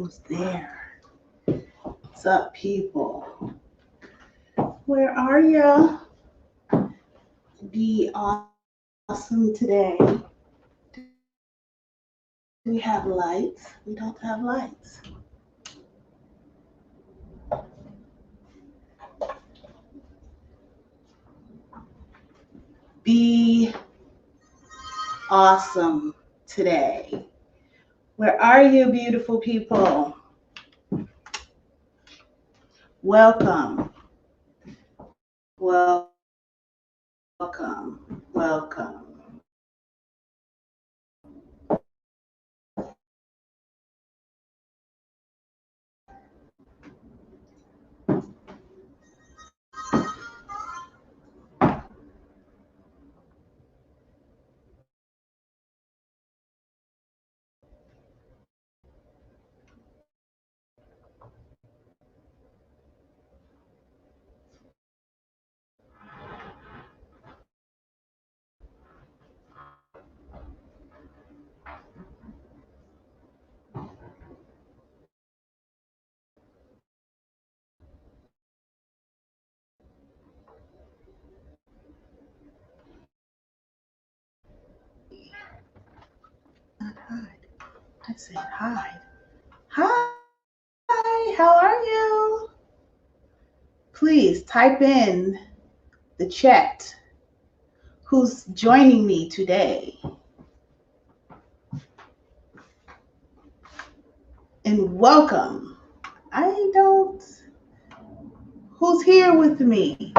Who's there? What's up, people? Where are ya? Be awesome today. Do we have lights? We don't have lights. Be awesome today. Where are you, beautiful people? Welcome. Welcome. Not hide. I said hide. Hi, how are you? Please type in the chat who's joining me today. And welcome. Who's here with me?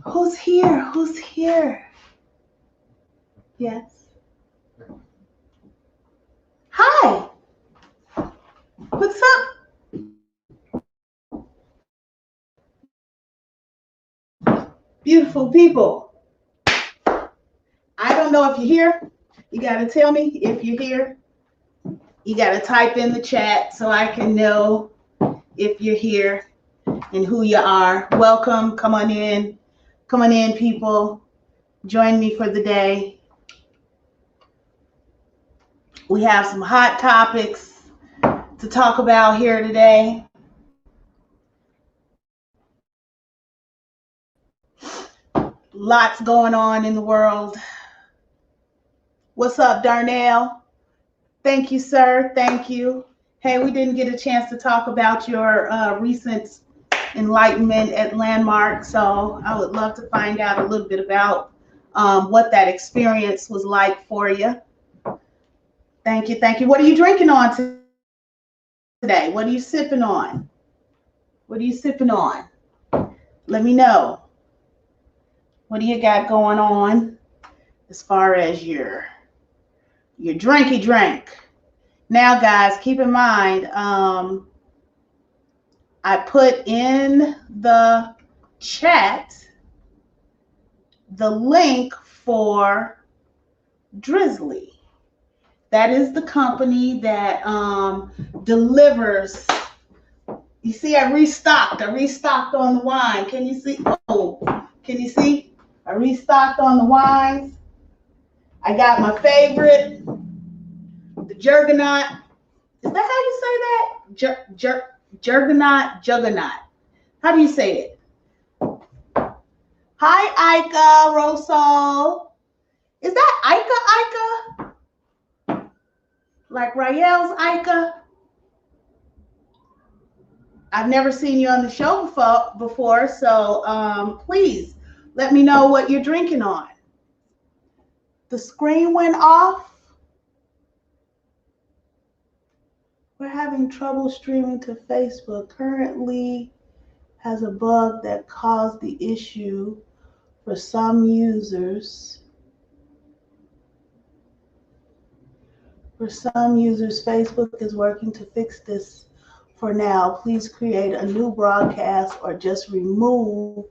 Who's here? Who's here? Yes. Hi. What's up? Beautiful people. I don't know if you're here. You got to tell me if you're here. You got to type in the chat so I can know if you're here and who you are. Welcome. Come on in. Come on in, people. Join me for the day. We have some hot topics to talk about here today. Lots going on in the world. What's up, Darnell? Thank you, sir. Thank you. Hey, we didn't get a chance to talk about your recent enlightenment at Landmark, so I would love to find out a little bit about what that experience was like for you. Thank you. Thank you. What are you drinking on today? What are you sipping on? What are you sipping on? Let me know. What do you got going on as far as your drinky drink? Now, guys, keep in mind, I put in the chat the link for Drizzly. That is the company that delivers. You see, I restocked on the wine. Can you see? Oh, can you see? I restocked on the wines. I got my favorite, the Juggernaut. Is that how you say that? Juggernaut. How do you say it? Hi, Ika Rosal. Is that Ika? Like Rael's Ika? I've never seen you on the show before, so please let me know what you're drinking on. The screen went off. We're having trouble streaming to Facebook. Currently has a bug that caused the issue for some users. Facebook is working to fix this for now. Please create a new broadcast or just remove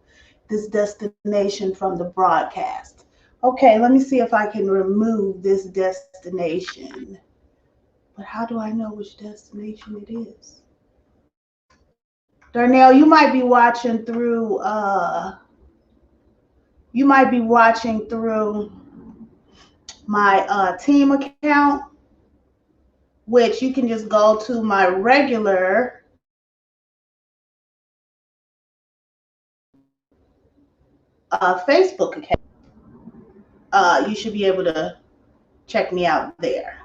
this destination from the broadcast. Okay, let me see if I can remove this destination. But how do I know which destination it is? Darnell, you might be watching through my team account. which you can just go to my regular Facebook account. You should be able to check me out there.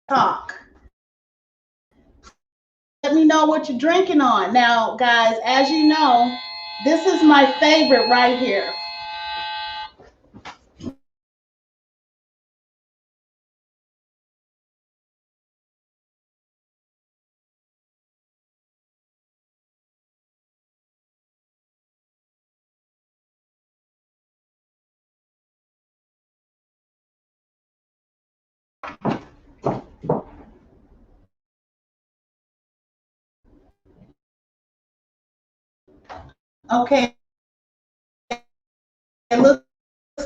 Talk. Let me know what you're drinking on. Now, guys, as you know, this is my favorite right here. Okay, it looks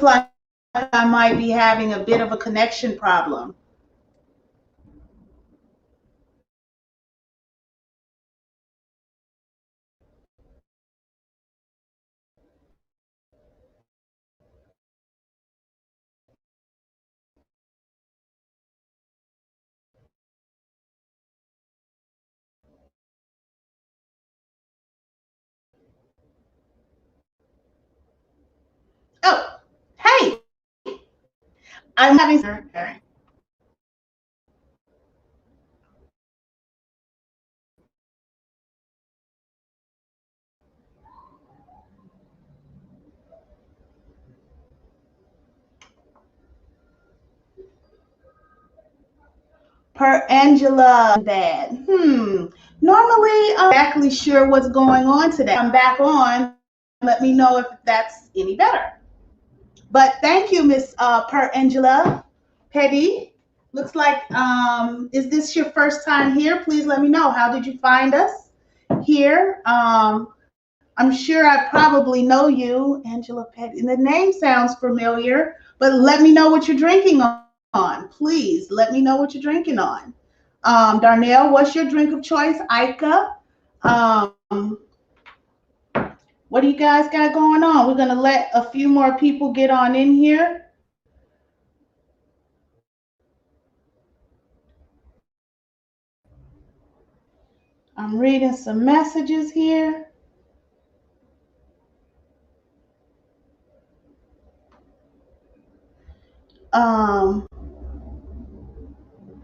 like I might be having a bit of a connection problem. Oh, hey, I'm having. Per Angela, bad. Normally, I'm not exactly sure what's going on today. I'm back on. Let me know if that's any better. But thank you, Miss Per Angela Petty. Looks like, is this your first time here? Please let me know. How did you find us here? I'm sure I probably know you, Angela Petty. The name sounds familiar, but let me know what you're drinking on. Please let me know what you're drinking on. Darnell, what's your drink of choice? Ika, what do you guys got going on? We're going to let a few more people get on in here. I'm reading some messages here.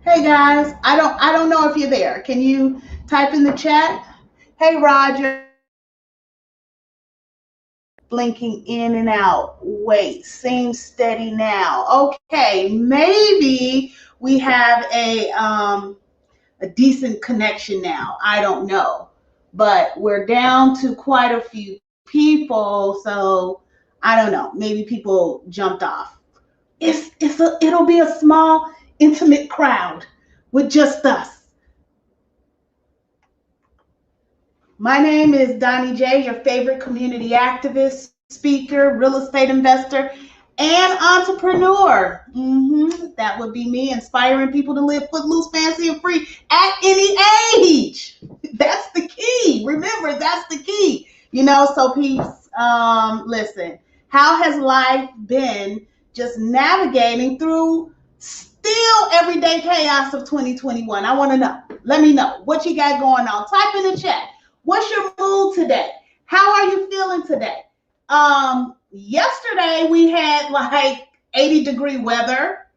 Hey guys, I don't know if you're there. Can you type in the chat? Hey Roger. Blinking in and out. Wait, seems steady now. Okay, maybe we have a decent connection now. I don't know, but we're down to quite a few people, so I don't know. Maybe people jumped off. It'll be a small, intimate crowd with just us. My name is Donnie J, your favorite community activist, speaker, real estate investor, and entrepreneur. That would be me, inspiring people to live footloose, fancy, and free at any age. That's the key. Remember, that's the key. So peeps, listen, how has life been just navigating through still everyday chaos of 2021? I want to know. Let me know what you got going on. Type in the chat. What's your mood today? How are you feeling today? Yesterday we had like 80-degree weather.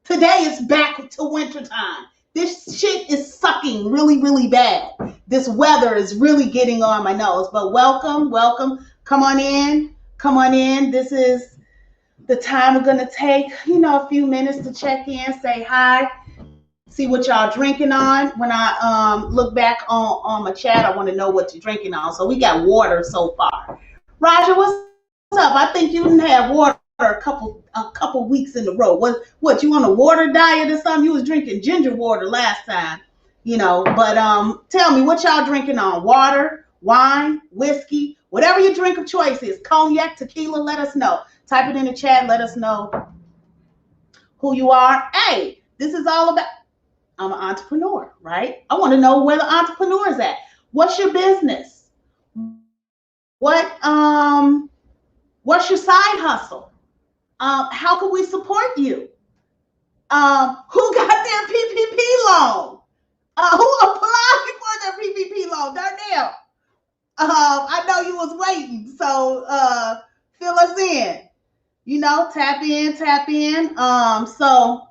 Today it's back to winter time. This shit is sucking really, really bad. This weather is really getting on my nose. But welcome. Come on in. This is the time we're gonna take, a few minutes to check in, say hi, see what y'all drinking on. When I look back on my chat, I want to know what you're drinking on. So we got water so far. Roger, what's up? I think you didn't have water a couple weeks in a row. What you on a water diet or something? You was drinking ginger water last time, But tell me, what y'all drinking on? Water, wine, whiskey, whatever your drink of choice is. Cognac, tequila. Let us know. Type it in the chat. Let us know who you are. Hey, this is all about. I'm an entrepreneur, right? I want to know where the entrepreneur is at. What's your business? What's your side hustle? How can we support you? Who got their PPP loan? Who applied for their PPP loan? Darnell, I know you was waiting, so fill us in. Tap in. So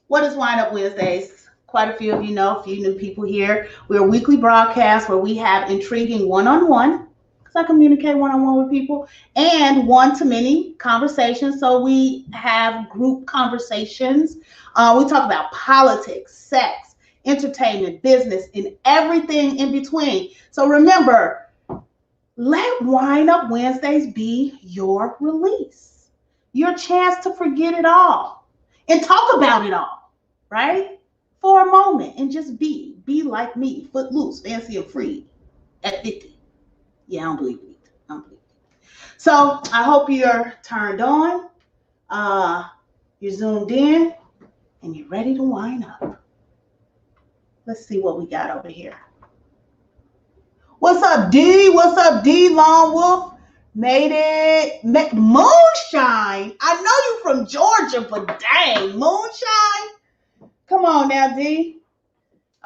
what is Wine Up Wednesdays? Quite a few of you know, a few new people here. We're a weekly broadcast where we have intriguing one-on-one, because I communicate one-on-one with people, and one-to-many conversations. So we have group conversations. We talk about politics, sex, entertainment, business, and everything in between. So remember, let Wine Up Wednesdays be your release, your chance to forget it all and talk about it all, right? For a moment, and just be like me, footloose, fancy and free at 50. Yeah, I don't believe it. So I hope you're turned on, you're zoomed in, and you're ready to wind up. Let's see what we got over here. What's up, D? What's up, D? Lone Wolf made it. Moonshine. I know you from Georgia, but dang, moonshine. Come on now, D.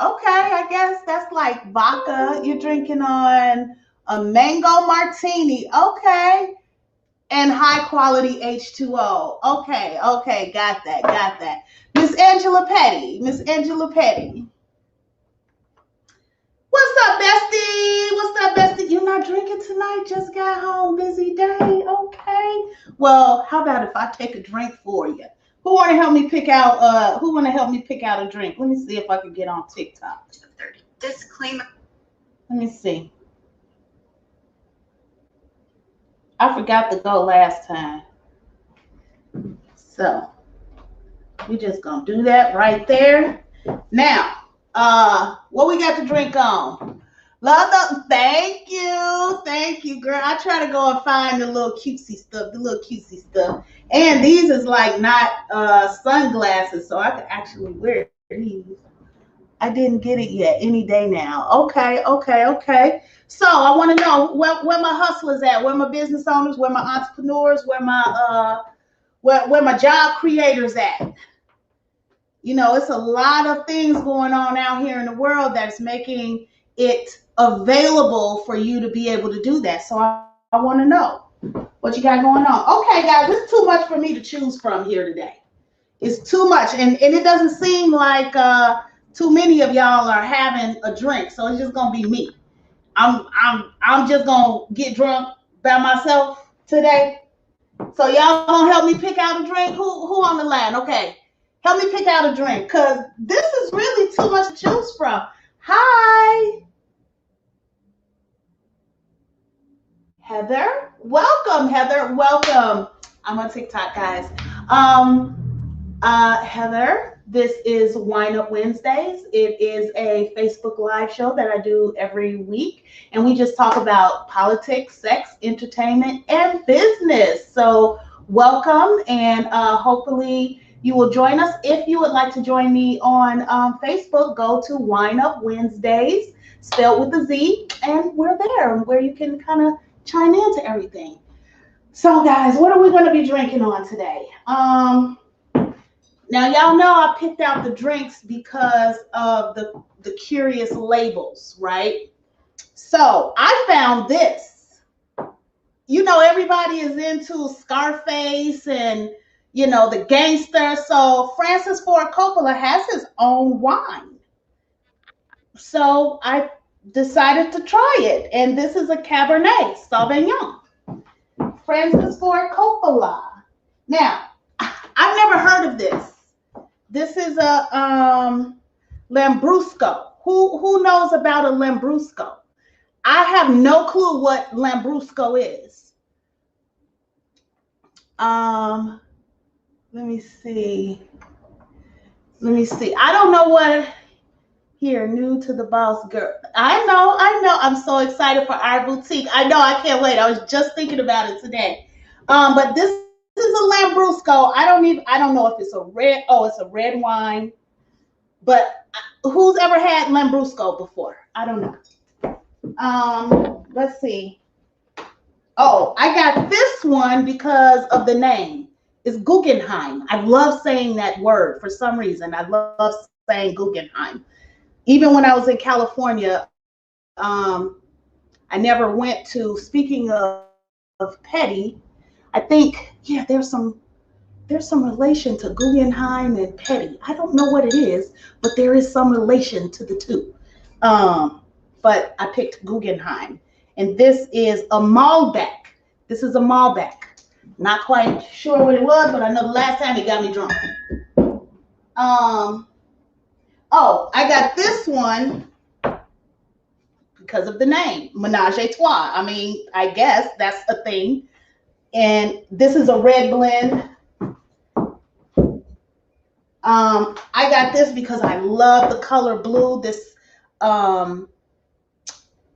Okay, I guess that's like vodka. You're drinking on a mango martini. Okay. And high quality H2O. Okay, got that. Miss Angela Petty. What's up, bestie? You're not drinking tonight? Just got home, busy day. Okay. Well, how about if I take a drink for you? Who want to help me pick out a drink? Let me see if I can get on TikTok. Disclaimer. Let me see. I forgot to go last time. So we're just gonna do that right there. Now, what we got to drink on? Thank you, girl. I try to go and find the little cutesy stuff. And these is like not sunglasses, so I could actually wear these. I didn't get it yet. Any day now. Okay. So I want to know where my hustlers at, where my business owners, where my entrepreneurs, where my job creators at. It's a lot of things going on out here in the world that's making it available for you to be able to do that. So I want to know what you got going on. Okay, guys, it's too much for me to choose from here today. It's too much, and it doesn't seem like too many of y'all are having a drink, so it's just gonna be me. I'm just gonna get drunk by myself today. So y'all gonna help me pick out a drink? Who on the line? Okay, help me pick out a drink, because this is really too much to choose from. Hi, Heather. Welcome, Heather. Welcome. I'm on TikTok, guys. Heather, this is Wine Up Wednesdays. It is a Facebook Live show that I do every week, and we just talk about politics, sex, entertainment, and business. So welcome, and hopefully you will join us. If you would like to join me on Facebook, go to Wine Up Wednesdays, spelled with a Z, and we're there where you can kind of chime into everything. So guys, what are we going to be drinking on today? Now, y'all know I picked out the drinks because of the curious labels, right? So I found this. Everybody is into Scarface and, the gangster. So Francis Ford Coppola has his own wine. So I decided to try it. And this is a Cabernet Sauvignon. Francis Ford Coppola. Now, I've never heard of this. This is a Lambrusco. Who knows about a Lambrusco? I have no clue what Lambrusco is. Let me see. I don't know what here, new to the boss girl. I know. I'm so excited for our boutique. I know, I can't wait. I was just thinking about it today. But this is a Lambrusco. I don't know if it's a red. Oh, it's a red wine. But who's ever had Lambrusco before? I don't know. Let's see. Oh, I got this one because of the name. It's Guggenheim. I love saying that word for some reason. I love saying Guggenheim. Even when I was in California, I never went to, speaking of petty, I think, yeah, there's some relation to Guggenheim and petty. I don't know what it is, but there is some relation to the two. But I picked Guggenheim. And this is a Malbec. This is a Malbec. Not quite sure what it was, but I know the last time it got me drunk. Oh, I got this one because of the name, Menage a Trois. I mean, I guess that's a thing. And this is a red blend. I got this because I love the color blue. This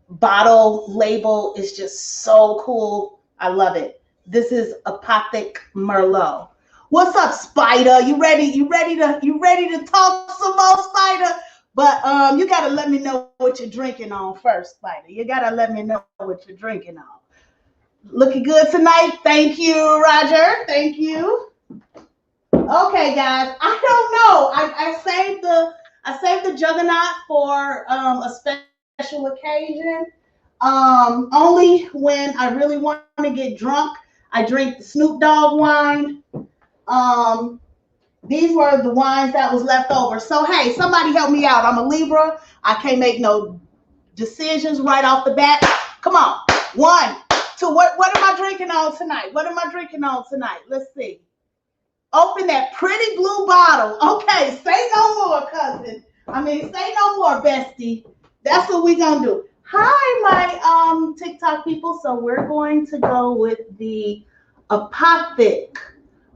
bottle label is just so cool. I love it. This is Apothic Merlot. What's up, Spider? You ready to talk some more, Spider? But you gotta let me know what you're drinking on first, Spider. You gotta let me know what you're drinking on. Looking good tonight. Thank you, Roger. Thank you. Okay, guys. I don't know. I saved the Juggernaut for a special occasion. Only when I really want to get drunk, I drink the Snoop Dogg wine. These were the wines that was left over. So hey, somebody help me out. I'm a Libra. I can't make no decisions right off the bat. Come on. 1, 2. What am I drinking on tonight? Let's see. Open that pretty blue bottle. Okay, say no more, cousin. Say no more, bestie. That's what we're gonna do. Hi, my TikTok people. So we're going to go with the Apothic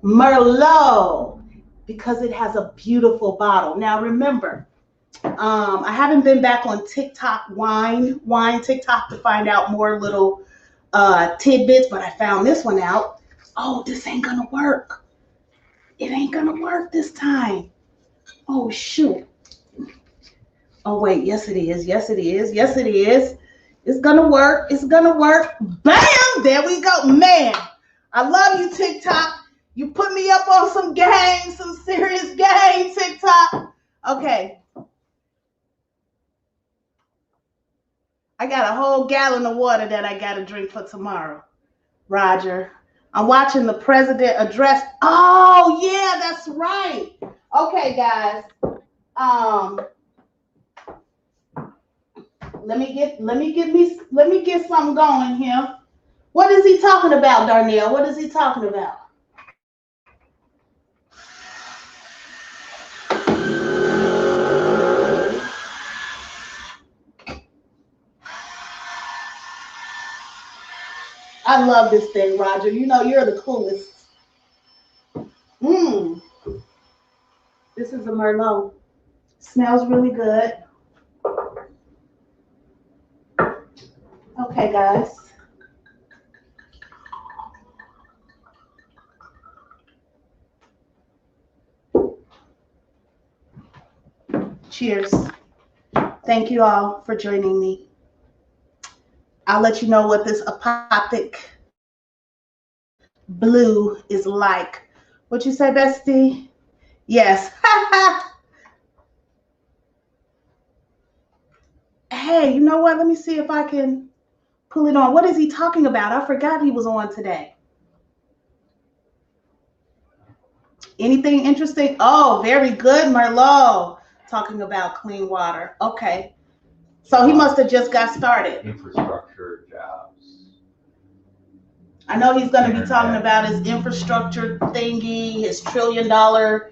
Merlot because it has a beautiful bottle. Now remember, I haven't been back on TikTok wine TikTok to find out more little tidbits, but I found this one out. Oh, this ain't gonna work. It ain't gonna work this time. Oh shoot. Oh wait, yes it is. It's gonna work. Bam! There we go. Man, I love you, TikTok. You put me up on some game, some serious game, TikTok. Okay. I got a whole gallon of water that I gotta drink for tomorrow. Roger. I'm watching the president address. Oh yeah, that's right. Okay, guys. Let me get something going here. What is he talking about, Darnell? What is he talking about? I love this thing, Roger. You know you're the coolest. This is a Merlot. Smells really good. Okay, guys. Cheers. Thank you all for joining me. I'll let you know what this Apothic Blue is like. What you say, bestie? Yes. Hey, you know what? Let me see if I can pull it on. What is he talking about? I forgot he was on today. Anything interesting? Oh, very good, Merlot. Talking about clean water. Okay. So he must have just got started. Infrastructure jobs. I know he's going to be talking about his infrastructure thingy, his $1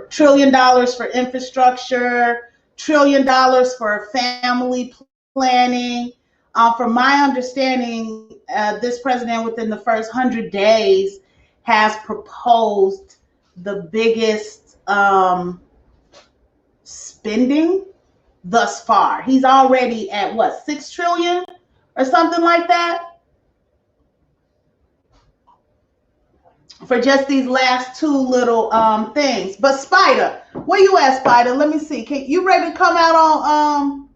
trillion for infrastructure, $1 trillion for family planning. From my understanding, this president within the first 100 days has proposed the biggest spending thus far. He's already at what, 6 trillion or something like that for just these last two little things. But Spider, where you at, Spider? Let me see. You ready to come out on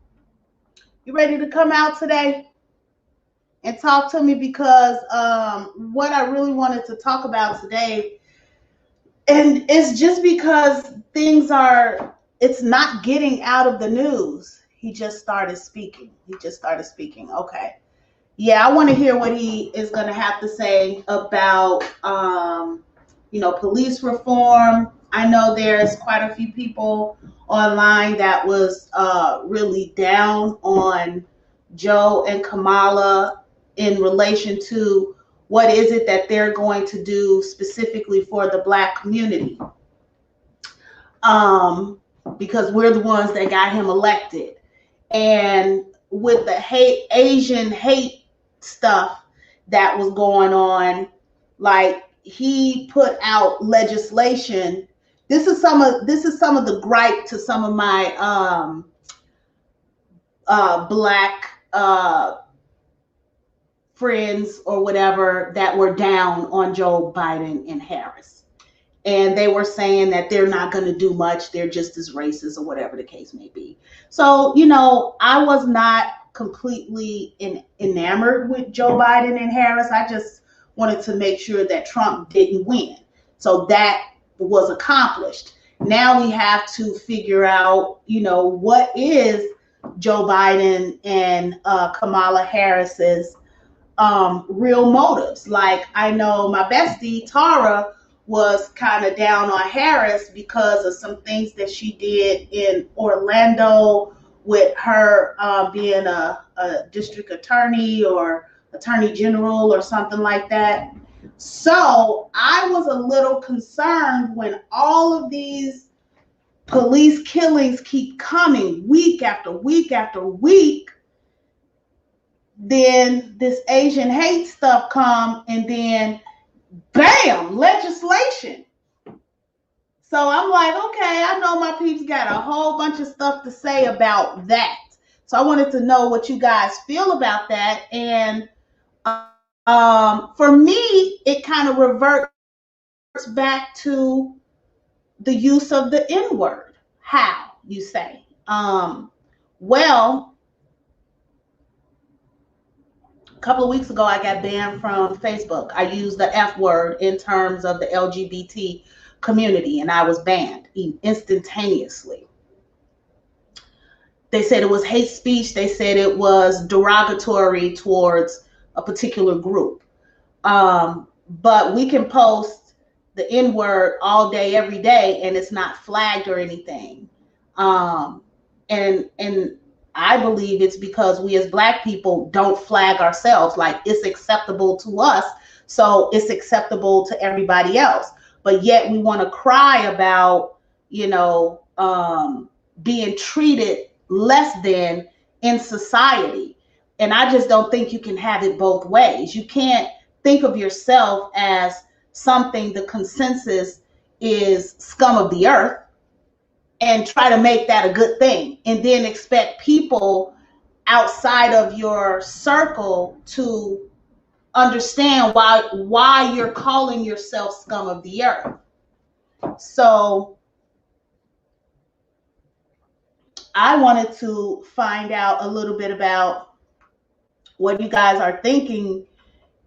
you ready to come out today and talk to me? Because what I really wanted to talk about today, and it's just because it's not getting out of the news. He just started speaking. Okay. Yeah, I want to hear what he is going to have to say about, police reform. I know there's quite a few people online that was really down on Joe and Kamala in relation to what is it that they're going to do specifically for the Black community. Because we're the ones that got him elected. And with the Asian hate stuff that was going on, like he put out legislation. This is some of the gripe to some of my Black friends or whatever that were down on Joe Biden and Harris. And they were saying that they're not going to do much. They're just as racist or whatever the case may be. So, I was not completely enamored with Joe Biden and Harris. I just wanted to make sure that Trump didn't win. So that was accomplished. Now we have to figure out, what is Joe Biden and Kamala Harris's real motives. Like, I know my bestie, Tara, was kind of down on Harris because of some things that she did in Orlando with her being a district attorney or attorney general or something like that. So I was a little concerned when all of these police killings keep coming week after week after week. Then this Asian hate stuff come, and then bam, legislation. So I'm like, okay, I know my peeps got a whole bunch of stuff to say about that. So I wanted to know what you guys feel about that. And for me, it kind of reverts back to the use of the N-word. How, you say? Well, a couple of weeks ago, I got banned from Facebook. I used the F word in terms of the LGBT community, and I was banned instantaneously. They said it was hate speech. They said it was derogatory towards a particular group. But we can post the N-word all day, every day, and it's not flagged or anything. And I believe it's because we as Black people don't flag ourselves. Like, it's acceptable to us, so it's acceptable to everybody else. But yet we want to cry about, being treated less than in society. And I just don't think you can have it both ways. You can't think of yourself as something the consensus is scum of the earth and try to make that a good thing, and then expect people outside of your circle to understand why you're calling yourself scum of the earth. So I wanted to find out a little bit about what you guys are thinking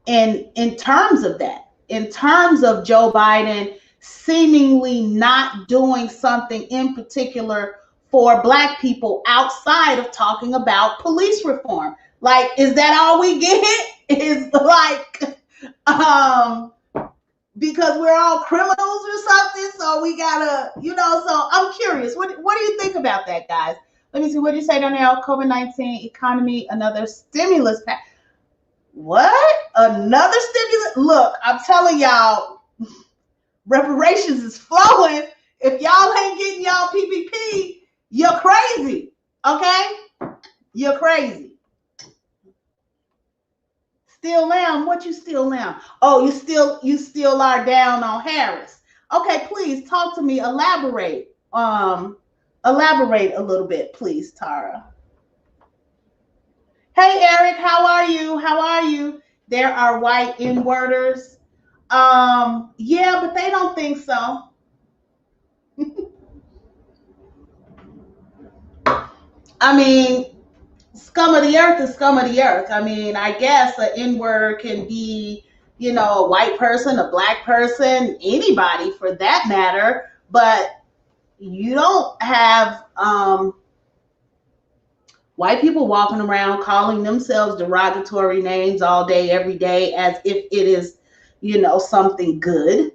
in terms of that, in terms of Joe Biden seemingly not doing something in particular for Black people outside of talking about police reform. Like, is that all we get? Is like, because we're all criminals or something, so we gotta, so I'm curious. What do you think about that, guys? Let me see, what do you say, Donnell? COVID-19 economy, another stimulus pack. What? Another stimulus? Look, I'm telling y'all, reparations is flowing. If y'all ain't getting y'all PPP, you're crazy. Okay? You're crazy. Still am? What you still am? Oh, you still are down on Harris. Okay, please talk to me. Elaborate. Elaborate a little bit, please, Tara. Hey, Eric, how are you? How are you? There are white N-worders. Yeah, but they don't think so. I mean, scum of the earth is scum of the earth. I mean, I guess an N-word can be, a white person, a black person, anybody for that matter, but you don't have white people walking around calling themselves derogatory names all day, every day, as if it is, something good,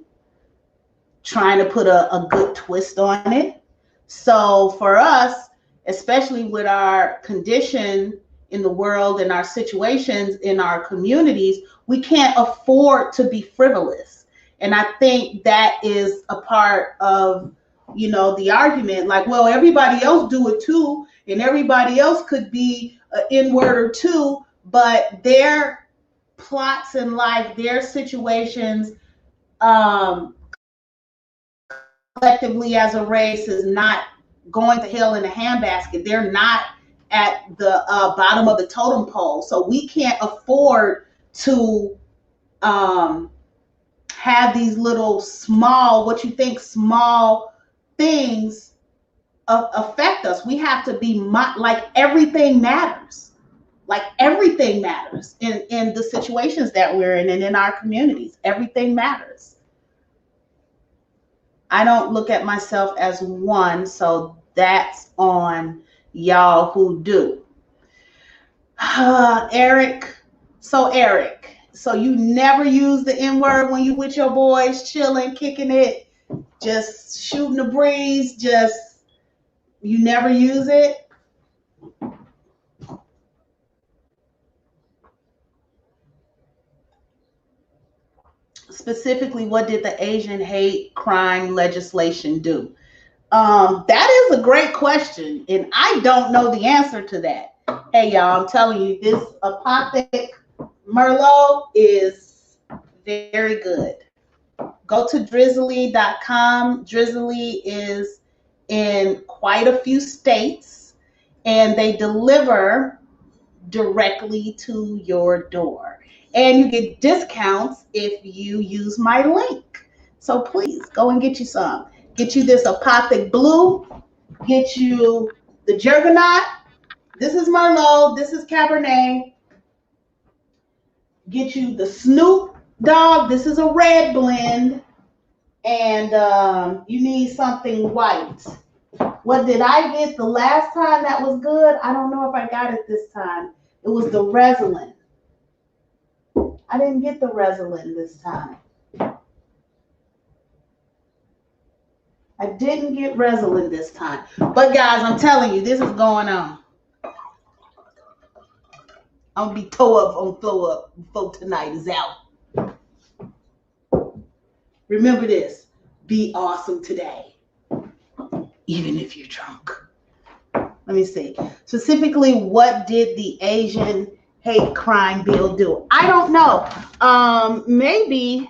trying to put a good twist on it. So for us, especially with our condition in the world and our situations in our communities, we can't afford to be frivolous. And I think that is a part of, the argument. Like, well, everybody else do it too, and everybody else could be an N-word or two, but their plots in life, their situations, um, collectively as a race is not going to hell in a handbasket. They're not at the bottom of the totem pole. So we can't afford to have these little small, what you think small things affect us. We have to be like everything matters. Like everything matters in the situations that we're in and in our communities. Everything matters. I don't look at myself as one, so that's on y'all who do. Eric, so you never use the N-word when you with your boys, chilling, kicking it, just shooting the breeze, you never use it? Specifically, what did the Asian hate crime legislation do? That is a great question, and I don't know the answer to that. Hey, y'all, I'm telling you, this Apothic Merlot is very good. Go to drizzly.com. Drizzly is in quite a few states, and they deliver directly to your door. And you get discounts if you use my link. So please go and get you some. Get you this Apothic Blue. Get you the Juggernaut. This is Merlot. This is Cabernet. Get you the Snoop Dogg. This is a red blend. And you need something white. What did I get the last time that was good? I don't know if I got it this time. It was the Resolin. I didn't get the Resolin this time. I didn't get Resolin this time. But guys, I'm telling you, this is going on. I'm gonna be toe up on flow up before tonight is out. Remember this: be awesome today, even if you're drunk. Let me see. Specifically, what did the Asian hate crime bill do? I don't know. Maybe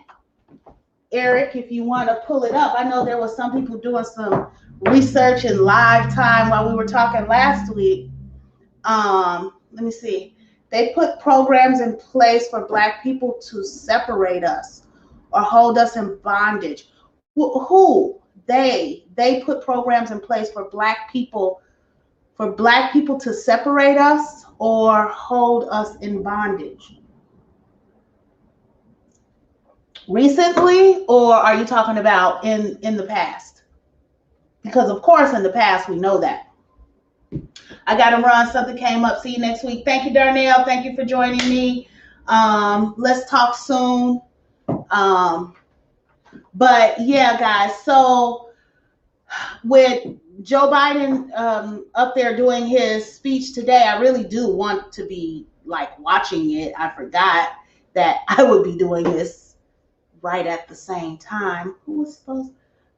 Eric, if you want to pull it up. I know there was some people doing some research in live time while we were talking last week. Let me see. They put programs in place for Black people to separate us or hold us in bondage. Who? They put programs in place for Black people to separate us or hold us in bondage. Recently, or are you talking about in the past? Because of course in the past we know that. I got to run. Something came up. See you next week. Thank you, Darnell. Thank you for joining me. Let's talk soon. But yeah, guys. So with Joe Biden up there doing his speech today, I really do want to be like watching it. I forgot that I would be doing this right at the same time. We're supposed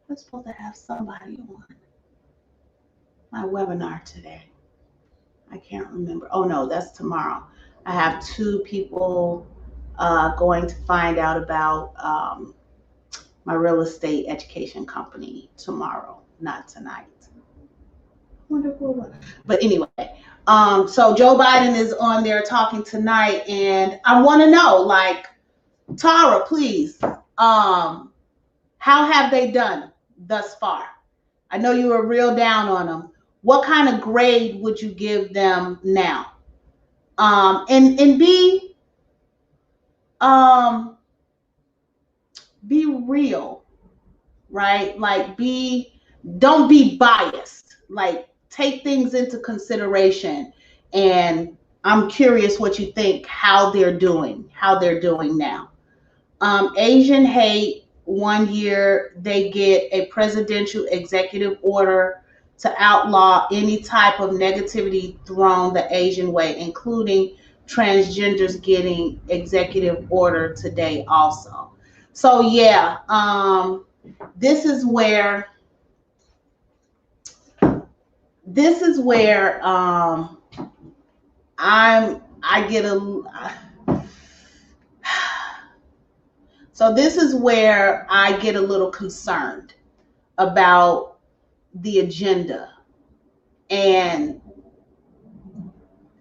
to have somebody on my webinar today. I can't remember. Oh no, that's tomorrow. I have two people going to find out about my real estate education company tomorrow, not tonight. Wonderful. But anyway, so Joe Biden is on there talking tonight, and I want to know, like, Tara, please, how have they done thus far? I know you were real down on them. What kind of grade would you give them now? And be real, right? Like, don't be biased. Like, take things into consideration. And I'm curious what you think, how they're doing now. Asian hate, 1 year, they get a presidential executive order to outlaw any type of negativity thrown the Asian way, including transgenders getting executive order today also. So yeah, this is where I get a little concerned about the agenda and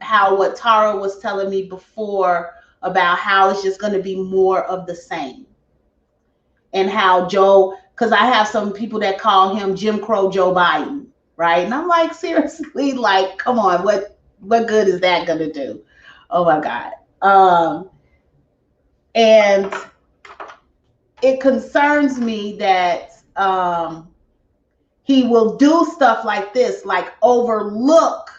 how what Tara was telling me before about how it's just going to be more of the same. And how because I have some people that call him Jim Crow Joe Biden, right? And I'm like, seriously, like, come on, what good is that going to do? Oh my God. And it concerns me that he will do stuff like this, like overlook,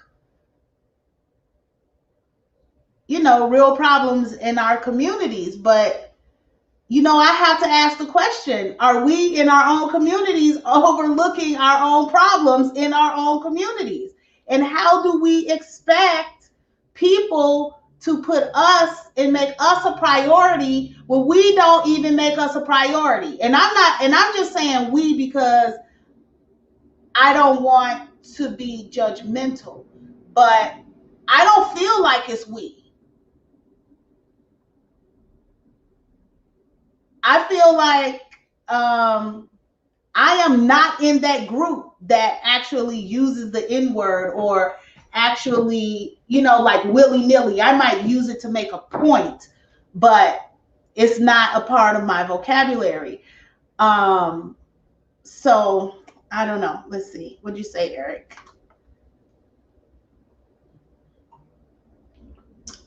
real problems in our communities. But, I have to ask the question, are we in our own communities overlooking our own problems in our own communities? And how do we expect people to put us and make us a priority when we don't even make us a priority? And I'm just saying we because I don't want to be judgmental, but I don't feel like it's we. I feel like I am not in that group that actually uses the N-word or actually, like willy-nilly. I might use it to make a point, but it's not a part of my vocabulary. So I don't know. Let's see. What'd you say, Eric?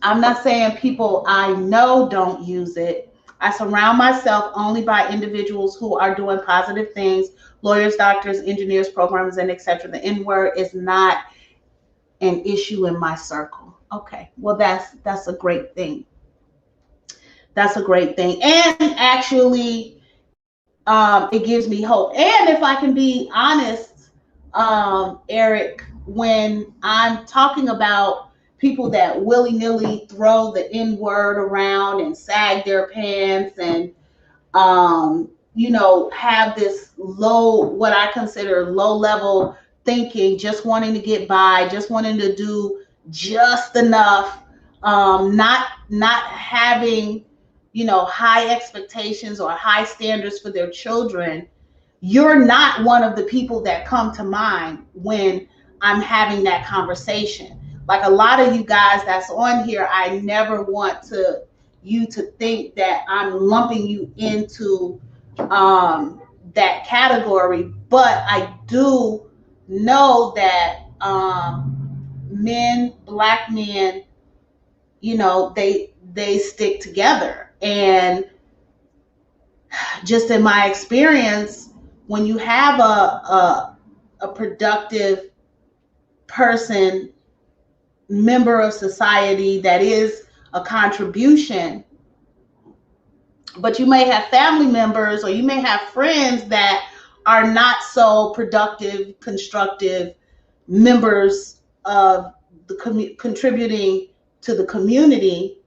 I'm not saying people I know don't use it. I surround myself only by individuals who are doing positive things, lawyers, doctors, engineers, programmers, and etc. The N-word is not an issue in my circle. Okay, well, that's a great thing. That's a great thing. And actually, it gives me hope. And if I can be honest, Eric, when I'm talking about people that willy-nilly throw the N-word around and sag their pants and, have this what I consider low-level thinking, just wanting to get by, just wanting to do just enough, not having, high expectations or high standards for their children. You're not one of the people that come to mind when I'm having that conversation. Like a lot of you guys that's on here, I never want you to think that I'm lumping you into that category, but I do know that Black men, they stick together. And just in my experience, when you have a productive person, member of society that is a contribution, but you may have family members or you may have friends that are not so productive, constructive members of the contributing to the community,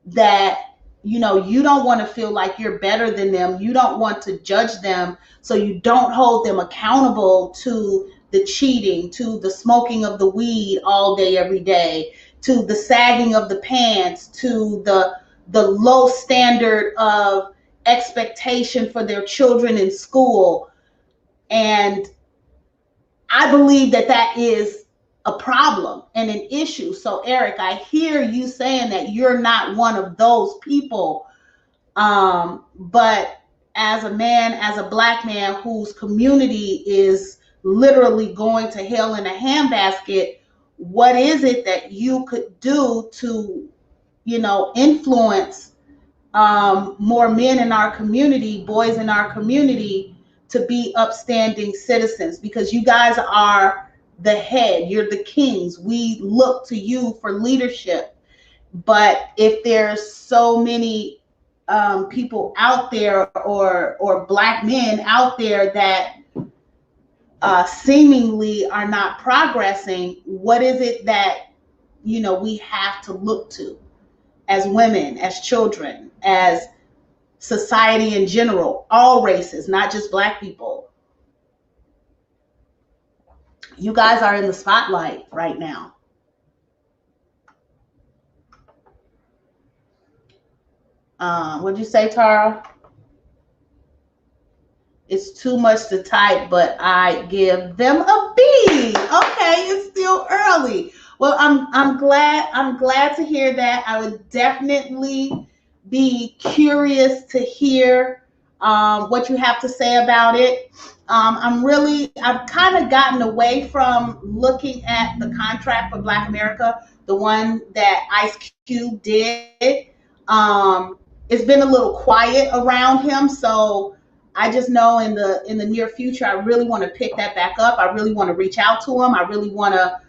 that you don't want to feel like you're better than them. You don't want to judge them, so you don't hold them accountable to the cheating, to the smoking of the weed all day, every day, to the sagging of the pants, to the the low standard of expectation for their children in school. And I believe that that is a problem and an issue. So Eric, I hear you saying that you're not one of those people. But as a man, as a Black man whose community is literally going to hell in a handbasket, what is it that you could do to, influence more men in our community, boys in our community, to be upstanding citizens? Because you guys are the head, you're the kings. We look to you for leadership. But if there's so many people out there, or Black men out there that seemingly are not progressing, what is it that we have to look to as women, as children, as society in general, all races, not just Black people? You guys are in the spotlight right now. What'd you say, Tara? It's too much to type, but I give them a B. Okay, it's still early. Well, I'm glad to hear that. I would definitely be curious to hear what you have to say about it. I've kind of gotten away from looking at the contract for Black America, the one that Ice Cube did. It's been a little quiet around him, so I just know in the near future, I really want to pick that back up. I really want to reach out to him. I really want to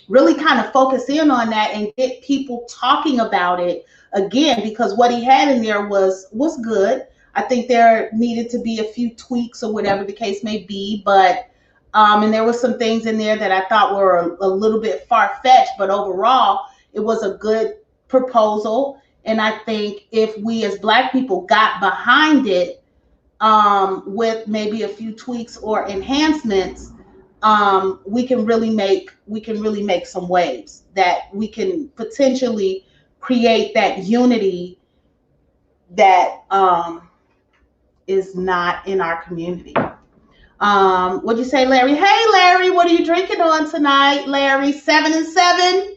really kind of focus in on that and get people talking about it again, because what he had in there was good. I think there needed to be a few tweaks or whatever the case may be, but and there was some things in there that I thought were a little bit far-fetched, but overall, it was a good proposal. And I think if we as Black people got behind it with maybe a few tweaks or enhancements, we can really make some waves, that we can potentially create that unity that is not in our community. What'd you say, Larry? Hey, Larry, what are you drinking on tonight, Larry? 7 and 7?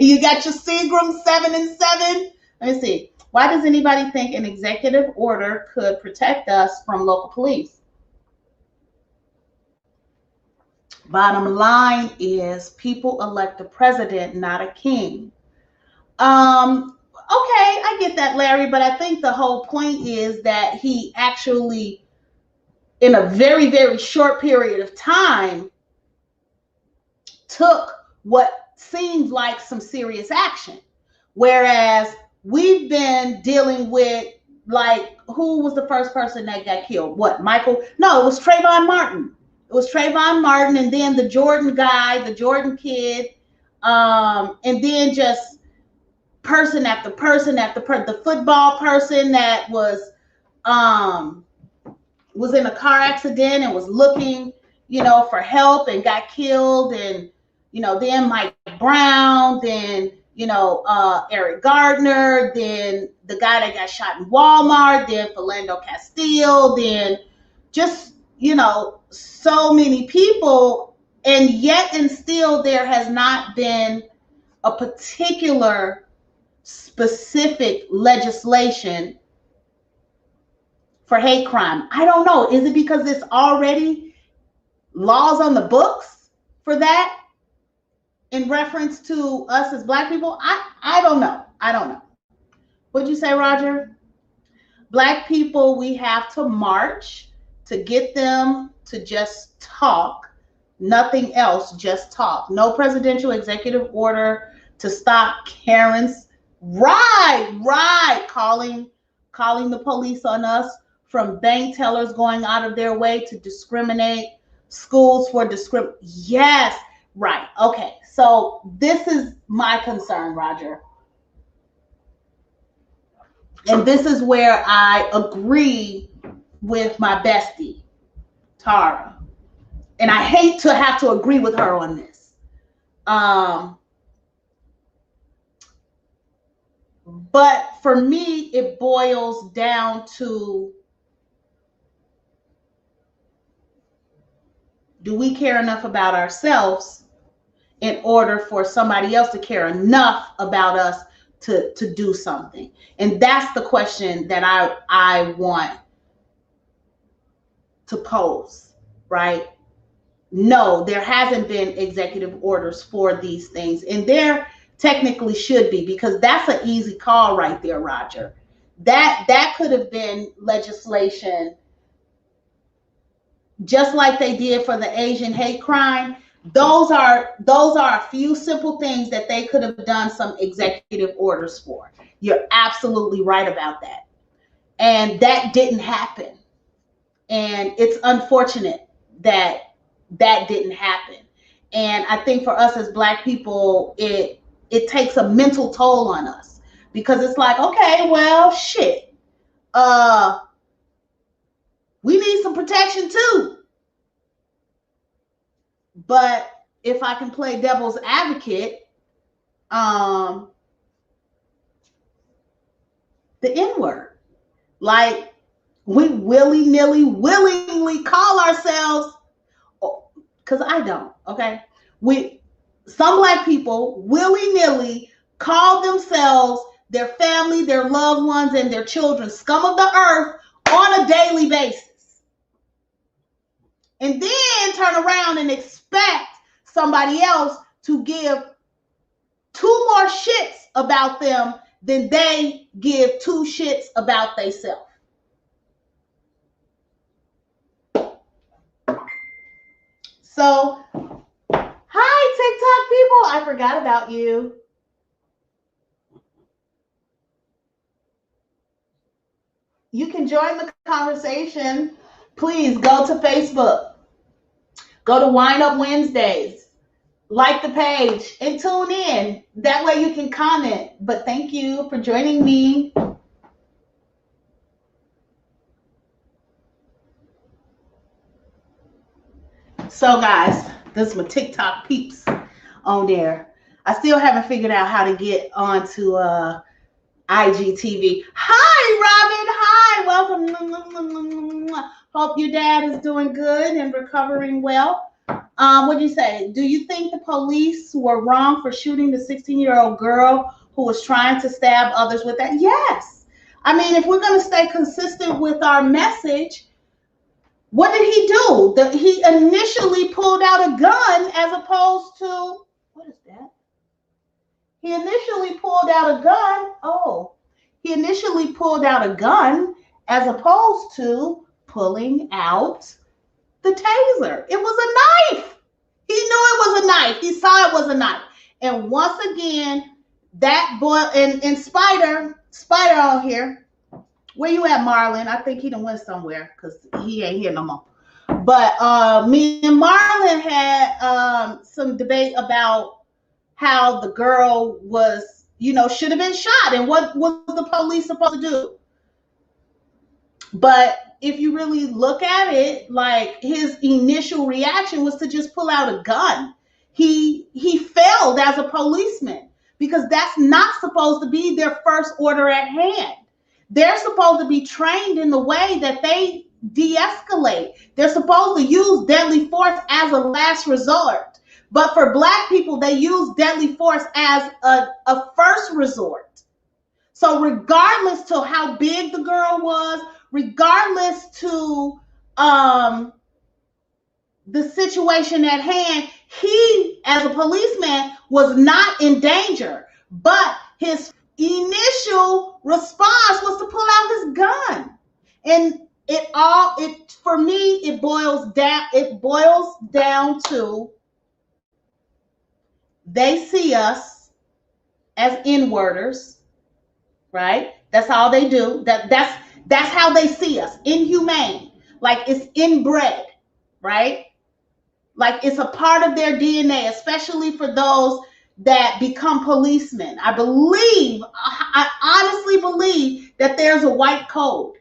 You got your Seagram 7 and 7? Let me see. Why does anybody think an executive order could protect us from local police? Bottom line is, people elect a president, not a king. Okay, I get that, Larry, but I think the whole point is that he actually, in a very, very short period of time, took what seemed like some serious action. Whereas we've been dealing with, like, who was the first person that got killed? What, Michael? No, it was Trayvon Martin. It was Trayvon Martin, and then the Jordan guy, the Jordan kid, and then just person after person after person. The football person that was in a car accident and was looking, for help and got killed, and then Mike Brown, then Eric Gardner, then the guy that got shot in Walmart, then Philando Castile, then just so many people, and yet and still there has not been a particular specific legislation for hate crime. I don't know. Is it because there's already laws on the books for that in reference to us as Black people? I don't know. I don't know. What'd you say, Roger? Black people, we have to march to get them to just talk. Nothing else, just talk. No presidential executive order to stop Karen's calling the police on us, from bank tellers going out of their way to discriminate, schools for yes, right. Okay, so this is my concern, Roger. And this is where I agree with my bestie, Tara. And I hate to have to agree with her on this. But for me, it boils down to, do we care enough about ourselves in order for somebody else to care enough about us to do something? And that's the question that I want to pose, right? No, there hasn't been executive orders for these things, and there technically should be, because that's an easy call right there, Roger. That could have been legislation, just like they did for the Asian hate crime. Those are a few simple things that they could have done some executive orders for. You're absolutely right about that. And that didn't happen. And it's unfortunate that that didn't happen. And I think for us as Black people, it takes a mental toll on us, because it's like, okay, well, shit, we need some protection too. But if I can play devil's advocate, the N-word, like, we willy-nilly, willingly call ourselves, because I don't, okay? Some Black people willy-nilly call themselves, their family, their loved ones, and their children scum of the earth on a daily basis. And then turn around and expect somebody else to give 2 more shits about them than they give 2 shits about themselves. So, hi, TikTok people. I forgot about you. You can join the conversation. Please go to Facebook. Go to Wine Up Wednesdays. Like the page and tune in. That way you can comment. But thank you for joining me. So, guys, this is my TikTok peeps on there. I still haven't figured out how to get onto IGTV. Hi, Robin. Hi, welcome. Hope your dad is doing good and recovering well. What do you say? Do you think the police were wrong for shooting the 16-year-old girl who was trying to stab others with that? Yes. I mean, if we're going to stay consistent with our message, what did he do? He initially pulled out a gun as opposed to, what is that? He initially pulled out a gun. Oh, he initially pulled out a gun as opposed to pulling out the taser. It was a knife. He knew it was a knife. He saw it was a knife. And once again, that boy, and Spider on here. Where you at, Marlon? I think he done went somewhere because he ain't here no more. But me and Marlon had some debate about how the girl was, should have been shot, and what was the police supposed to do. But if you really look at it, like, his initial reaction was to just pull out a gun. He failed as a policeman, because that's not supposed to be their first order at hand. They're supposed to be trained in the way that they de-escalate. They're supposed to use deadly force as a last resort. But for Black people, they use deadly force as a first resort. So regardless to how big the girl was, regardless to the situation at hand, he, as a policeman, was not in danger. But his initial response was to pull out his gun. And for me, it boils down to, they see us as N-worders, right? That's all they do. That's how they see us. Inhumane. Like, it's inbred, right? Like, it's a part of their DNA, especially for those that become policemen. I honestly believe that there's a white code.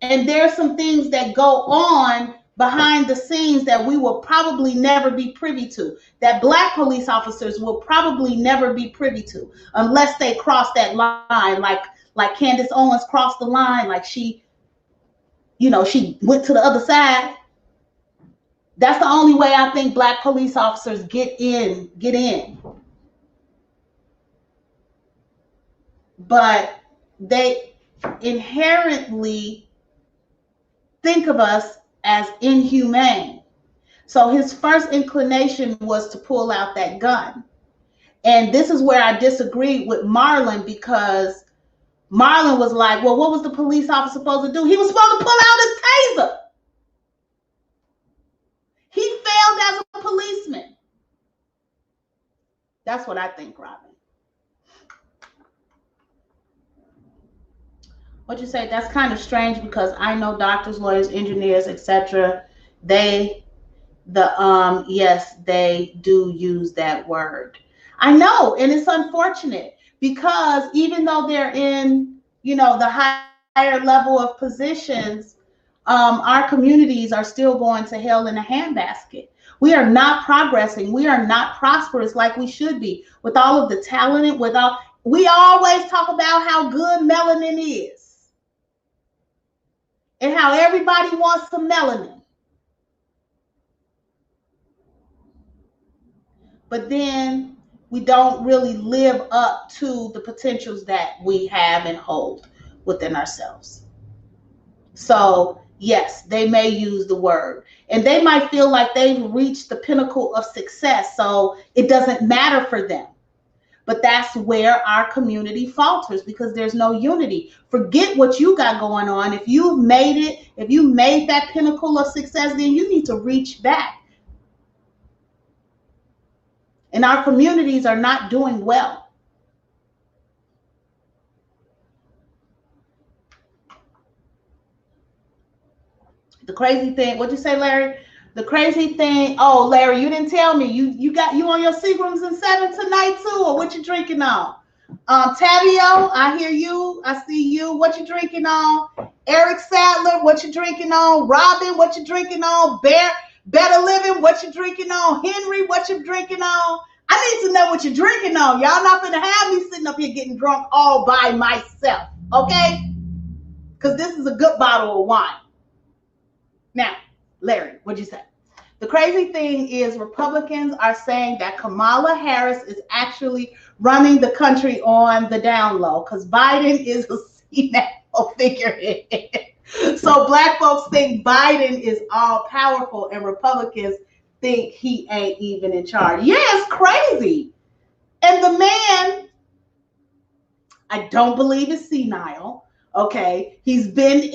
And there's some things that go on behind the scenes that we will probably never be privy to, that Black police officers will probably never be privy to, unless they cross that line, like Candace Owens crossed the line, like she went to the other side. That's the only way I think Black police officers get in. But they inherently think of us as inhumane. So his first inclination was to pull out that gun. And this is where I disagreed with Marlon, because Marlon was like, well, what was the police officer supposed to do? He was supposed to pull out his taser. He failed as a policeman. That's what I think, Robin. What you say? That's kind of strange, because I know doctors, lawyers, engineers, etc. Yes, they do use that word. I know, and it's unfortunate, because even though they're in, the higher level of positions, our communities are still going to hell in a handbasket. We are not progressing. We are not prosperous like we should be, with all of the talent, we always talk about how good melanin is and how everybody wants some melanin. But then we don't really live up to the potentials that we have and hold within ourselves. So yes, they may use the word, and they might feel like they've reached the pinnacle of success, so it doesn't matter for them. But that's where our community falters, because there's no unity. Forget what you got going on. If you've made it, if you made that pinnacle of success, then you need to reach back. And our communities are not doing well. The crazy thing, what'd you say, Larry? The crazy thing, oh, Larry, you didn't tell me. You on your Seagrams and 7 tonight too, or what you drinking on? Tavio, I hear you. I see you. What you drinking on? Eric Sadler, what you drinking on? Robin, what you drinking on? Better Living, what you drinking on? Henry, what you drinking on? I need to know what you're drinking on. Y'all not gonna have me sitting up here getting drunk all by myself, okay? Because this is a good bottle of wine. Now, Larry, what'd you say? The crazy thing is Republicans are saying that Kamala Harris is actually running the country on the down low, because Biden is a senile figurehead. So Black folks think Biden is all powerful, and Republicans think he ain't even in charge. Yeah, it's crazy. And the man, I don't believe is senile. Okay, he's been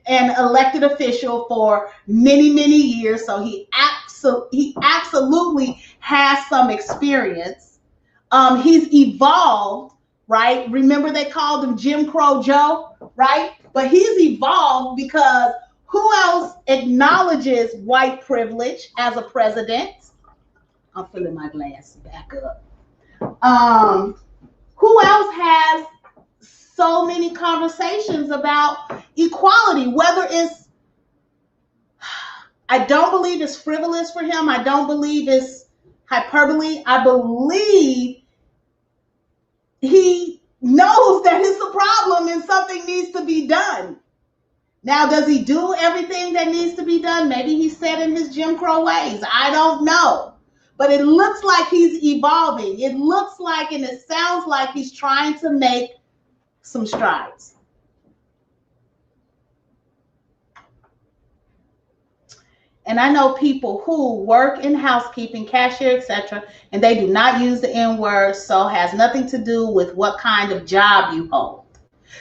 an elected official for many, many years, so he absolutely has some experience. He's evolved, right? Remember they called him Jim Crow Joe, right? But he's evolved, because who else acknowledges white privilege as a president? I'm filling my glass back up. Who else has so many conversations about equality, whether it's, I don't believe it's frivolous for him. I don't believe it's hyperbole. I believe he knows that it's a problem and something needs to be done. Now, does he do everything that needs to be done? Maybe he's set in his Jim Crow ways. I don't know. But it looks like he's evolving. It looks like, and it sounds like he's trying to make some strides. And I know people who work in housekeeping, cashier, etc., and they do not use the N-word, so it has nothing to do with what kind of job you hold.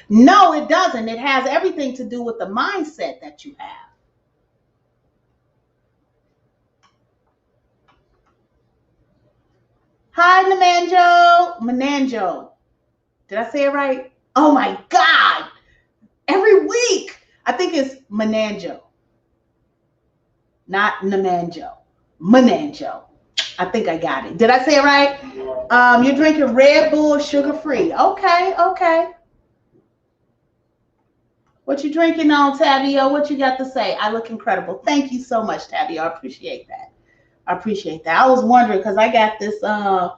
No, it doesn't. It has everything to do with the mindset that you have. Hi, Menanjo. Did I say it right? Oh my God. Every week. I think it's Menanjo. Not Namanjo. Menanjo. I think I got it. Did I say it right? You're drinking Red Bull sugar-free. Okay. What you drinking on, Tavio? What you got to say? I look incredible. Thank you so much, Tavio. I appreciate that. I appreciate that. I was wondering because I got this. I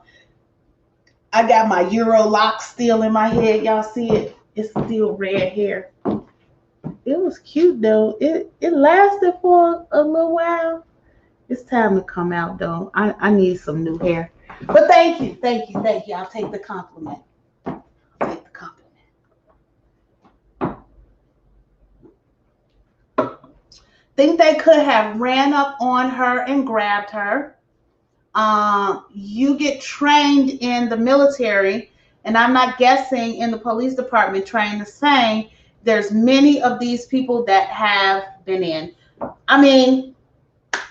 got my Euro lock still in my head. Y'all see it? It's still red hair. It was cute though. It lasted for a little while. It's time to come out though. I need some new hair. But thank you. I'll take the compliment. Think they could have ran up on her and grabbed her. You get trained in the military, and I'm not guessing in the police department trained the same. There's many of these people that have been in. I mean,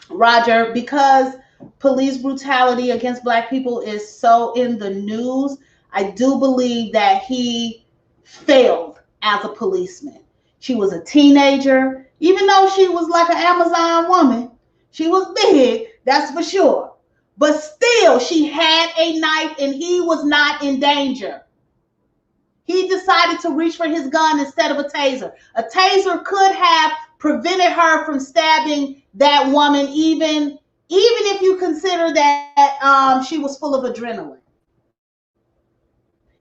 Roger, because police brutality against Black people is so in the news, I do believe that he failed as a policeman. She was a teenager, even though she was like an Amazon woman. She was big, that's for sure. But still, she had a knife and he was not in danger. He decided to reach for his gun instead of a taser. A taser could have prevented her from stabbing that woman, even if you consider that she was full of adrenaline.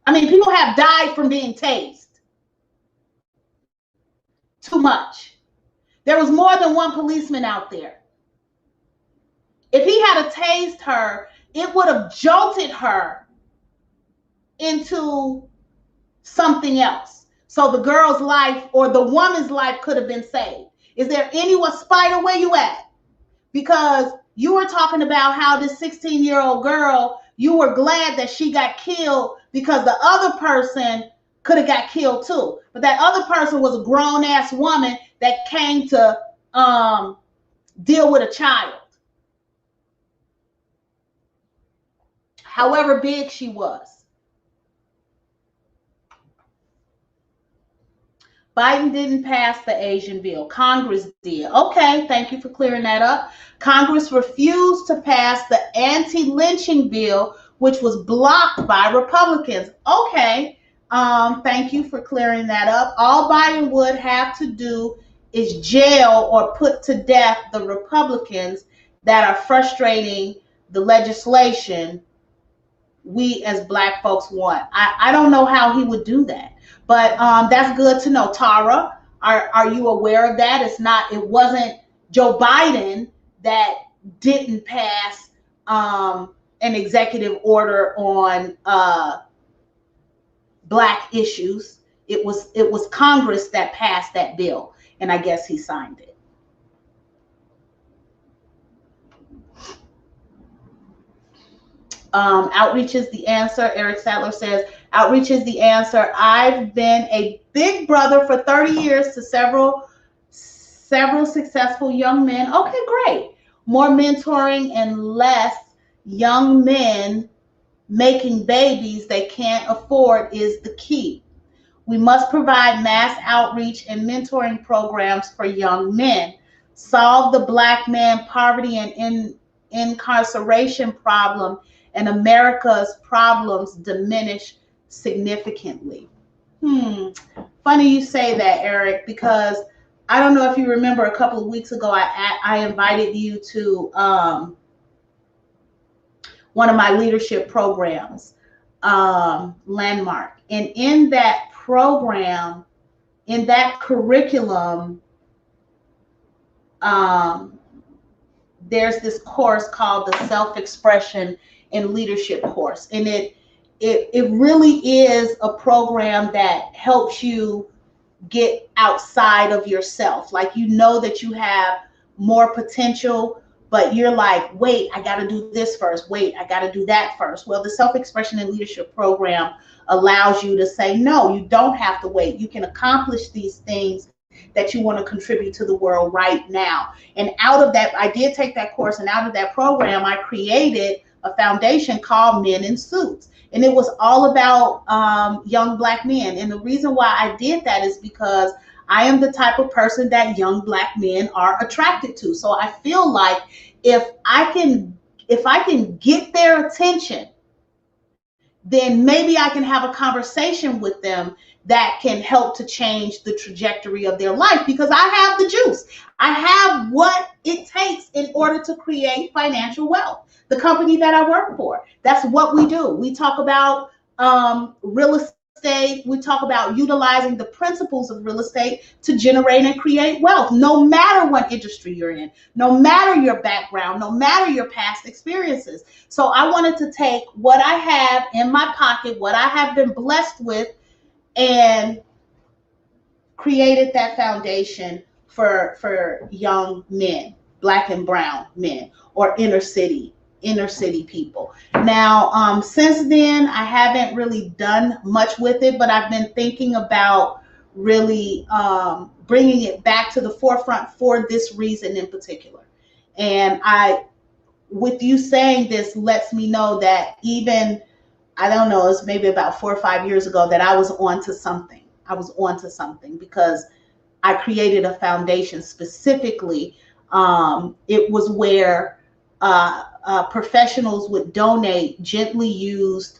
I mean, people have died from being tased. Too much. There was more than one policeman out there. If he had tased her, it would have jolted her into something else. So the girl's life or the woman's life could have been saved. Is there anyone, Spider, where you at? Because you were talking about how this 16-year-old girl, you were glad that she got killed because the other person could have got killed too. But that other person was a grown-ass woman that came to deal with a child. However big she was. Biden didn't pass the Asian bill. Congress did. Okay, thank you for clearing that up. Congress refused to pass the anti-lynching bill, which was blocked by Republicans. Okay, thank you for clearing that up. All Biden would have to do is jail or put to death the Republicans that are frustrating the legislation we as Black folks want. I don't know how he would do that, but that's good to know. Tara, are you aware of that? It wasn't Joe Biden that didn't pass an executive order on Black issues. It was Congress that passed that bill, and I guess he signed it. Outreach is the answer. Eric Sadler says, outreach is the answer. I've been a big brother for 30 years to several successful young men. Okay, great. More mentoring and less young men making babies they can't afford is the key. We must provide mass outreach and mentoring programs for young men. Solve the Black man poverty and incarceration problem, and America's problems diminish significantly. Funny you say that, Eric, because I don't know if you remember a couple of weeks ago, I invited you to one of my leadership programs, Landmark. And in that program, in that curriculum, there's this course called the Self-Expression in Leadership course. And it really is a program that helps you get outside of yourself. Like, you know that you have more potential, but you're like, wait, I got to do this first. Wait, I got to do that first. Well, the Self-Expression in Leadership program allows you to say, no, you don't have to wait. You can accomplish these things that you want to contribute to the world right now. And out of that, I did take that course, and out of that program, I created a foundation called Men in Suits. And it was all about young Black men. And the reason why I did that is because I am the type of person that young Black men are attracted to. So I feel like if I can get their attention, then maybe I can have a conversation with them that can help to change the trajectory of their life, because I have the juice. I have what it takes in order to create financial wealth. The company that I work for, that's what we do. We talk about real estate. We talk about utilizing the principles of real estate to generate and create wealth, no matter what industry you're in, no matter your background, no matter your past experiences. So I wanted to take what I have in my pocket, what I have been blessed with, and created that foundation for young men, Black and brown men, or inner city people. Now, since then, I haven't really done much with it, but I've been thinking about really bringing it back to the forefront for this reason in particular. And with you saying this, lets me know that even, I don't know, it's maybe about 4 or 5 years ago that I was onto something. Because I created a foundation specifically. It was where professionals would donate gently used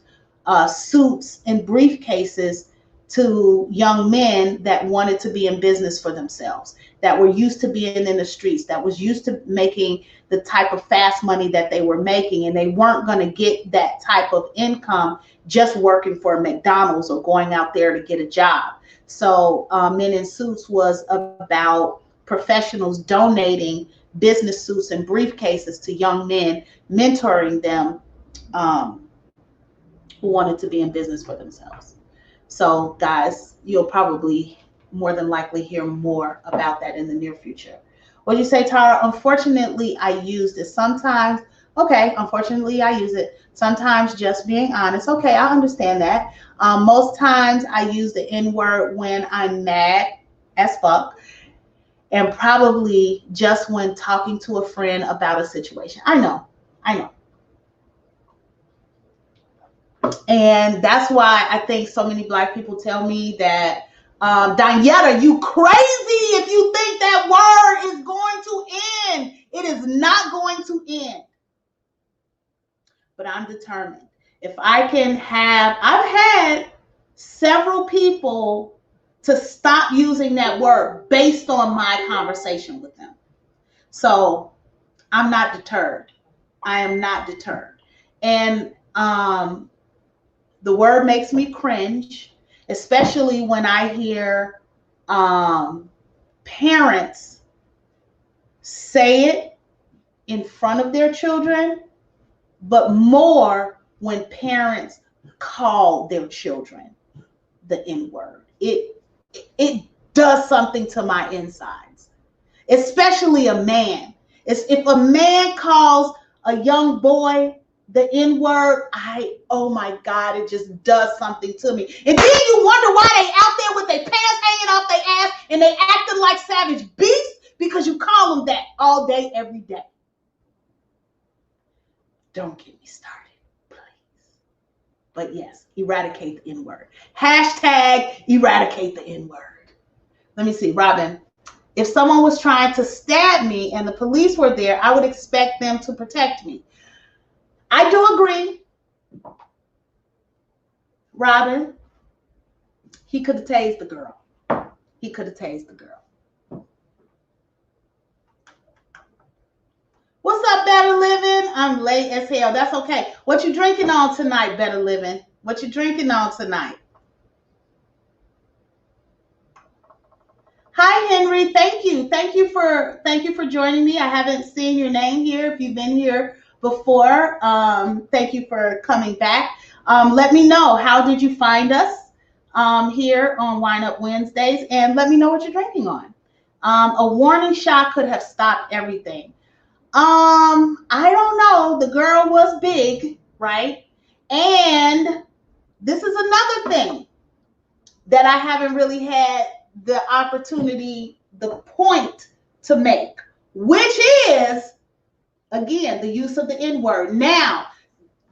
suits and briefcases to young men that wanted to be in business for themselves, that were used to being in the streets, that was used to making the type of fast money that they were making, and they weren't going to get that type of income just working for McDonald's or going out there to get a job. So Men in Suits was about professionals donating business suits and briefcases to young men, mentoring them who wanted to be in business for themselves. So guys, you'll probably more than likely hear more about that in the near future. What do you say, Tara? Unfortunately, I use it sometimes. Okay, unfortunately, I use it sometimes, just being honest. Okay, I understand that. Most times I use the N-word when I'm mad as fuck, and probably just when talking to a friend about a situation. I know. And that's why I think so many Black people tell me that, Donyetta, you crazy if you think that word is going to end. It is not going to end. But I'm determined. If I can have, I've had several people to stop using that word based on my conversation with them. So I'm not deterred. I am not deterred. And the word makes me cringe, especially when I hear parents say it in front of their children, but more when parents call their children the N-word. It does something to my insides, especially a man. If a man calls a young boy the N-word, oh my God, it just does something to me. And then you wonder why they out there with their pants hanging off their ass and they acting like savage beasts, because you call them that all day, every day. Don't get me started, please. But yes, eradicate the N-word. Hashtag eradicate the N-word. Let me see, Robin. If someone was trying to stab me and the police were there, I would expect them to protect me. I do agree. Robin, he could have tased the girl. He could have tased the girl. What's up, Better Living? I'm late as hell. That's okay. What you drinking on tonight, Better Living? What you drinking on tonight? Hi, Henry. Thank you. Thank you for joining me. I haven't seen your name here. If you've been here before, thank you for coming back. Let me know, how did you find us here on Wine Up Wednesdays, and let me know what you're drinking on. A warning shot could have stopped everything. I don't know. The girl was big, right? And this is another thing that I haven't really had the opportunity, the point to make, which is, again, the use of the N-word. Now,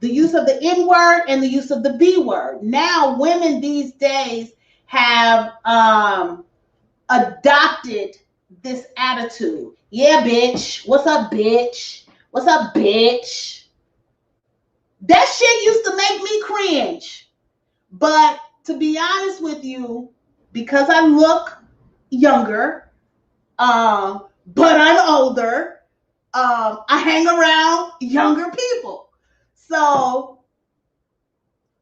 the use of the N-word and the use of the B-word. Now, women these days have adopted this attitude. Yeah, bitch. What's up, bitch? What's up, bitch? That shit used to make me cringe. But to be honest with you, because I look younger, but I'm older, I hang around younger people. So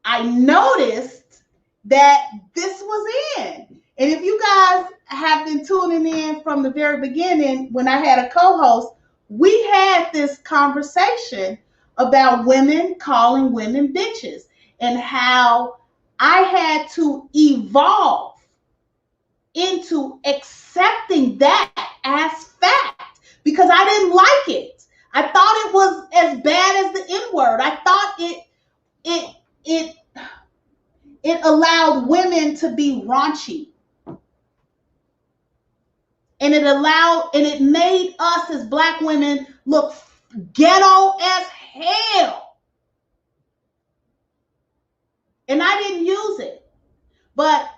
I noticed that this was in. And if you guys have been tuning in from the very beginning, when I had a co-host, we had this conversation about women calling women bitches and how I had to evolve into accepting that as fact because I didn't like it. I thought it was as bad as the N-word. I thought it allowed women to be raunchy. And it made us as Black women look ghetto as hell. And I didn't use it. But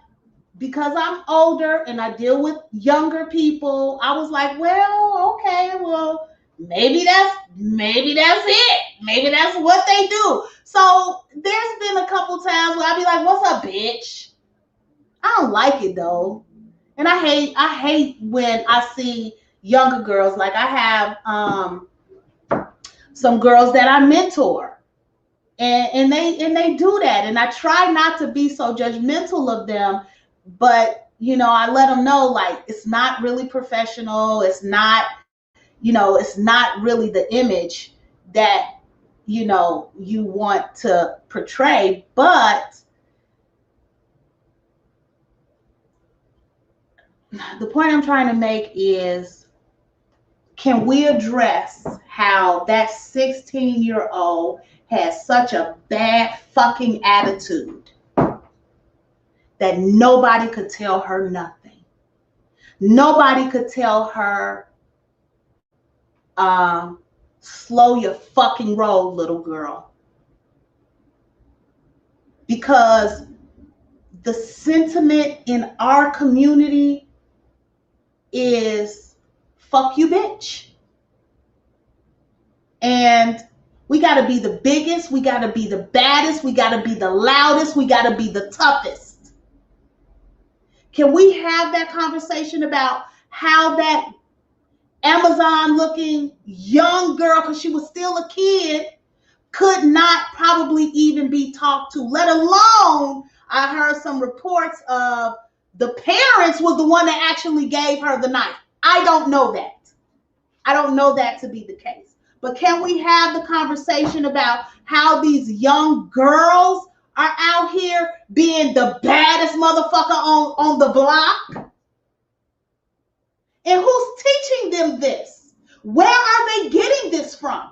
because I'm older and I deal with younger people, I was like, well, okay, well, maybe that's it. Maybe that's what they do. So there's been a couple times where I'll be like, what's up, bitch? I don't like it though. And I hate when I see younger girls. Like I have some girls that I mentor. And they do that. And I try not to be so judgmental of them, but you know, I let them know like it's not really professional. It's not, you know, it's not really the image that, you know, you want to portray. But the point I'm trying to make is, can we address how that 16-year-old has such a bad fucking attitude that nobody could tell her nothing? Nobody could tell her, slow your fucking roll, little girl. Because the sentiment in our community is fuck you, bitch. And we got to be the biggest, we got to be the baddest, we got to be the loudest, we got to be the toughest. Can we have that conversation about how that Amazon looking young girl, because she was still a kid, could not probably even be talked to, let alone I heard some reports of the parents was the one that actually gave her the knife. I don't know that. I don't know that to be the case. But can we have the conversation about how these young girls are out here being the baddest motherfucker on the block? And who's teaching them this? Where are they getting this from?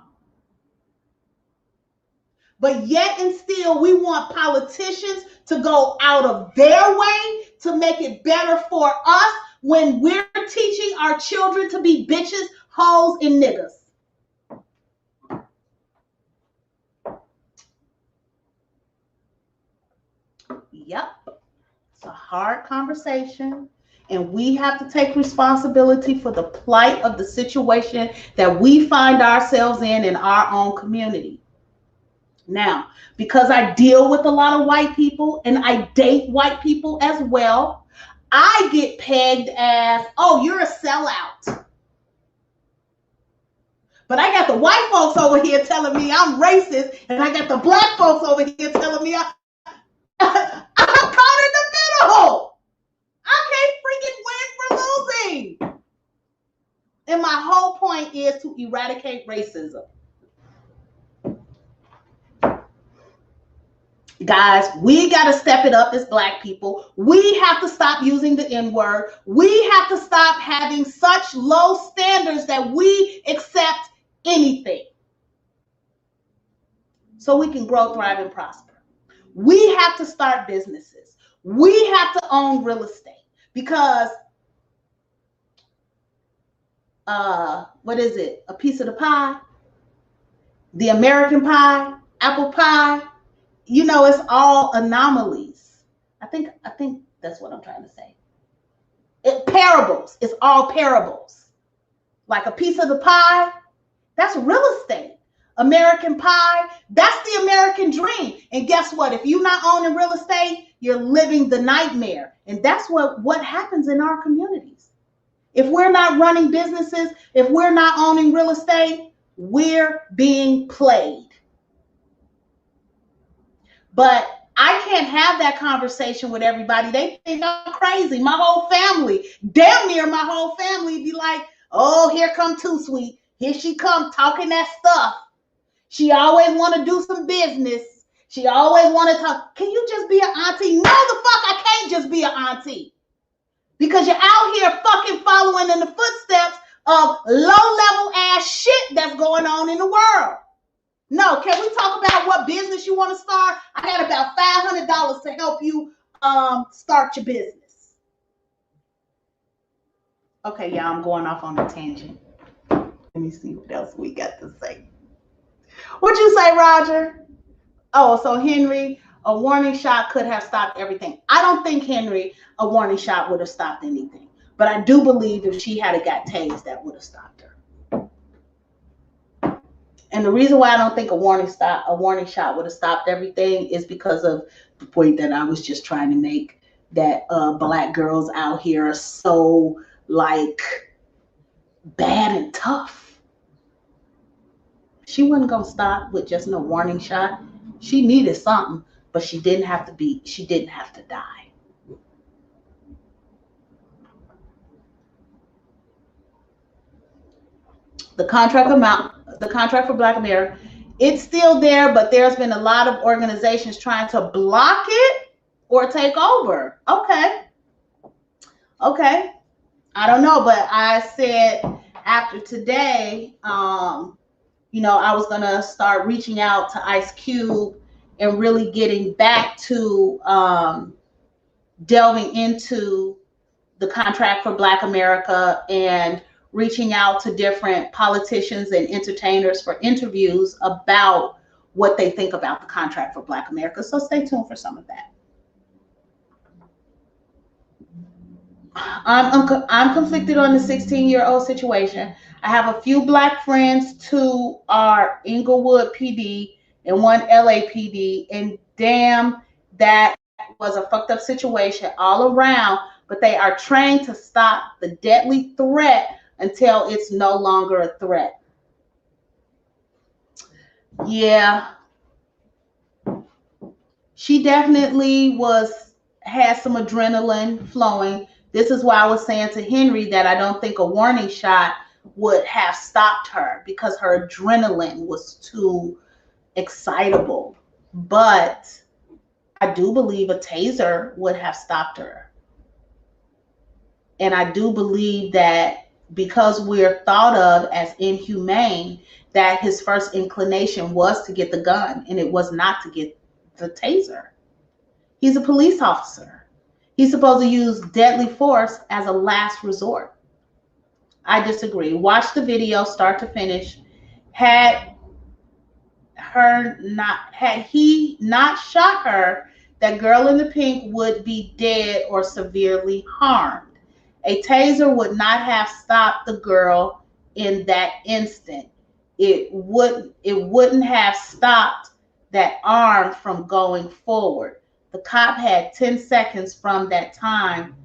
But yet and still, we want politicians to go out of their way to make it better for us when we're teaching our children to be bitches, hoes, and niggas. Yep. It's a hard conversation. And we have to take responsibility for the plight of the situation that we find ourselves in our own community. Now, because I deal with a lot of white people and I date white people as well, I get pegged as, oh, you're a sellout. But I got the white folks over here telling me I'm racist, and I got the Black folks over here telling me I'm caught in the middle. I can't freaking win for losing. And my whole point is to eradicate racism. Guys, we got to step it up as Black people. We have to stop using the N-word. We have to stop having such low standards that we accept anything so we can grow, thrive, and prosper. We have to start businesses. We have to own real estate because, what is it? A piece of the pie? The American pie? Apple pie? You know, it's all anomalies. I think that's what I'm trying to say. Parables. It's all parables. Like a piece of the pie, that's real estate. American Pie. That's the American dream. And guess what? If you're not owning real estate, you're living the nightmare. And that's what happens in our communities. If we're not running businesses, if we're not owning real estate, we're being played. But I can't have that conversation with everybody. They think I'm crazy. My whole family, damn near my whole family, be like, oh, here come Too Sweet. Here she come talking that stuff. She always want to do some business. She always want to talk. Can you just be an auntie? No, the fuck, I can't just be an auntie. Because you're out here fucking following in the footsteps of low-level ass shit that's going on in the world. No, can we talk about what business you want to start? I got about $500 to help you start your business. Okay, yeah, I'm going off on a tangent. Let me see what else we got to say. What'd you say, Roger? Oh, so Henry, a warning shot could have stopped everything. I don't think Henry, a warning shot would have stopped anything. But I do believe if she had got tased, that would have stopped her. And the reason why I don't think a warning shot would have stopped everything is because of the point that I was just trying to make, that black girls out here are so like bad and tough. She wasn't gonna stop with just no warning shot. She needed something, but she didn't have to die. The contract for Black America, it's still there, but there's been a lot of organizations trying to block it or take over. Okay. I don't know, but I said after today, I was gonna start reaching out to Ice Cube and really getting back to delving into the contract for Black America and reaching out to different politicians and entertainers for interviews about what they think about the contract for Black America. So stay tuned for some of that. I'm conflicted on the 16-year-old situation. I have a few Black friends, 2 are Inglewood PD and 1 LAPD, and damn, that was a fucked up situation all around, but they are trained to stop the deadly threat until it's no longer a threat. Yeah. She definitely had some adrenaline flowing. This is why I was saying to Henry that I don't think a warning shot would have stopped her, because her adrenaline was too excitable. But I do believe a taser would have stopped her. And I do believe that because we're thought of as inhumane, that his first inclination was to get the gun, and it was not to get the taser. He's a police officer. He's supposed to use deadly force as a last resort. I disagree. Watch the video start to finish. Had he not shot her, that girl in the pink would be dead or severely harmed. A taser would not have stopped the girl in that instant. It wouldn't have stopped that arm from going forward. The cop had 10 seconds from that time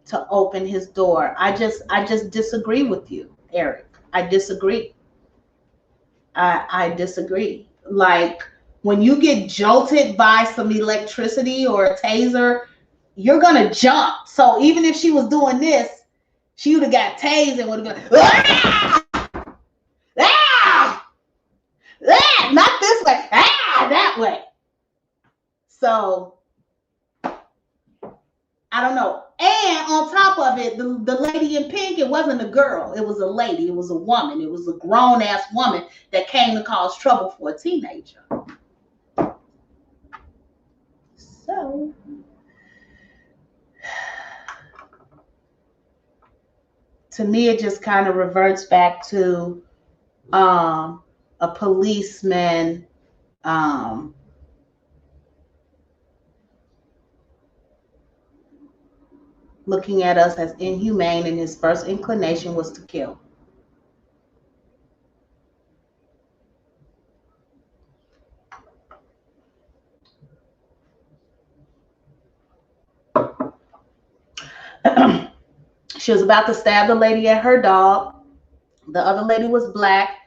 to open his door. I just disagree with you, Eric. I disagree. I disagree. Like, when you get jolted by some electricity or a taser, you're gonna jump. So even if she was doing this, she would have got tased and would have been, ah! Ah! Ah! Not this way, ah! That way. So I don't know. And on top of it, the lady in pink, it wasn't a girl. It was a lady. It was a woman. It was a grown-ass woman that came to cause trouble for a teenager. So, to me, it just kind of reverts back to a policeman looking at us as inhumane, and his first inclination was to kill. She was about to stab the lady at her dog. The other lady was black.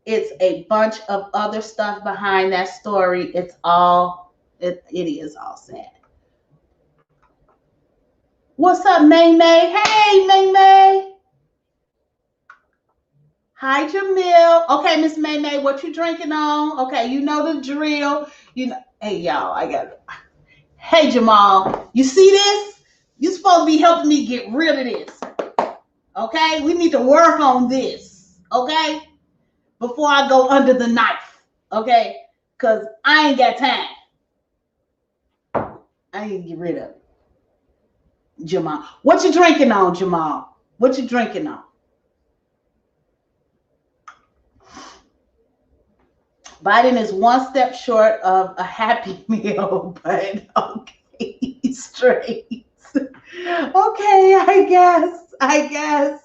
It's a bunch of other stuff behind that story. It is all sad. What's up, May May? Hey, May May. Hi, Jamil. Okay, Miss May May, what you drinking on? Okay, you know the drill. Hey, y'all, I got it. Hey, Jamal, you see this? You're supposed to be helping me get rid of this. Okay, we need to work on this. Okay, before I go under the knife. Okay, because I ain't got time. I need to get rid of it. Jamal, what you drinking on, Jamal? What you drinking on? Biden is one step short of a Happy Meal, but okay, straight. Okay, I guess.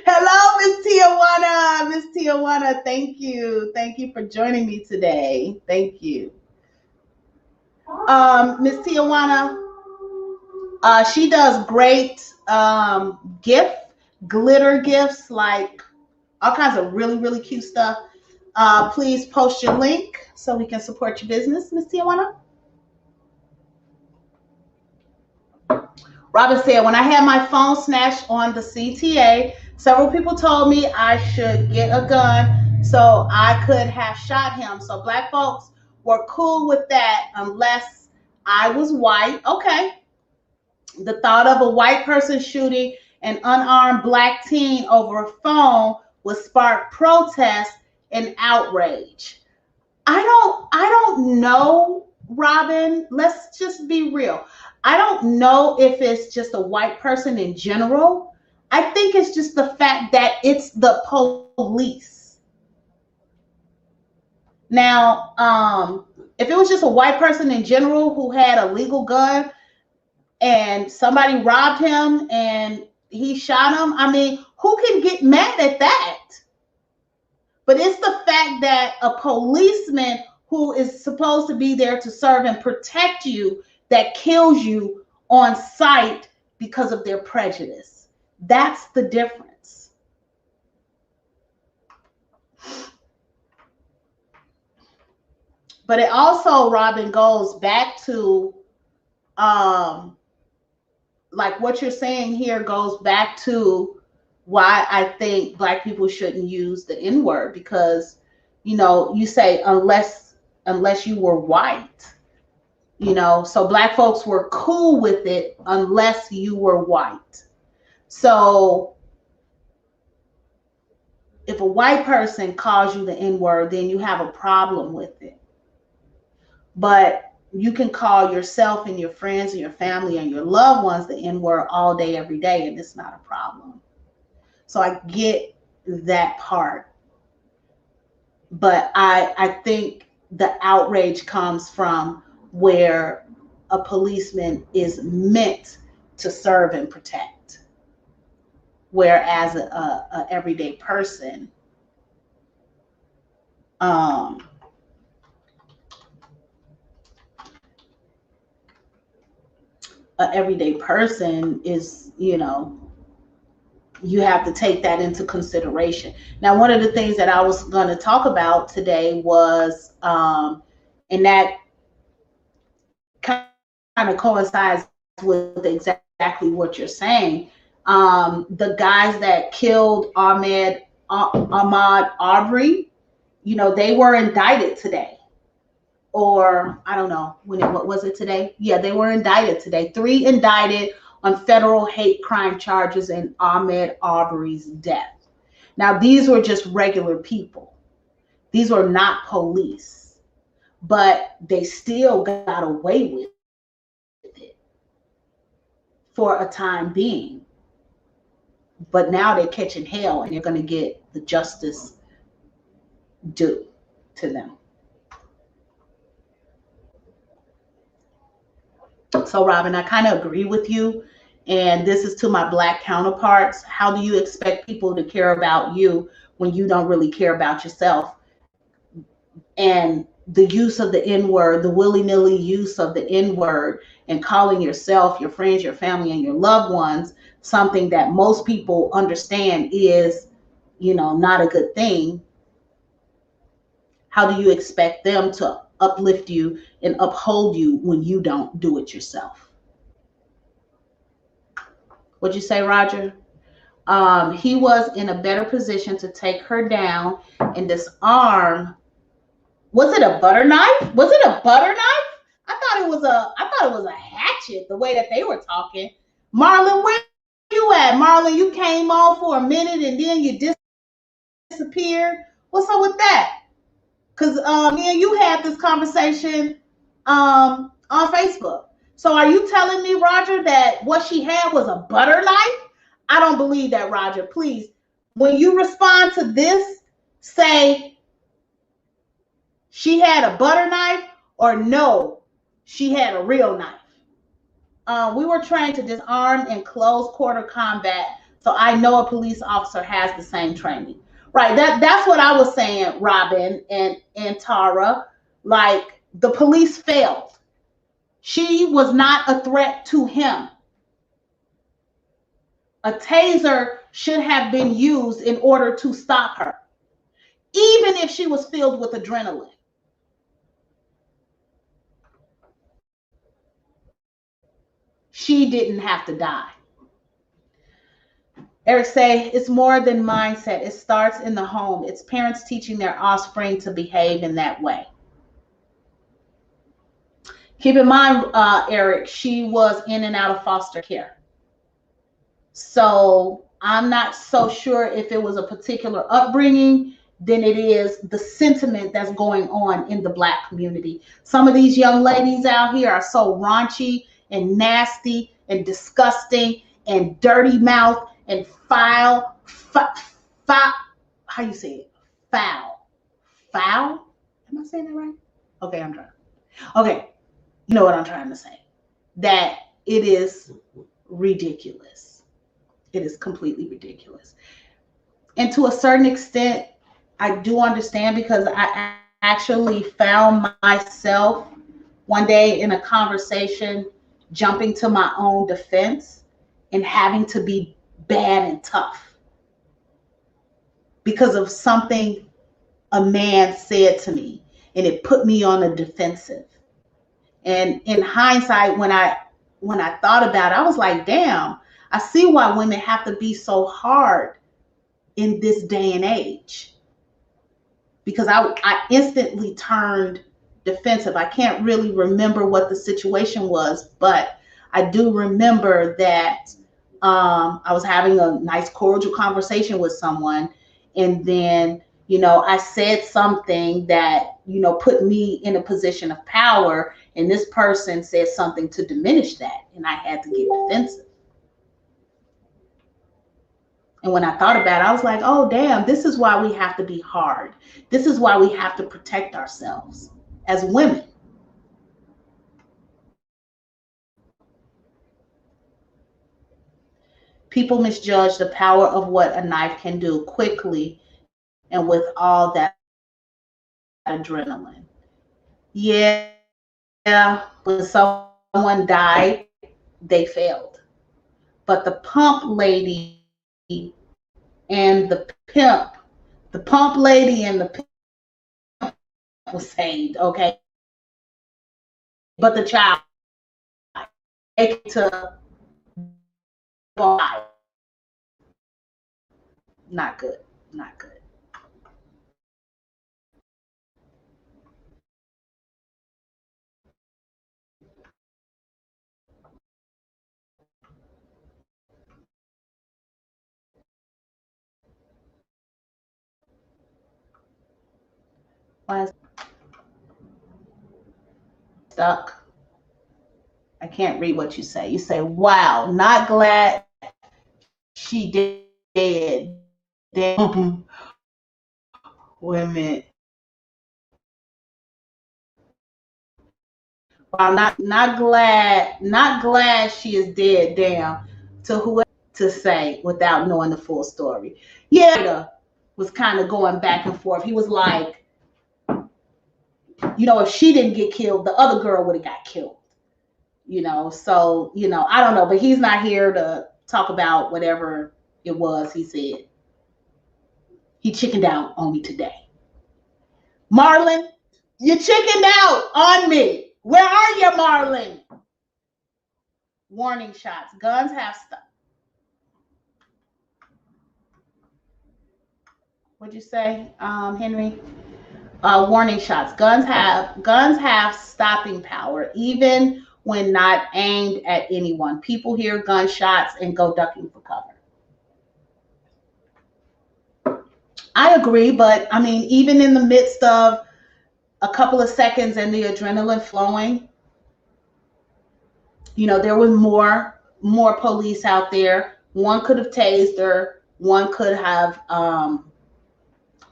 Hello, Miss Tijuana. Miss Tijuana, thank you. Thank you for joining me today. Thank you. Miss Tijuana, she does great glitter gifts, like all kinds of really, really cute stuff. Please post your link so we can support your business, Miss Tijuana. Robin said, when I had my phone snatched on the CTA, several people told me I should get a gun so I could have shot him. So black folks were cool with that unless I was white. Okay. The thought of a white person shooting an unarmed black teen over a phone would spark protest and outrage. I don't know, Robin. Let's just be real. I don't know if it's just a white person in general. I think it's just the fact that it's the police. Now, if it was just a white person in general who had a legal gun and somebody robbed him and he shot him, I mean, who can get mad at that? But it's the fact that a policeman who is supposed to be there to serve and protect you that kills you on sight because of their prejudice. That's the difference. But it also, Robin, goes back to like what you're saying here goes back to why I think black people shouldn't use the N-word, because, you know, you say unless you were white, you know, so black folks were cool with it unless you were white. So if a white person calls you the N-word, then you have a problem with it. But you can call yourself and your friends and your family and your loved ones the N-word all day, every day, and it's not a problem. So I get that part. But I think the outrage comes from where a policeman is meant to serve and protect, whereas a everyday person is, you know, you have to take that into consideration. Now, one of the things that I was going to talk about today was, and that kind of coincides with exactly what you're saying. The guys that killed Ahmaud Arbery, you know, they were indicted today. Or I don't know what was it today? Yeah, they were indicted today. 3 indicted on federal hate crime charges in Ahmaud Arbery's death. Now, these were just regular people. These were not police, but they still got away with it for a time being. But now they're catching hell and they're going to get the justice due to them. So, Robin, I kind of agree with you. And this is to my black counterparts. How do you expect people to care about you when you don't really care about yourself? And the use of the N-word, the willy-nilly use of the N-word, and calling yourself, your friends, your family, and your loved ones something that most people understand is, not a good thing, how do you expect them to uplift you and uphold you when you don't do it yourself? What'd you say, Roger? He was in a better position to take her down and disarm. Was it a butter knife? Was it a butter knife? I thought it was a hatchet, the way that they were talking. Marlon, where you at? Marlon, you came on for a minute and then you disappeared. What's up with that? Because me and you had this conversation on Facebook. So are you telling me, Roger, that what she had was a butter knife? I don't believe that, Roger. Please, when you respond to this, say she had a butter knife or no, she had a real knife. We were trained to disarm in close quarter combat, so I know a police officer has the same training. Right, that's what I was saying, Robin and Tara. Like, the police failed. She was not a threat to him. A taser should have been used in order to stop her, even if she was filled with adrenaline. She didn't have to die. Eric say, it's more than mindset. It starts in the home. It's parents teaching their offspring to behave in that way. Keep in mind, Eric, she was in and out of foster care. So I'm not so sure if it was a particular upbringing than it is the sentiment that's going on in the Black community. Some of these young ladies out here are so raunchy and nasty and disgusting and dirty mouth and foul. How you say it? Foul. Foul? Am I saying that right? Okay, I'm trying. Okay, you know what I'm trying to say. That it is ridiculous. It is completely ridiculous. And to a certain extent, I do understand, because I actually found myself one day in a conversation jumping to my own defense and having to be bad and tough because of something a man said to me, and it put me on a defensive. And in hindsight, when I thought about it, I was like, damn, I see why women have to be so hard in this day and age, because I instantly turned defensive. I can't really remember what the situation was, but I do remember that I was having a nice cordial conversation with someone, and then I said something that put me in a position of power, and this person said something to diminish that, and I had to get defensive. And when I thought about it, I was like, oh, damn, this is why we have to be hard. This is why we have to protect ourselves as women. People misjudge the power of what a knife can do quickly and with all that adrenaline. Yeah, when someone died, they failed. But the pump lady and the pump lady and the pimp was saved, okay? But the child to buy. Not good, not good. Why is stuck? I can't read what you say. You say, wow, not glad she did. Damn. Wait a minute. Wow, not glad she is dead. Damn. To whoever to say without knowing the full story. Yeah, was kind of going back and forth. He was like, if she didn't get killed, the other girl would have got killed. So, I don't know, but he's not here to talk about whatever it was he said. He chickened out on me today. Marlon, you chickened out on me. Where are you, Marlon? Warning shots. Guns have stuff. What'd you say, Henry? Warning shots. Guns have stopping power, even when not aimed at anyone. People hear gunshots and go ducking for cover. I agree, but I mean, even in the midst of a couple of seconds and the adrenaline flowing, there was more police out there. One could have tased her. One could have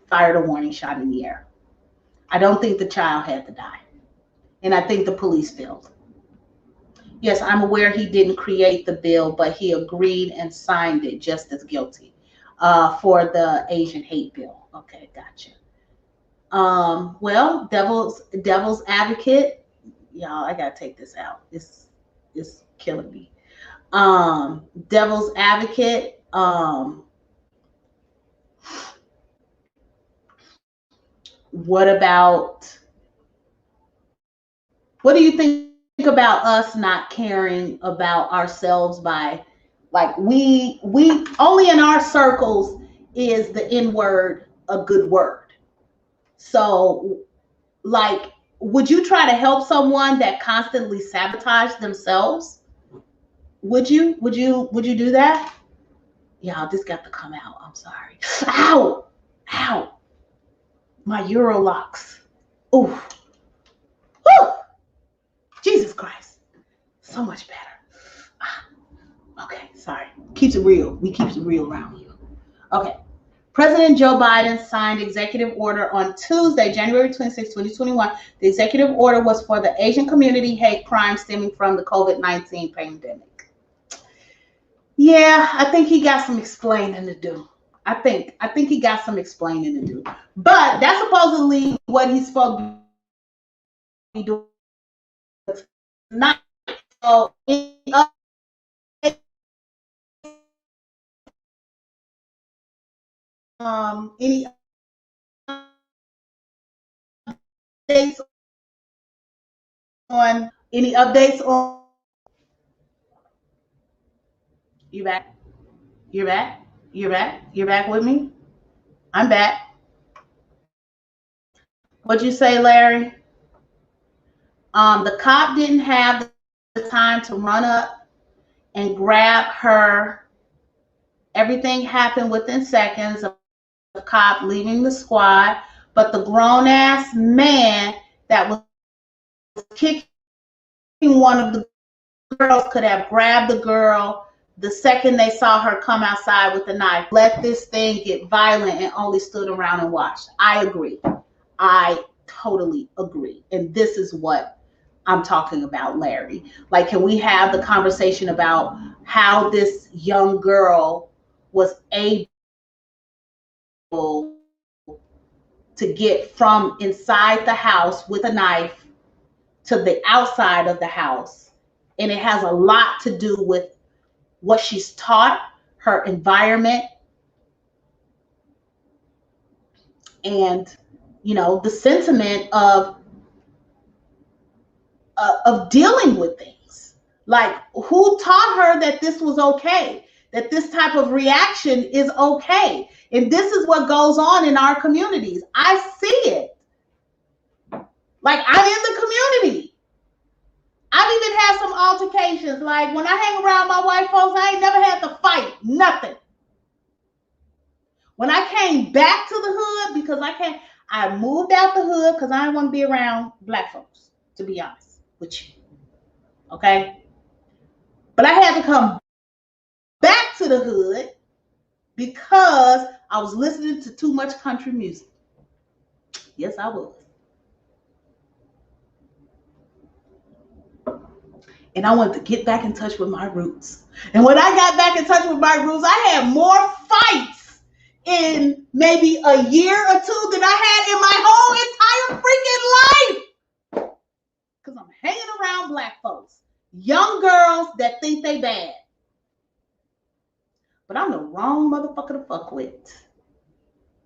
fired a warning shot in the air. I don't think the child had to die. And I think the police failed. Yes, I'm aware he didn't create the bill, but he agreed and signed it just as guilty for the Asian hate bill. Okay, gotcha. Well, devil's advocate. Y'all, I gotta take this out. It's killing me. Devil's advocate. What do you think about us not caring about ourselves by, like, we only in our circles is the N-word a good word? So, like, would you try to help someone that constantly sabotage themselves? Would you do that? Yeah, this got to come out. I'm sorry. Ow! My Eurolocks. Ooh. Woo! Jesus Christ. So much better. Okay, sorry. Keeps it real. We keep it real around here. Okay. President Joe Biden signed executive order on Tuesday, January 26, 2021. The executive order was for the Asian community hate crime stemming from the COVID-19 pandemic. Yeah, I think he got some explaining to do. I think he got some explaining to do. But that's supposedly what he's supposed to be doing tonight. So any updates on you back? You're back with me? I'm back. What'd you say, Larry? The cop didn't have the time to run up and grab her. Everything happened within seconds of the cop leaving the squad, but the grown-ass man that was kicking one of the girls could have grabbed the girl the second they saw her come outside with a knife. Let this thing get violent and only stood around and watched. I agree. I totally agree. And this is what I'm talking about, Larry. Like, can we have the conversation about how this young girl was able to get from inside the house with a knife to the outside of the house? And it has a lot to do with what she's taught, her environment, and the sentiment of dealing with things. Like, who taught her that this was okay, that this type of reaction is okay? And this is what goes on in our communities. I see it. Like, I'm in the community. I've even had some altercations. Like, when I hang around my white folks, I ain't never had to fight nothing. When I came back to the hood, because I moved out the hood because I didn't want to be around black folks, to be honest with you. Okay? But I had to come back to the hood because I was listening to too much country music. Yes, I was. And I wanted to get back in touch with my roots. And when I got back in touch with my roots, I had more fights in maybe a year or two than I had in my whole entire freaking life. because I'm hanging around black folks, young girls that think they bad. But I'm the wrong motherfucker to fuck with.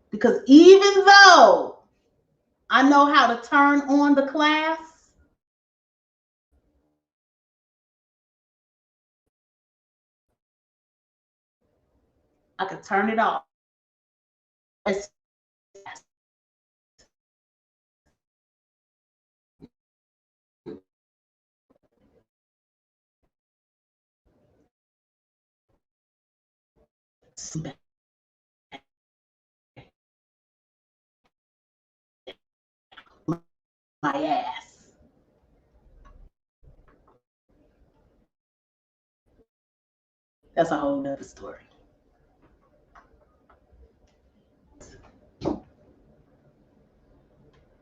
Because even though I know how to turn on the class, I could turn it off. My ass. That's a whole nother story.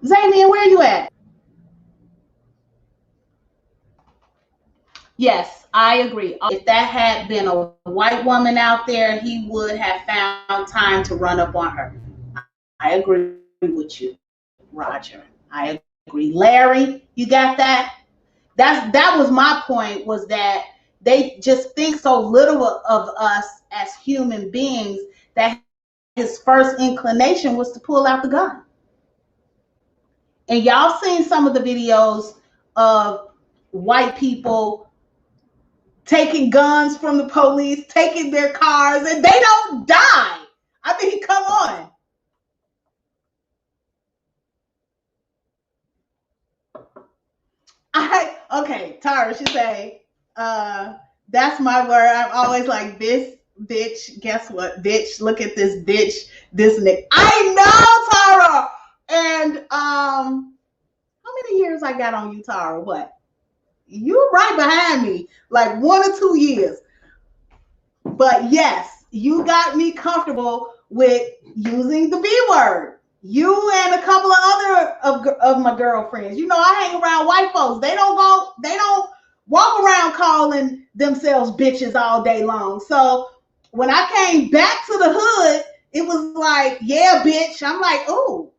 Zamian, where you at? Yes, I agree. If that had been a white woman out there, he would have found time to run up on her. I agree with you, Roger. I agree. Larry, you got that? That was my point, was that they just think so little of us as human beings that his first inclination was to pull out the gun. And y'all seen some of the videos of white people taking guns from the police, taking their cars, and they don't die. I mean, come on. Okay, Tara, she say, that's my word. I'm always like, this bitch, guess what? Bitch, look at this bitch, this nigga. I know, Tara. And how many years I got on you, Tara? What? You right behind me, like 1 or 2 years. But yes, you got me comfortable with using the B word. You and a couple of other of my girlfriends. You know, I hang around white folks. They don't walk around calling themselves bitches all day long. So when I came back to the hood, it was like, yeah, bitch. I'm like, ooh,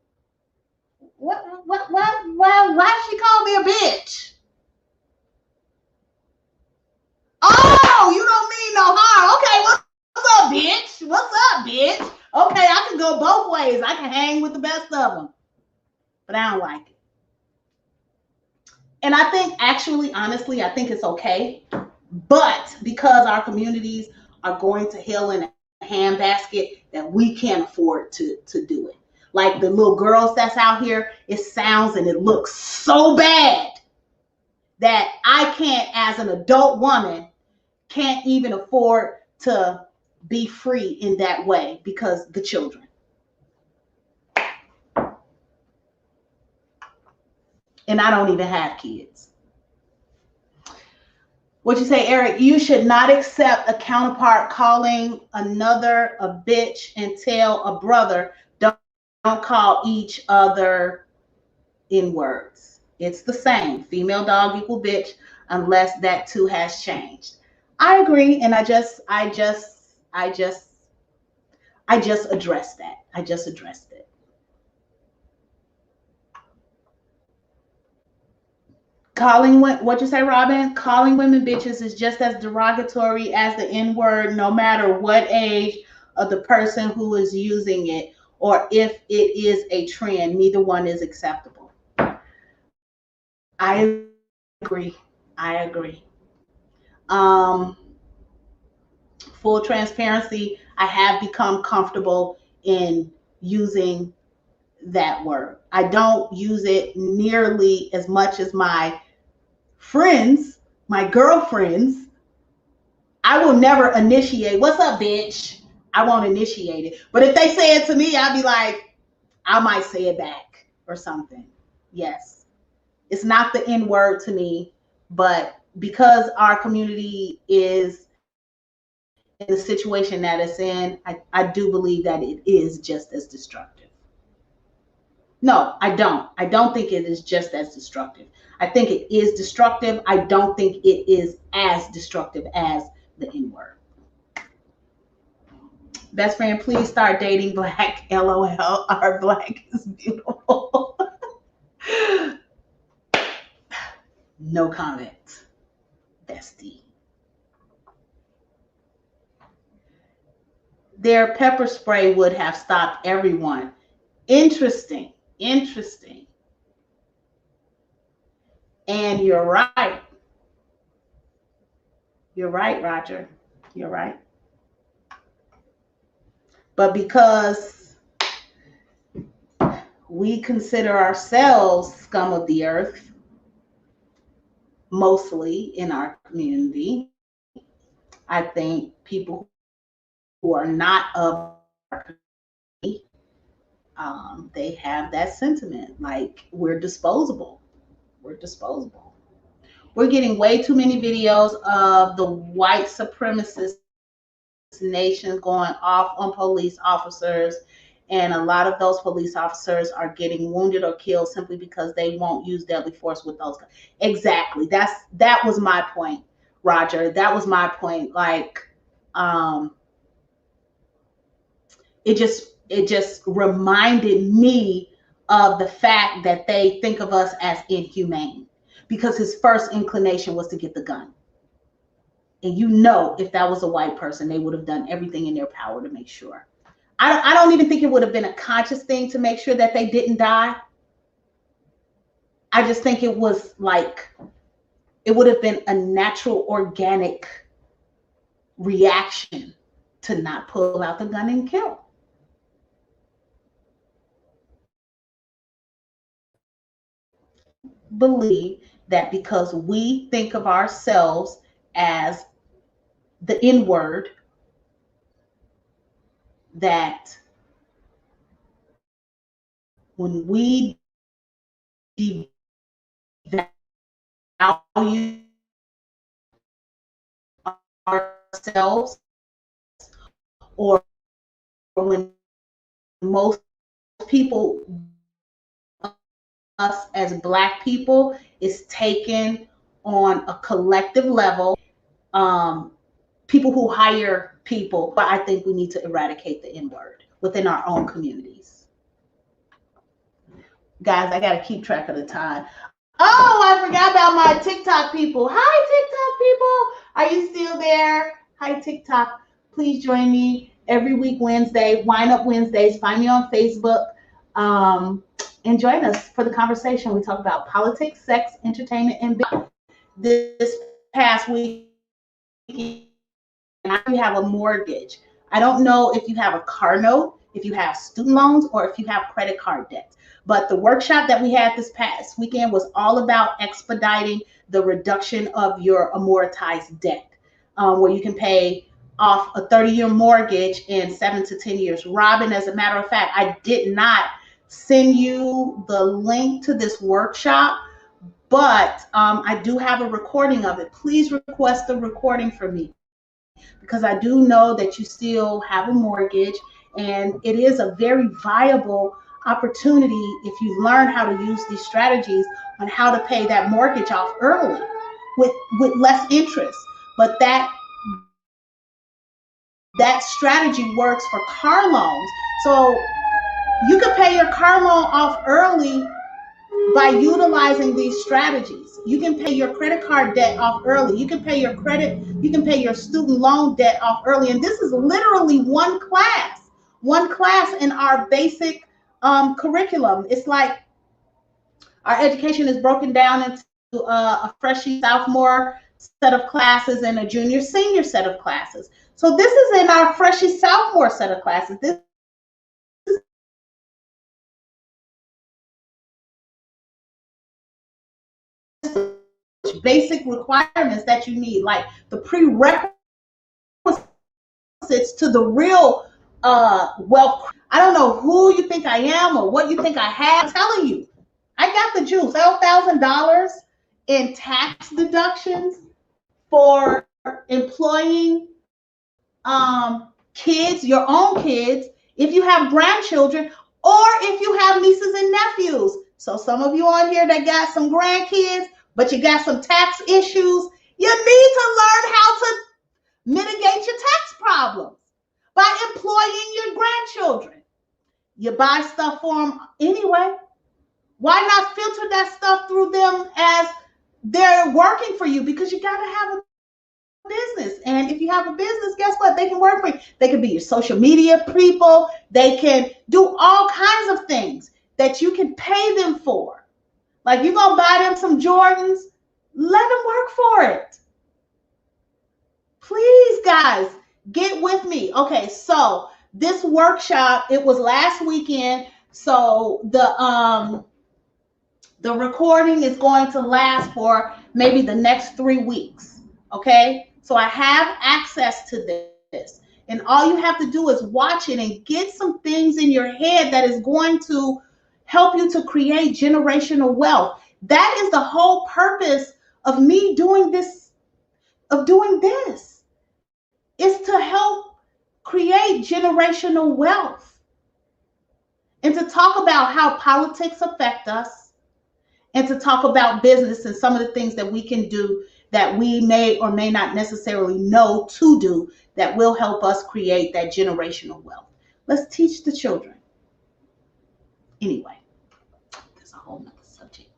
why she call me a bitch? Oh, you don't mean no harm. Okay, what's up, bitch? What's up, bitch? Okay, I can go both ways. I can hang with the best of them. But I don't like it. And I think, actually, honestly, I think it's okay. But because our communities are going to hell in a handbasket, that we can't afford to do it. Like the little girls that's out here, it sounds and it looks so bad that I can't, as an adult woman, can't even afford to be free in that way because the children. And I don't even have kids. What you say, Eric? You should not accept a counterpart calling another a bitch and tell a brother don't call each other in words. It's the same. Female dog equal bitch unless that too has changed. I agree, and I just addressed that. I just addressed it. Calling what you say, Robin? Calling women bitches is just as derogatory as the N-word, no matter what age of the person who is using it, or if it is a trend. Neither one is acceptable. I agree. I agree. Full transparency, I have become comfortable in using that word. I don't use it nearly as much as my friends, my girlfriends. I will never initiate, what's up, bitch? I won't initiate it. But if they say it to me, I'll be like, I might say it back or something. Yes. It's not the N word to me, but because our community is in the situation that it's in, I do believe that it is just as destructive. No, I don't. I don't think it is just as destructive. I think it is destructive. I don't think it is as destructive as the N-word. Best friend, please start dating black. LOL. Our black is beautiful. No comment, bestie. Their pepper spray would have stopped everyone. Interesting, interesting. And you're right. You're right, Roger. You're right. But because we consider ourselves scum of the earth, mostly in our community, I think people who are not of our community, they have that sentiment like we're disposable. We're disposable. We're getting way too many videos of the white supremacist nations going off on police officers, and a lot of those police officers are getting wounded or killed simply because they won't use deadly force with those guys. Exactly. That was my point, Roger. That was my point. Like, it just reminded me of the fact that they think of us as inhumane because his first inclination was to get the gun. And you know, if that was a white person, they would have done everything in their power to make sure. I don't even think it would have been a conscious thing to make sure that they didn't die. I just think it was like, it would have been a natural, organic reaction to not pull out the gun and kill. Believe that because we think of ourselves as the N word, that when we devalue ourselves, or when most people, us as Black people, is taken on a collective level, people who hire people, but I think we need to eradicate the N word within our own communities. Guys, I got to keep track of the time. Oh, I forgot about my TikTok people. Hi, TikTok people. Are you still there? Hi, TikTok. Please join me every week, Wednesday, Wine Up Wednesdays. Find me on Facebook. And join us for the conversation. We talk about politics, sex, entertainment, and business. This past week, you have a mortgage. I don't know if you have a car note, if you have student loans, or if you have credit card debt. But the workshop that we had this past weekend was all about expediting the reduction of your amortized debt, where you can pay off a 30-year mortgage in 7 to 10 years. Robin, as a matter of fact, I did not send you the link to this workshop, but I do have a recording of it. Please request a recording for me, because I do know that you still have a mortgage, and it is a very viable opportunity if you learn how to use these strategies on how to pay that mortgage off early with less interest. But that strategy works for car loans. So you can pay your car loan off early by utilizing these strategies. You can pay your credit card debt off early. You can pay your student loan debt off early. And this is literally one class in our basic curriculum. It's like our education is broken down into a freshie, sophomore set of classes and a junior, senior set of classes. So this is in our freshie, sophomore set of classes. This basic requirements that you need, like the prerequisites to the real wealth. I don't know who you think I am or what you think I have. I'm telling you, I got the juice. $12,000 in tax deductions for employing kids, your own kids, if you have grandchildren, or if you have nieces and nephews. So some of you on here that got some grandkids, but you got some tax issues, you need to learn how to mitigate your tax problems by employing your grandchildren. You buy stuff for them anyway. Why not filter that stuff through them as they're working for you because you got to have a business. And if you have a business, guess what? They can work for you. They can be your social media people. They can do all kinds of things that you can pay them for. Like you're going to buy them some Jordans, let them work for it. Please, guys, get with me. Okay, so this workshop, it was last weekend. So the recording is going to last for maybe the next 3 weeks. Okay, so I have access to this, and all you have to do is watch it and get some things in your head that is going to help you to create generational wealth. That is the whole purpose of me doing this, is to help create generational wealth and to talk about how politics affect us and to talk about business and some of the things that we can do that we may or may not necessarily know to do that will help us create that generational wealth. Let's teach the children. Anyway, there's a whole nother subject.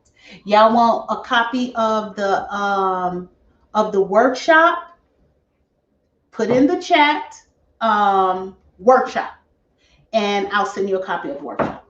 Y'all want a copy of the workshop? Put in the chat workshop, and I'll send you a copy of the workshop.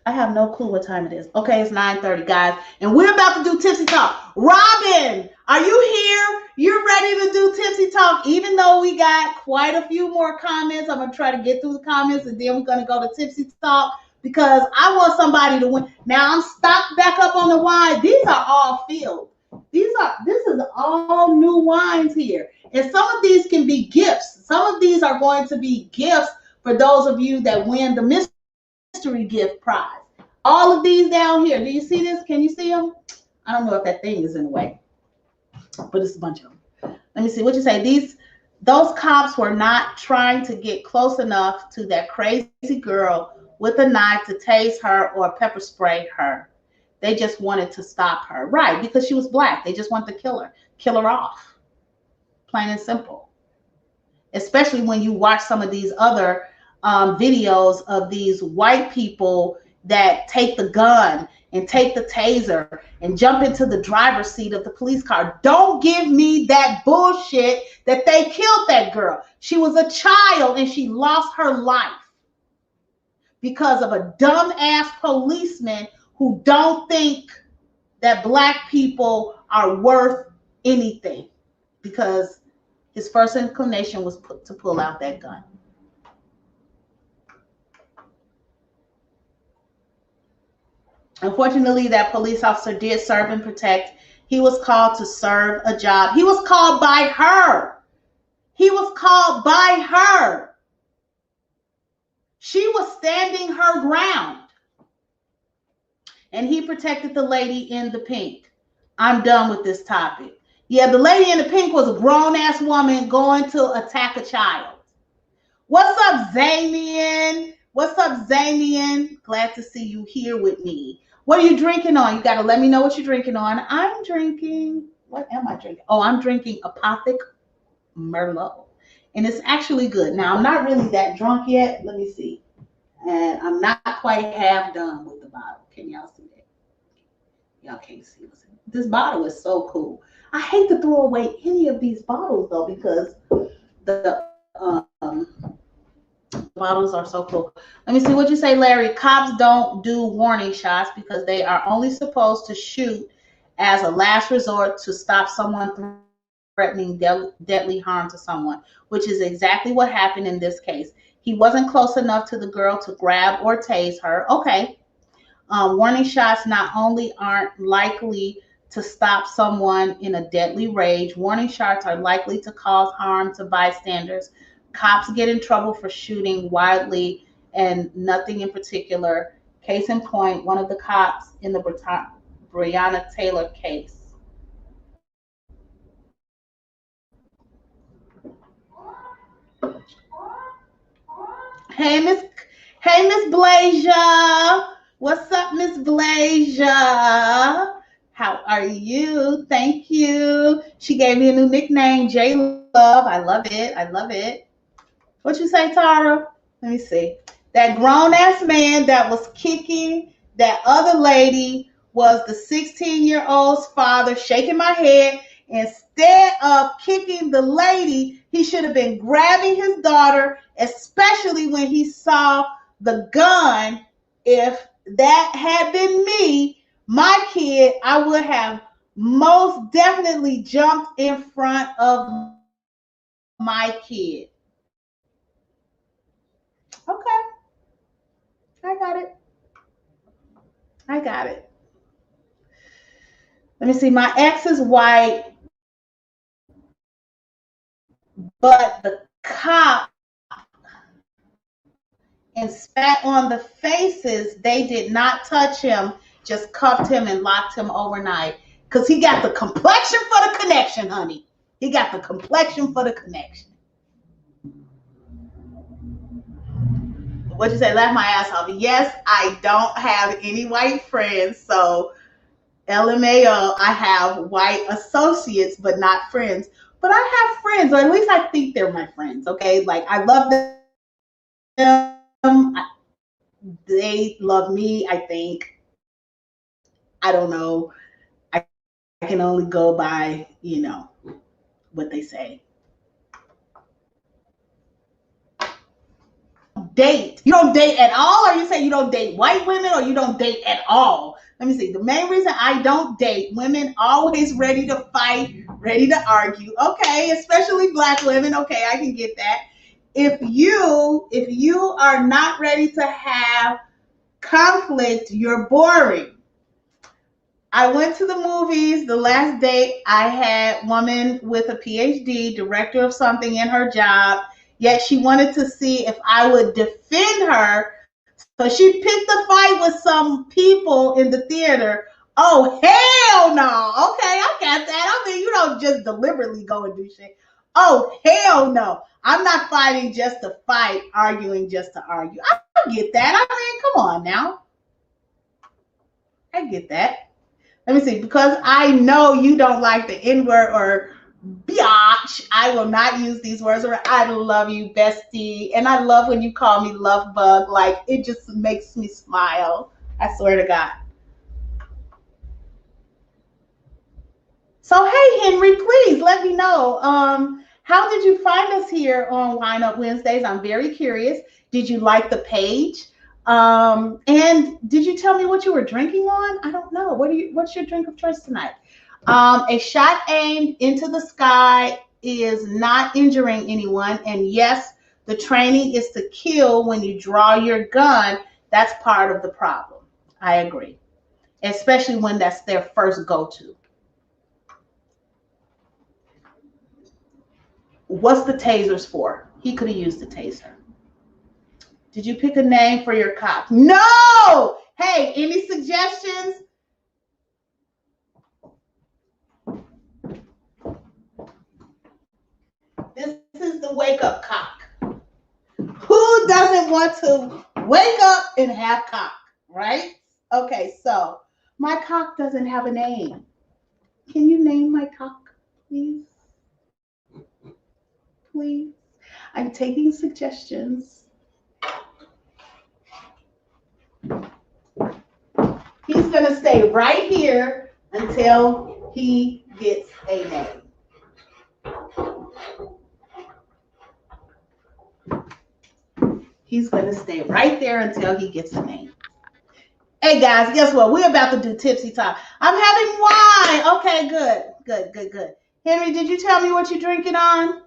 I have no clue what time it is. Okay, it's 9:30, guys, and we're about to do Tipsy Talk. Robin, are you here? You're ready to do Tipsy Talk? Even though we got quite a few more comments, I'm gonna try to get through the comments, and then we're gonna go to Tipsy Talk because I want somebody to win. Now I'm stocked back up on the wine. These are all filled. This is all new wines here, and some of these can be gifts. Some of these are going to be gifts for those of you that win the mystery gift prize. All of these down here. Do you see this? Can you see them? I don't know if that thing is in the way, but it's a bunch of them. Let me see what you say. Those cops were not trying to get close enough to that crazy girl with a knife to tase her or pepper spray her. They just wanted to stop her. Right, because she was black. They just wanted to kill her off. Plain and simple. Especially when you watch some of these other videos of these white people that take the gun and take the taser and jump into the driver's seat of the police car. Don't give me that bullshit that they killed that girl. She was a child and she lost her life because of a dumbass policeman who don't think that black people are worth anything because his first inclination was to pull out that gun. Unfortunately, that police officer did serve and protect. He was called to serve a job. He was called by her. He was called by her. She was standing her ground. And he protected the lady in the pink. I'm done with this topic. Yeah, the lady in the pink was a grown-ass woman going to attack a child. What's up, Zamian? What's up, Zamian? Glad to see you here with me. What are you drinking on? You got to let me know what you're drinking on. I'm drinking, what am I drinking? Oh, I'm drinking Apothic Merlot. And it's actually good. Now, I'm not really that drunk yet. Let me see. And I'm not quite half done with the bottle. Can y'all see that? Y'all can't see what's in it. This bottle is so cool. I hate to throw away any of these bottles, though, because the bottles are so cool. Let me see what you say, Larry. Cops don't do warning shots because they are only supposed to shoot as a last resort to stop someone threatening deadly harm to someone, which is exactly what happened in this case. He wasn't close enough to the girl to grab or tase her. Okay. Warning shots not only aren't likely to stop someone in a deadly rage, warning shots are likely to cause harm to bystanders. Cops get in trouble for shooting wildly and nothing in particular. Case in point, one of the cops in the Breonna Taylor case. Hey, Miss Blasia. What's up, Miss Blasia? How are you? Thank you. She gave me a new nickname, J Love. I love it. I love it. What you say, Tara? Let me see. That grown-ass man that was kicking that other lady was the 16-year-old's father shaking my head. Instead of kicking the lady, he should have been grabbing his daughter, especially when he saw the gun. If that had been me, my kid, I would have most definitely jumped in front of my kid. Okay, I got it. I got it. Let me see. My ex is white, but the cop and spat on the faces. They did not touch him, just cuffed him and locked him overnight. Because he got the complexion for the connection, honey. He got the complexion for the connection. What'd you say? Laugh my ass off. Yes, I don't have any white friends, so LMAO, I have white associates, but not friends. But I have friends, or at least I think they're my friends, okay? Like, I love them. They love me, I think. I don't know. I can only go by, what they say. Date. You don't date at all, or you say you don't date white women, or you don't date at all? Let me see. The main reason I don't date women always ready to fight, ready to argue. Okay, especially black women. Okay, I can get that. If you are not ready to have conflict, you're boring. I went to the movies. The last date, I had woman with a PhD, director of something in her job, yet she wanted to see if I would defend her. So she picked a fight with some people in the theater. Oh, hell no. Okay, I got that. I mean, you don't just deliberately go and do shit. Oh, hell no. I'm not fighting just to fight, arguing just to argue. I get that. I mean, come on now. I get that. Let me see, because I know you don't like the N-word or biatch, I will not use these words. Or I love you, bestie. And I love when you call me love bug. Like, it just makes me smile. I swear to God. So, hey, Henry, please let me know. How did you find us here on Wine Up Wednesdays? I'm very curious. Did you like the page? And did you tell me what you were drinking on? I don't know. What's your drink of choice tonight? A shot aimed into the sky is not injuring anyone. And yes, the training is to kill when you draw your gun. That's part of the problem. I agree. Especially when that's their first go-to. What's the tasers for? He could have used the taser. Did you pick a name for your cop? No! Hey, any suggestions? This is the wake up cock. Who doesn't want to wake up and have cock, right? Okay, so my cock doesn't have a name. Can you name my cock, please? Please. I'm taking suggestions. He's going to stay right here until he gets a name. He's going to stay right there until he gets a name. Hey, guys, guess what? We're about to do Tipsy Talk. I'm having wine. Okay, good. Henry, did you tell me what you're drinking on?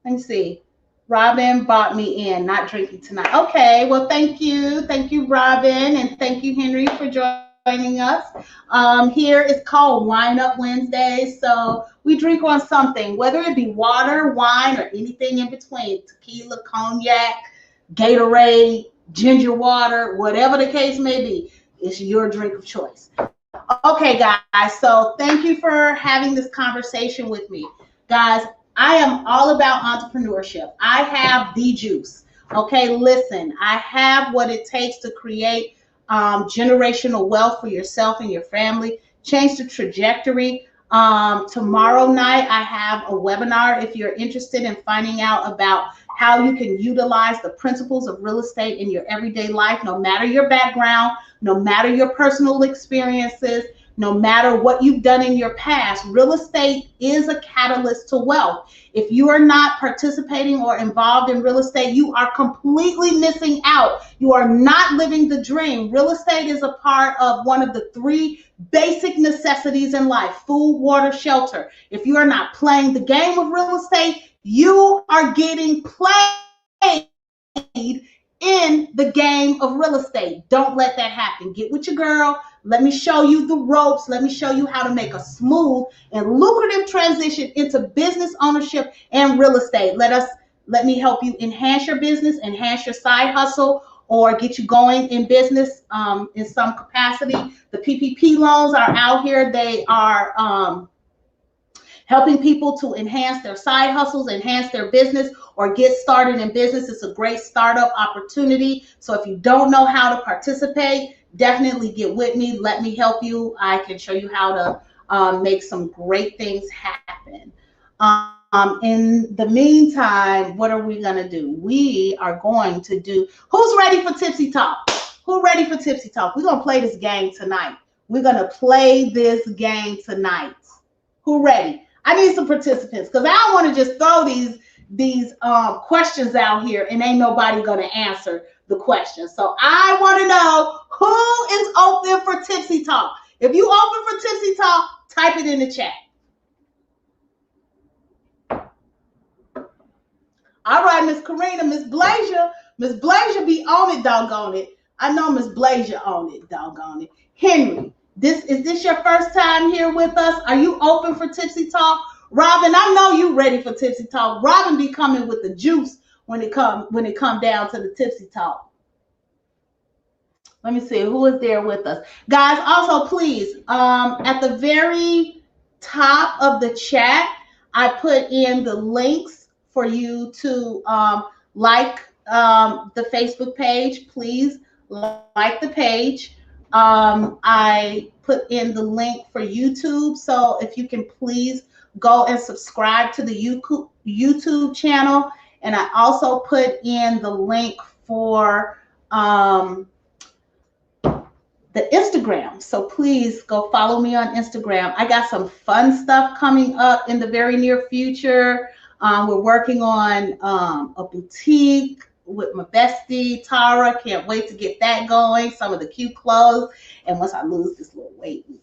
Let me see. Robin bought me in, not drinking tonight. Okay, well, thank you. Thank you, Robin, and thank you, Henry, for joining us. Here it's called Wine Up Wednesday, so we drink on something, whether it be water, wine, or anything in between, tequila, cognac, Gatorade, ginger water, whatever the case may be. It's your drink of choice. Okay, guys, so thank you for having this conversation with me. Guys, I am all about entrepreneurship. I have the juice. Okay, listen, I have what it takes to create generational wealth for yourself and your family, change the trajectory. Tomorrow night, I have a webinar if you're interested in finding out about how you can utilize the principles of real estate in your everyday life, no matter your background, no matter your personal experiences, no matter what you've done in your past. Real estate is a catalyst to wealth. If you are not participating or involved in real estate, you are completely missing out. You are not living the dream. Real estate is a part of one of the three basic necessities in life: food, water, shelter. If you are not playing the game of real estate, you are getting played in the game of real estate. Don't let that happen. Get with your girl. Let me show you the ropes. Let me show you how to make a smooth and lucrative transition into business ownership and real estate. Let me help you enhance your business, enhance your side hustle, or get you going in business in some capacity. The PPP loans are out here. They are helping people to enhance their side hustles, enhance their business, or get started in business. It's a great startup opportunity. So if you don't know how to participate, definitely get with me. Let me help you. I can show you how to make some great things happen. In the meantime, what are we going to do? We are going to do, who's ready for Tipsy Talk? Who ready for Tipsy Talk? We're going to play this game tonight. We're going to play this game tonight. Who ready? I need some participants because I don't want to just throw these questions out here and ain't nobody going to answer the question. So I want to know who is open for Tipsy Talk. If you open for Tipsy Talk, type it in the chat. All right, Miss Karina, Miss Blazer be on it, doggone it. I know Miss Blazer on it, doggone it. Henry, is this your first time here with us? Are you open for Tipsy Talk? Robin, I know you ready for Tipsy Talk. Robin be coming with the juice when it come down to the Tipsy Talk. Let me see who is there with us. Guys, also please, at the very top of the chat, I put in the links for you to like the Facebook page. Please like the page. I put in the link for YouTube. So if you can please go and subscribe to the YouTube channel. And I also put in the link for the Instagram. So please go follow me on Instagram. I got some fun stuff coming up in the very near future. We're working on a boutique with my bestie, Tara. Can't wait to get that going. Some of the cute clothes. And once I lose this little weight, we're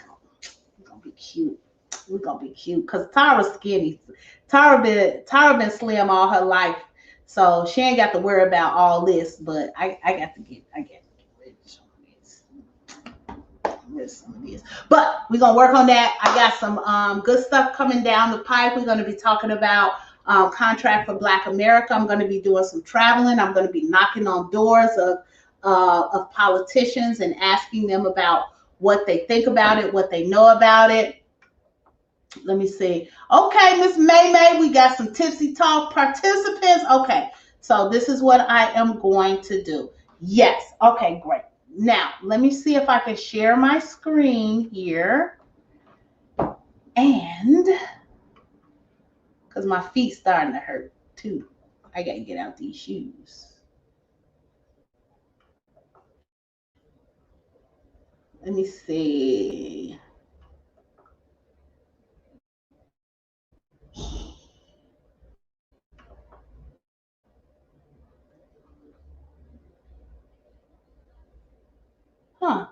gonna be cute. We're gonna be cute because Tara's skinny. Tara been slim all her life. So she ain't got to worry about all this, but I got to get rid of some of this. But we're gonna work on that. I got some good stuff coming down the pipe. We're gonna be talking about Contract for Black America. I'm going to be doing some traveling. I'm going to be knocking on doors of politicians and asking them about what they think about it, what they know about it. Let me see. Okay, Miss May, we got some Tipsy Talk participants. Okay, so this is what I am going to do. Yes. Okay, great. Now, let me see if I can share my screen here. And because my feet starting to hurt too. I got to get out these shoes. Let me see. Huh.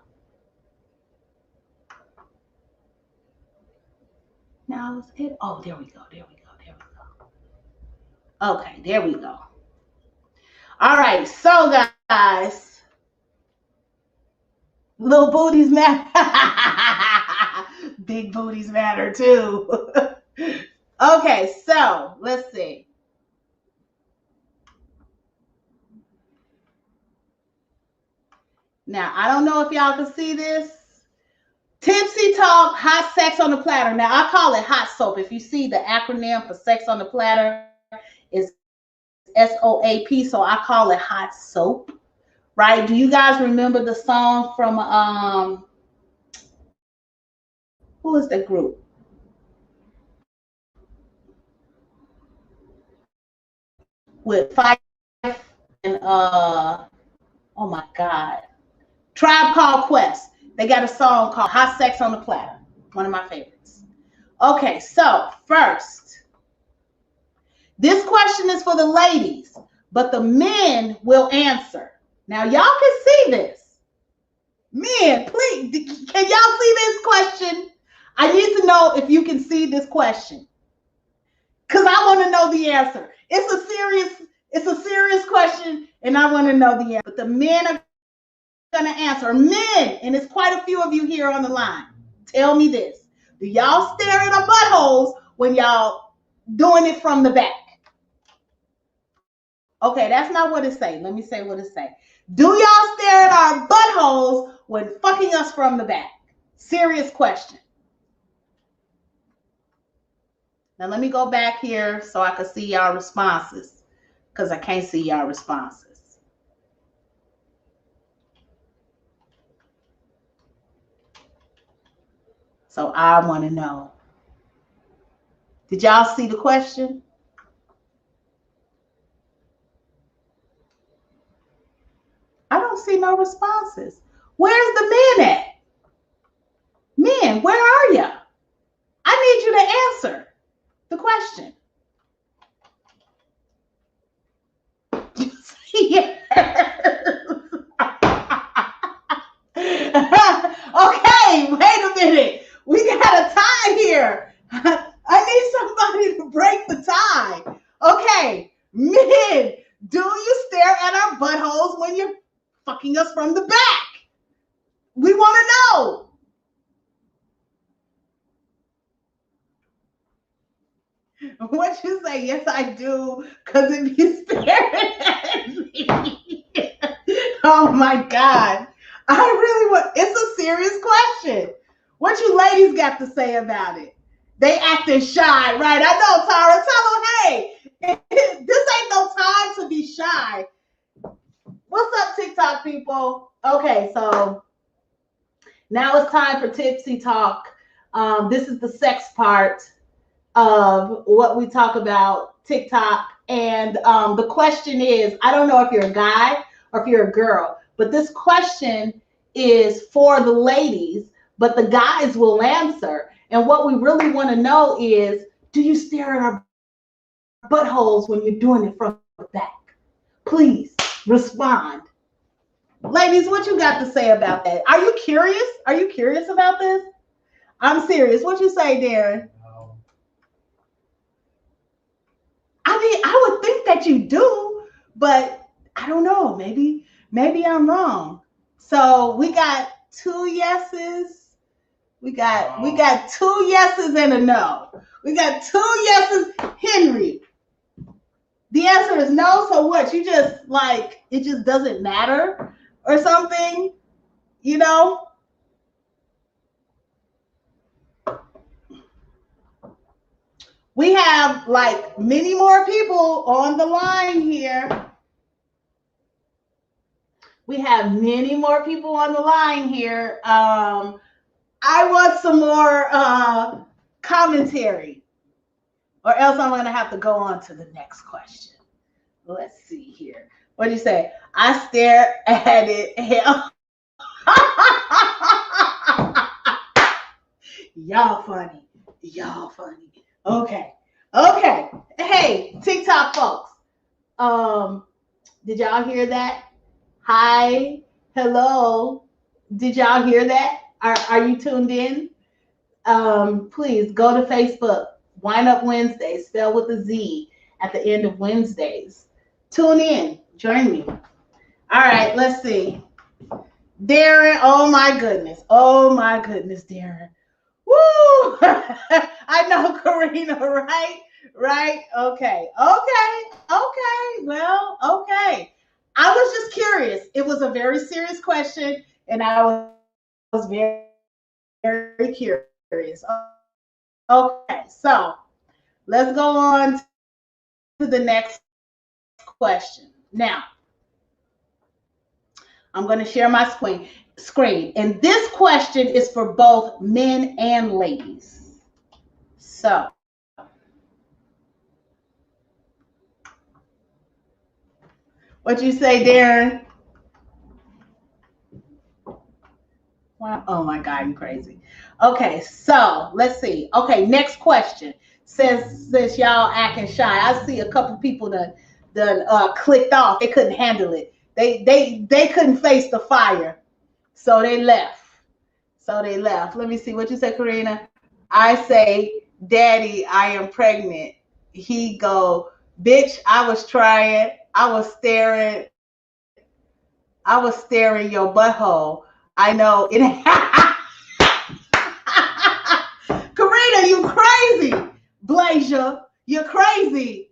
Now is it? Oh, there we go. Okay, there we go. All right, so guys, little booties matter. Big booties matter too. Okay, so let's see. Now, I don't know if y'all can see this. Tipsy Talk, hot sex on the platter. Now, I call it hot soap. If you see the acronym for sex on the platter is SOAP, so I call it hot soap, right? Do you guys remember the song from, who is the group? with Fife and oh my God, Tribe Called Quest. They got a song called Hot Sex on the Platter. One of my favorites. Okay, so first, this question is for the ladies, but the men will answer. Now, y'all can see this. Men, please, can y'all see this question? I need to know if you can see this question, because I want to know the answer. It's a serious question, and I want to know the answer. But the men are going to answer. Men, and it's quite a few of you here on the line. Tell me this. Do y'all stare at our buttholes when y'all doing it from the back? Okay, that's not what it say. Let me say what it say. Do y'all stare at our buttholes when fucking us from the back? Serious question. Now let me go back here so I can see y'all responses, because I can't see y'all responses. So I want to know. Did y'all see the question? I don't see no responses. Where's the men at? Men, where are you? I need you to answer the question. Okay, wait a minute. We got a tie here. I need somebody to break the tie. Okay, men, do you stare at our buttholes when you're fucking us from the back? We want to know. What you say? Yes, I do. Because if you staring at me, oh my God, I really want. It's a serious question. What you ladies got to say about it? They acting shy, right? I know, Tara. Tell them, hey, this ain't no time to be shy. What's up, TikTok people? Okay, so now it's time for Tipsy Talk. This is the sex part of what we talk about TikTok. And the question is, I don't know if you're a guy or if you're a girl, but this question is for the ladies, but the guys will answer. And what we really want to know is, do you stare at our buttholes when you're doing it from the back? Please respond. Ladies, what you got to say about that? Are you curious? Are you curious about this? I'm serious. What you say, Darren? I mean, I would think that you do, but I don't know. Maybe I'm wrong. So we got 2 yeses. We got 2 yeses and a no. We got 2 yeses. Henry, the answer is no. So what? You just like, it just doesn't matter or something, you know? We have like many more people on the line here. We have many more people on the line here. I want some more commentary, or else I'm going to have to go on to the next question. Let's see here. What do you say? I stare at it. Hell. Y'all funny. Y'all funny. Okay. Hey, TikTok folks. Did y'all hear that? Hi. Hello. Did y'all hear that? Are you tuned in? Please go to Facebook. Wine Up Wednesdays, spelled with a Z at the end of Wednesdays. Tune in. Join me. All right, let's see. Darren, oh my goodness, Darren. Woo! I know, Karina, right? Okay. Well, okay. I was just curious. It was a very serious question, and I was very, very curious. Okay, so let's go on to the next question. Now, I'm going to share my screen. And this question is for both men and ladies. So, What you say, Darren? Wow. Oh my God, you crazy. Okay, so let's see. Okay, next question. Since y'all acting shy, I see a couple people that clicked off. They couldn't handle it. They couldn't face the fire, so they left. Let me see what you say, Karina. I say, Daddy, I am pregnant. He go, bitch, I was trying. I was staring your butthole. I know it. Karina, you crazy. Blazer, you're crazy.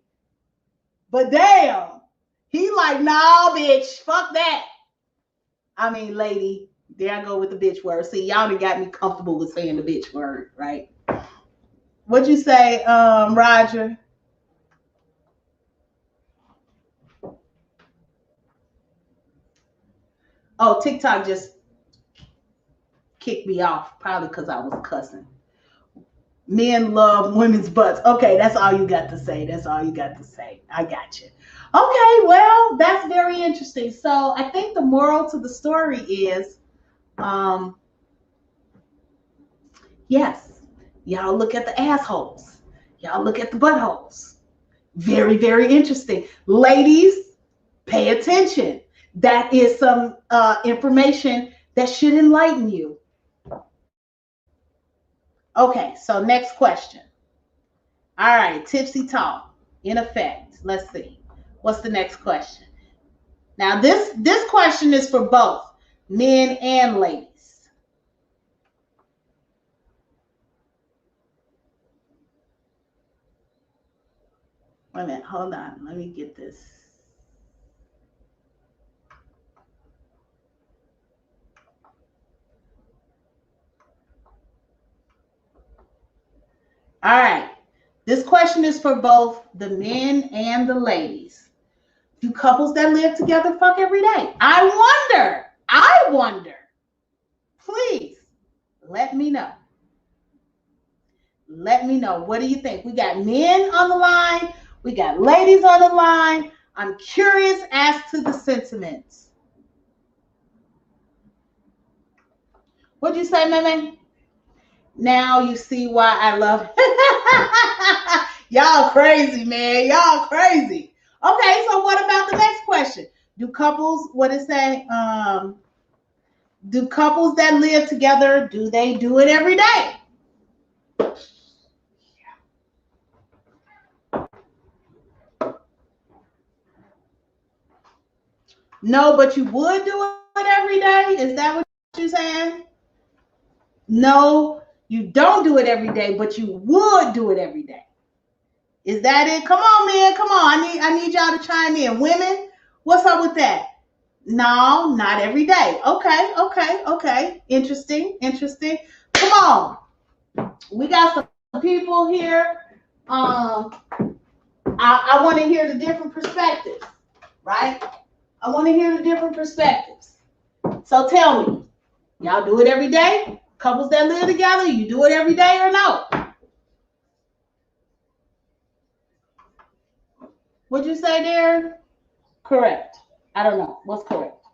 But damn, he like, nah, bitch, fuck that. I mean, lady, there I go with the bitch word. See, y'all done got me comfortable with saying the bitch word, right? What'd you say, Roger? Oh, TikTok just kicked me off, probably because I was cussing. Men love women's butts. Okay, that's all you got to say. I got you. Okay, well, that's very interesting. So I think the moral to the story is, yes, y'all look at the assholes. Y'all look at the buttholes. Very, very interesting. Ladies, pay attention. That is some information that should enlighten you. Okay, so next question. All right, tipsy talk in effect. Let's see. What's the next question? Now, this question is for both men and ladies. Wait a minute, hold on. Let me get this. All right. This question is for both the men and the ladies. Do couples that live together fuck every day? I wonder. Please let me know. Let me know. What do you think? We got men on the line. We got ladies on the line. I'm curious as to the sentiments. What'd you say, Meme? Now you see why I love y'all crazy, man. Y'all crazy. Okay, so what about the next question? Do couples, what it say? Do couples that live together, do they do it every day? No, but you would do it every day? Is that what you're saying? No, you don't do it every day, but you would do it every day. Is that it? Come on, man. Come on. I need y'all to chime in. Women, what's up with that? No, not every day. Okay. Interesting. Come on. We got some people here. I want to hear the different perspectives, right? I want to hear the different perspectives. So tell me, y'all do it every day? Couples that live together, you do it every day or no? What'd you say, Darren? Correct. I don't know. What's correct?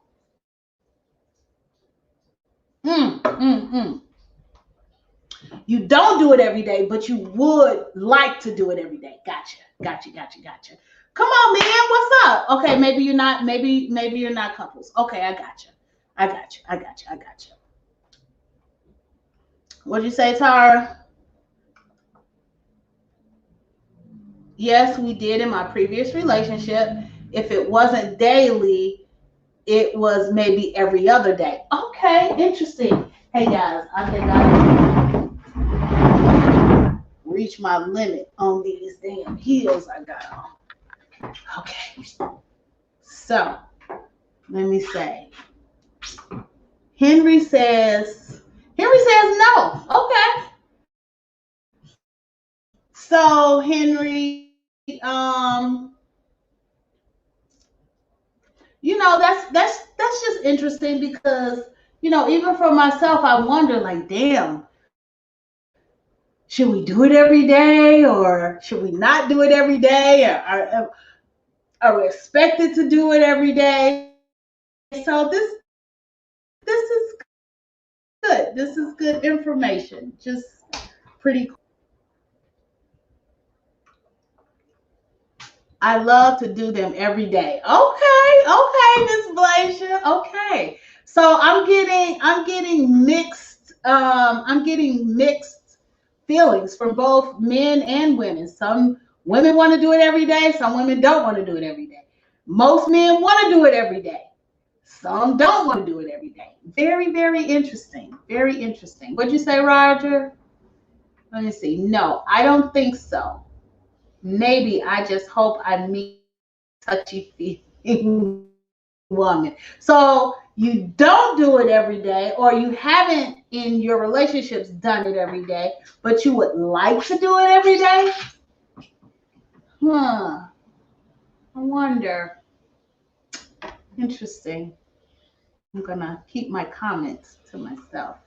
You don't do it every day, but you would like to do it every day. Gotcha. Come on, man. What's up? Okay, maybe you're not. Maybe you're not couples. Okay, I got you. What'd you say, Tara? Yes, we did in my previous relationship. If it wasn't daily, it was maybe every other day. Okay, interesting. Hey guys, I think I reached my limit on these damn heels I got on. Okay. So let me say. Henry says no. Okay. So Henry, that's just interesting because even for myself, I wonder like, damn, should we do it every day or should we not do it every day? Or are expected to do it every day. So this is good. This is good information. Just pretty cool. I love to do them every day. Okay, Miss Blazer. Okay. So I'm getting mixed feelings from both men and women. Some women want to do it every day, some women don't want to do it every day. Most men want to do it every day. Some don't want to do it every day. Very, very interesting. Very interesting. What'd you say, Roger? Let me see. No, I don't think so. Maybe I just hope I meet a touchy feeling woman. So you don't do it every day, or you haven't in your relationships done it every day, but you would like to do it every day? I wonder. Interesting. I'm gonna keep my comments to myself.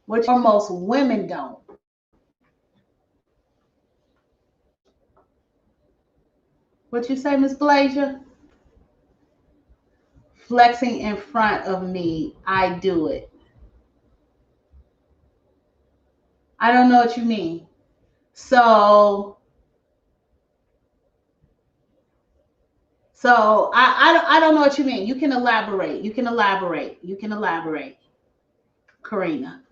Which most women don't. What you say, Miss Blazer? Flexing in front of me, I do it. I don't know what you mean. So I don't know what you mean. You can elaborate. You can elaborate. You can elaborate, Karina.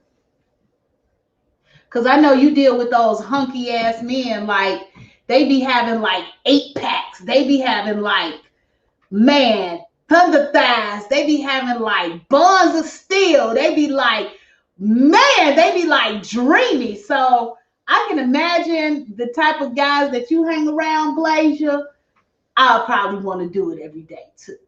Because I know you deal with those hunky ass men, like they be having like 8-packs. They be having like, man, thunder thighs. They be having like buns of steel. They be like, man, they be like dreamy. So I can imagine the type of guys that you hang around, Blazer. I'll probably want to do it every day too.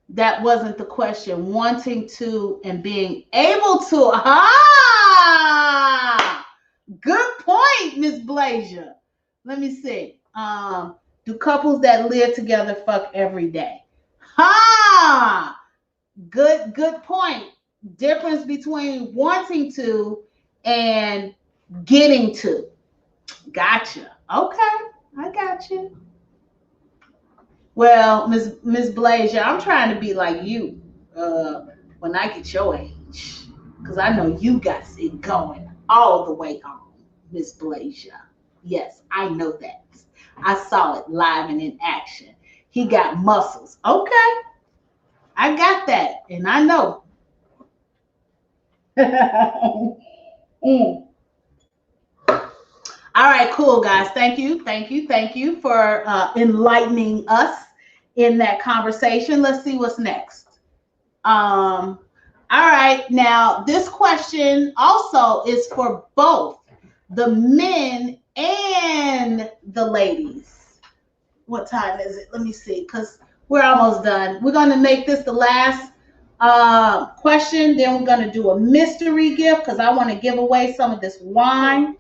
That wasn't the question. Wanting to and being able to. Ah, good point, Miss Blazer. Let me see. Do couples that live together fuck every day? Ha! Good point. Difference between wanting to and getting to. Gotcha. Okay, I got you. Well, Miss Blazer, I'm trying to be like you when I get your age, because I know you got it going all the way on, Miss Blazer. Yes, I know that. I saw it live and in action. He got muscles. Okay, I got that, and I know. Mm. All right, cool, guys. Thank you for enlightening us in that conversation. Let's see what's next. All right, now this question also is for both the men and the ladies. What time is it? Let me see, because we're almost done. We're going to make this the last question. Then we're going to do a mystery gift because I want to give away some of this wine.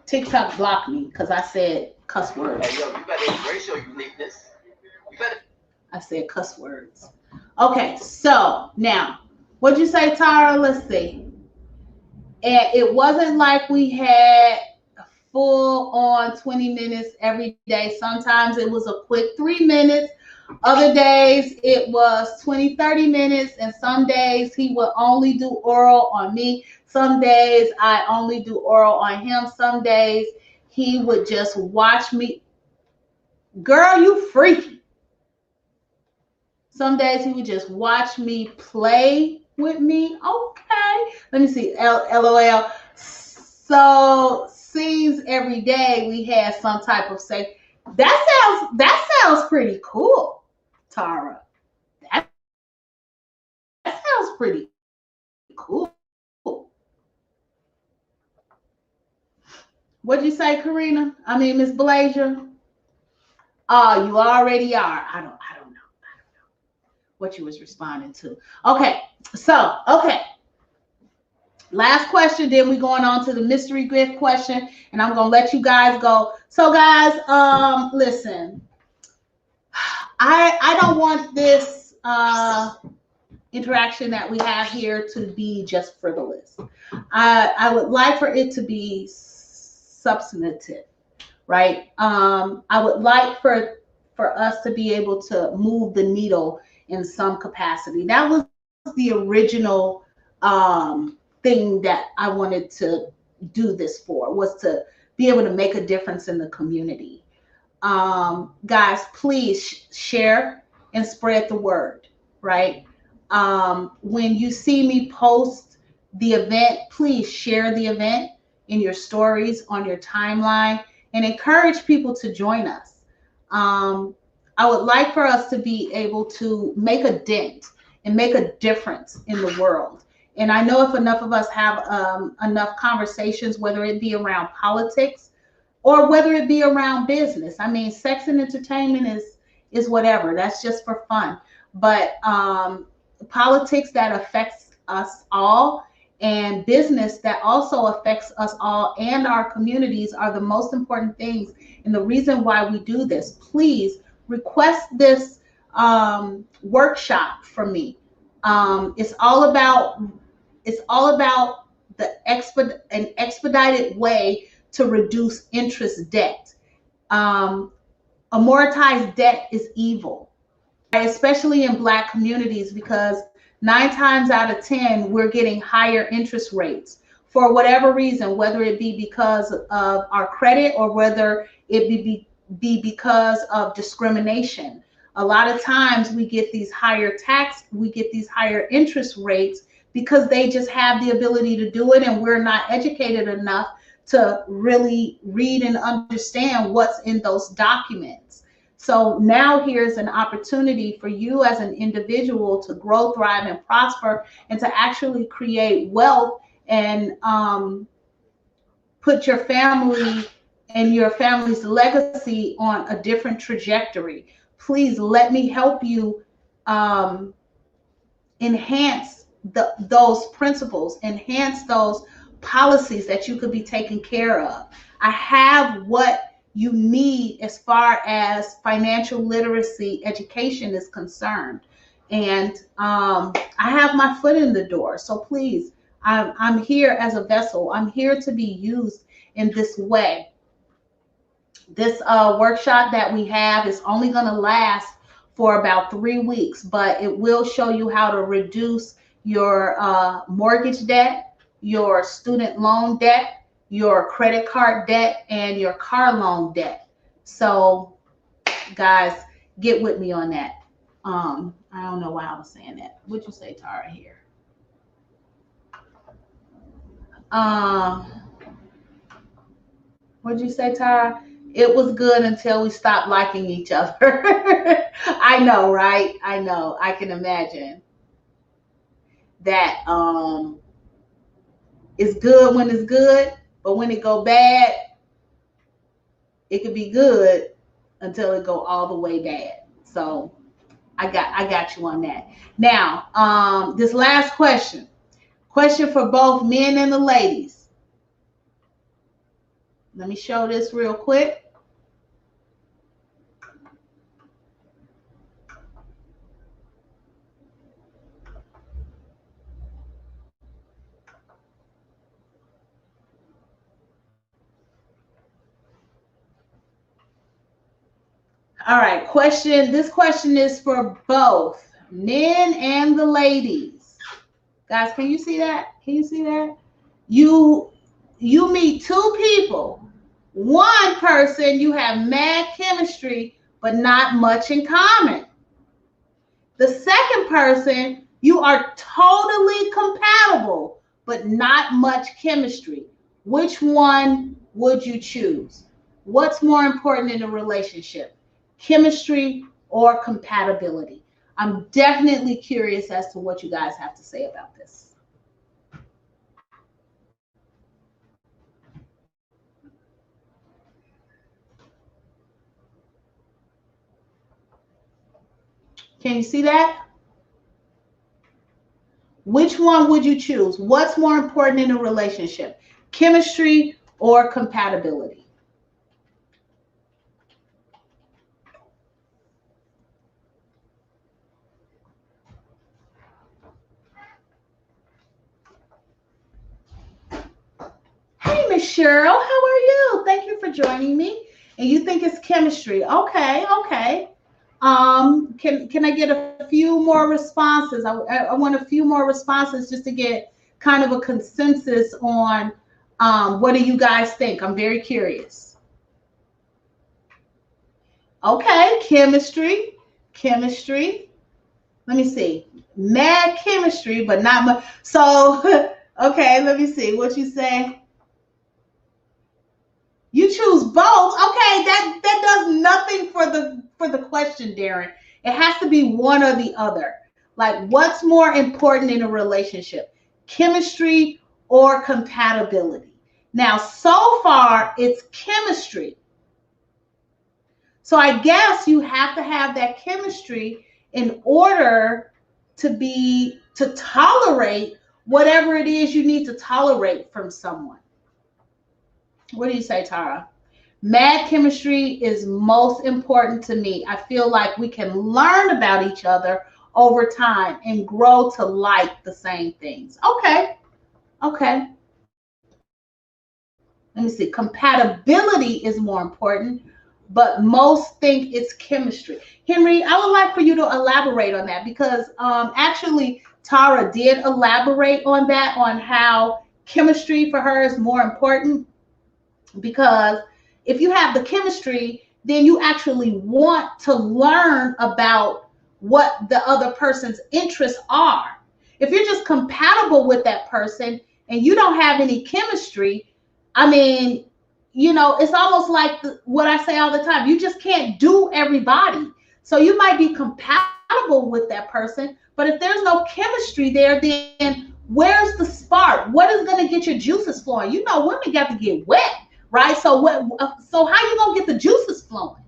TikTok blocked me because I said cuss words. Hey, yo, you better embrace your uniqueness. I said cuss words. Okay, so now, what'd you say, Tara? Let's see. And it wasn't like we had full on 20 minutes every day. Sometimes it was a quick 3 minutes. Other days it was 20, 30 minutes. And some days he would only do oral on me. Some days I only do oral on him. Some days he would just watch me. Girl, you freaky. Some days he would just watch me play with me. Okay. Let me see. LOL. So seems every day we had some type of sex. That sounds pretty cool, Tara. That sounds pretty cool. What'd you say, Karina? I mean, Miss Blazer? Oh, you already are. I don't know what you was responding to. Okay. Last question, then we're going on to the mystery gift question, and I'm gonna let you guys go. So, guys, listen, I don't want this interaction that we have here to be just frivolous. I would like for it to be substantive, right? I would like for us to be able to move the needle in some capacity. That was the original thing that I wanted to do this for, was to be able to make a difference in the community. Guys, please share and spread the word, right? When you see me post the event, please share the event in your stories, on your timeline, and encourage people to join us. Um, I would like for us to be able to make a dent and make a difference in the world. And I know if enough of us have enough conversations, whether it be around politics or whether it be around business. I mean, sex and entertainment is whatever. That's just for fun. But politics that affects us all, and business that also affects us all and our communities, are the most important things. And the reason why we do this, please request this workshop from me. It's all about an expedited way to reduce interest debt. Um, Amortized debt is evil, right? Especially in Black communities, because 9 times out of 10, we're getting higher interest rates for whatever reason, whether it be because of our credit or whether it be because of discrimination. A lot of times we get these higher interest rates because they just have the ability to do it, and we're not educated enough to really read and understand what's in those documents. So now here's an opportunity for you as an individual to grow, thrive, and prosper, and to actually create wealth and put your family and your family's legacy on a different trajectory. Please let me help you enhance those principles, enhance those policies that you could be taken care of. I have what you need as far as financial literacy education is concerned. And I have my foot in the door. So please, I'm here as a vessel. I'm here to be used in this way. This workshop that we have is only going to last for about 3 weeks, but it will show you how to reduce your mortgage debt, your student loan debt, your credit card debt, and your car loan debt. So, guys, get with me on that. I don't know why I was saying that. What'd you say, Tara, here? What'd you say, Tara? It was good until we stopped liking each other. I know, right? I know. I can imagine that it's good when it's good, but when it go bad, it could be good until it go all the way bad. So I got you on that. Now, this last question for both men and the ladies. Let me show this real quick. All right, question. This question is for both men and the ladies. Guys, can you see that? Can you see that? You meet two people. One person you have mad chemistry, but not much in common. The second person, you are totally compatible, but not much chemistry. Which one would you choose? What's more important in a relationship? Chemistry or compatibility? I'm definitely curious as to what you guys have to say about this. Can you see that? Which one would you choose? What's more important in a relationship? Chemistry or compatibility? Hey, Miss Cheryl, how are you? Thank you for joining me. And you think it's chemistry? Okay, okay. Can I get a few more responses? I want a few more responses just to get kind of a consensus on what do you guys think? I'm very curious. Okay, chemistry, chemistry. Let me see. Mad chemistry, but not much. So, okay, let me see what you say. You choose both. Okay, that does nothing for the question, Darren. It has to be one or the other. Like, what's more important in a relationship? Chemistry or compatibility? Now, so far, it's chemistry. So I guess you have to have that chemistry in order to tolerate whatever it is you need to tolerate from someone. What do you say, Tara? Mad chemistry is most important to me. I feel like we can learn about each other over time and grow to like the same things. Okay. Okay. Let me see. Compatibility is more important, but most think it's chemistry. Henry, I would like for you to elaborate on that because actually Tara did elaborate on that, on how chemistry for her is more important. Because if you have the chemistry, then you actually want to learn about what the other person's interests are. If you're just compatible with that person and you don't have any chemistry, I mean, it's almost like what I say all the time. You just can't do everybody. So you might be compatible with that person, but if there's no chemistry there, then where's the spark? What is going to get your juices flowing? Women got to get wet. Right? So how you gonna get the juices flowing?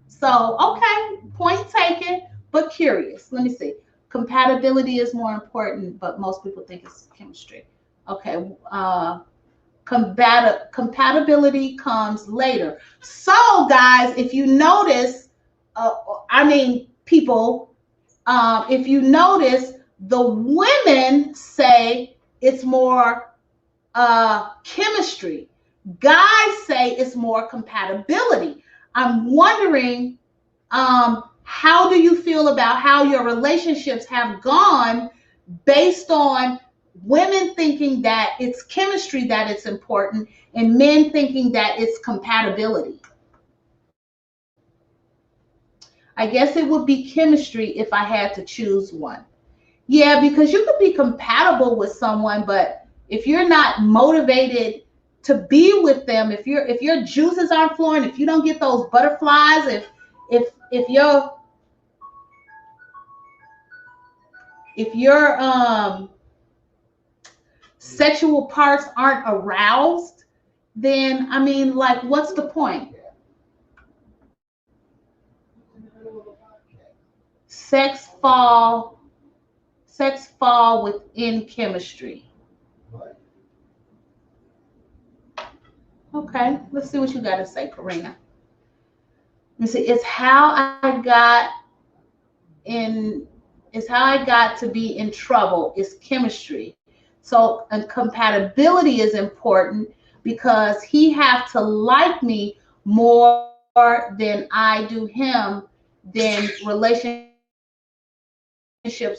So, okay, point taken, but curious. Let me see. Compatibility is more important, but most people think it's chemistry. Okay. Compatibility comes later. So, guys, if you notice, people, if you notice, the women say it's more chemistry. Guys say it's more compatibility. I'm wondering, how do you feel about how your relationships have gone based on women thinking that it's chemistry that it's important and men thinking that it's compatibility? I guess it would be chemistry if I had to choose one. Yeah, because you could be compatible with someone, but if you're not motivated to be with them, if your juices aren't flowing, if you don't get those butterflies, if your sexual parts aren't aroused, then like, what's the point? Sex fall within chemistry. Okay, let's see what you got to say, Karina. Let me see. It's how I got to be in trouble is chemistry. So, and compatibility is important because he have to like me more than I do him. Then relationships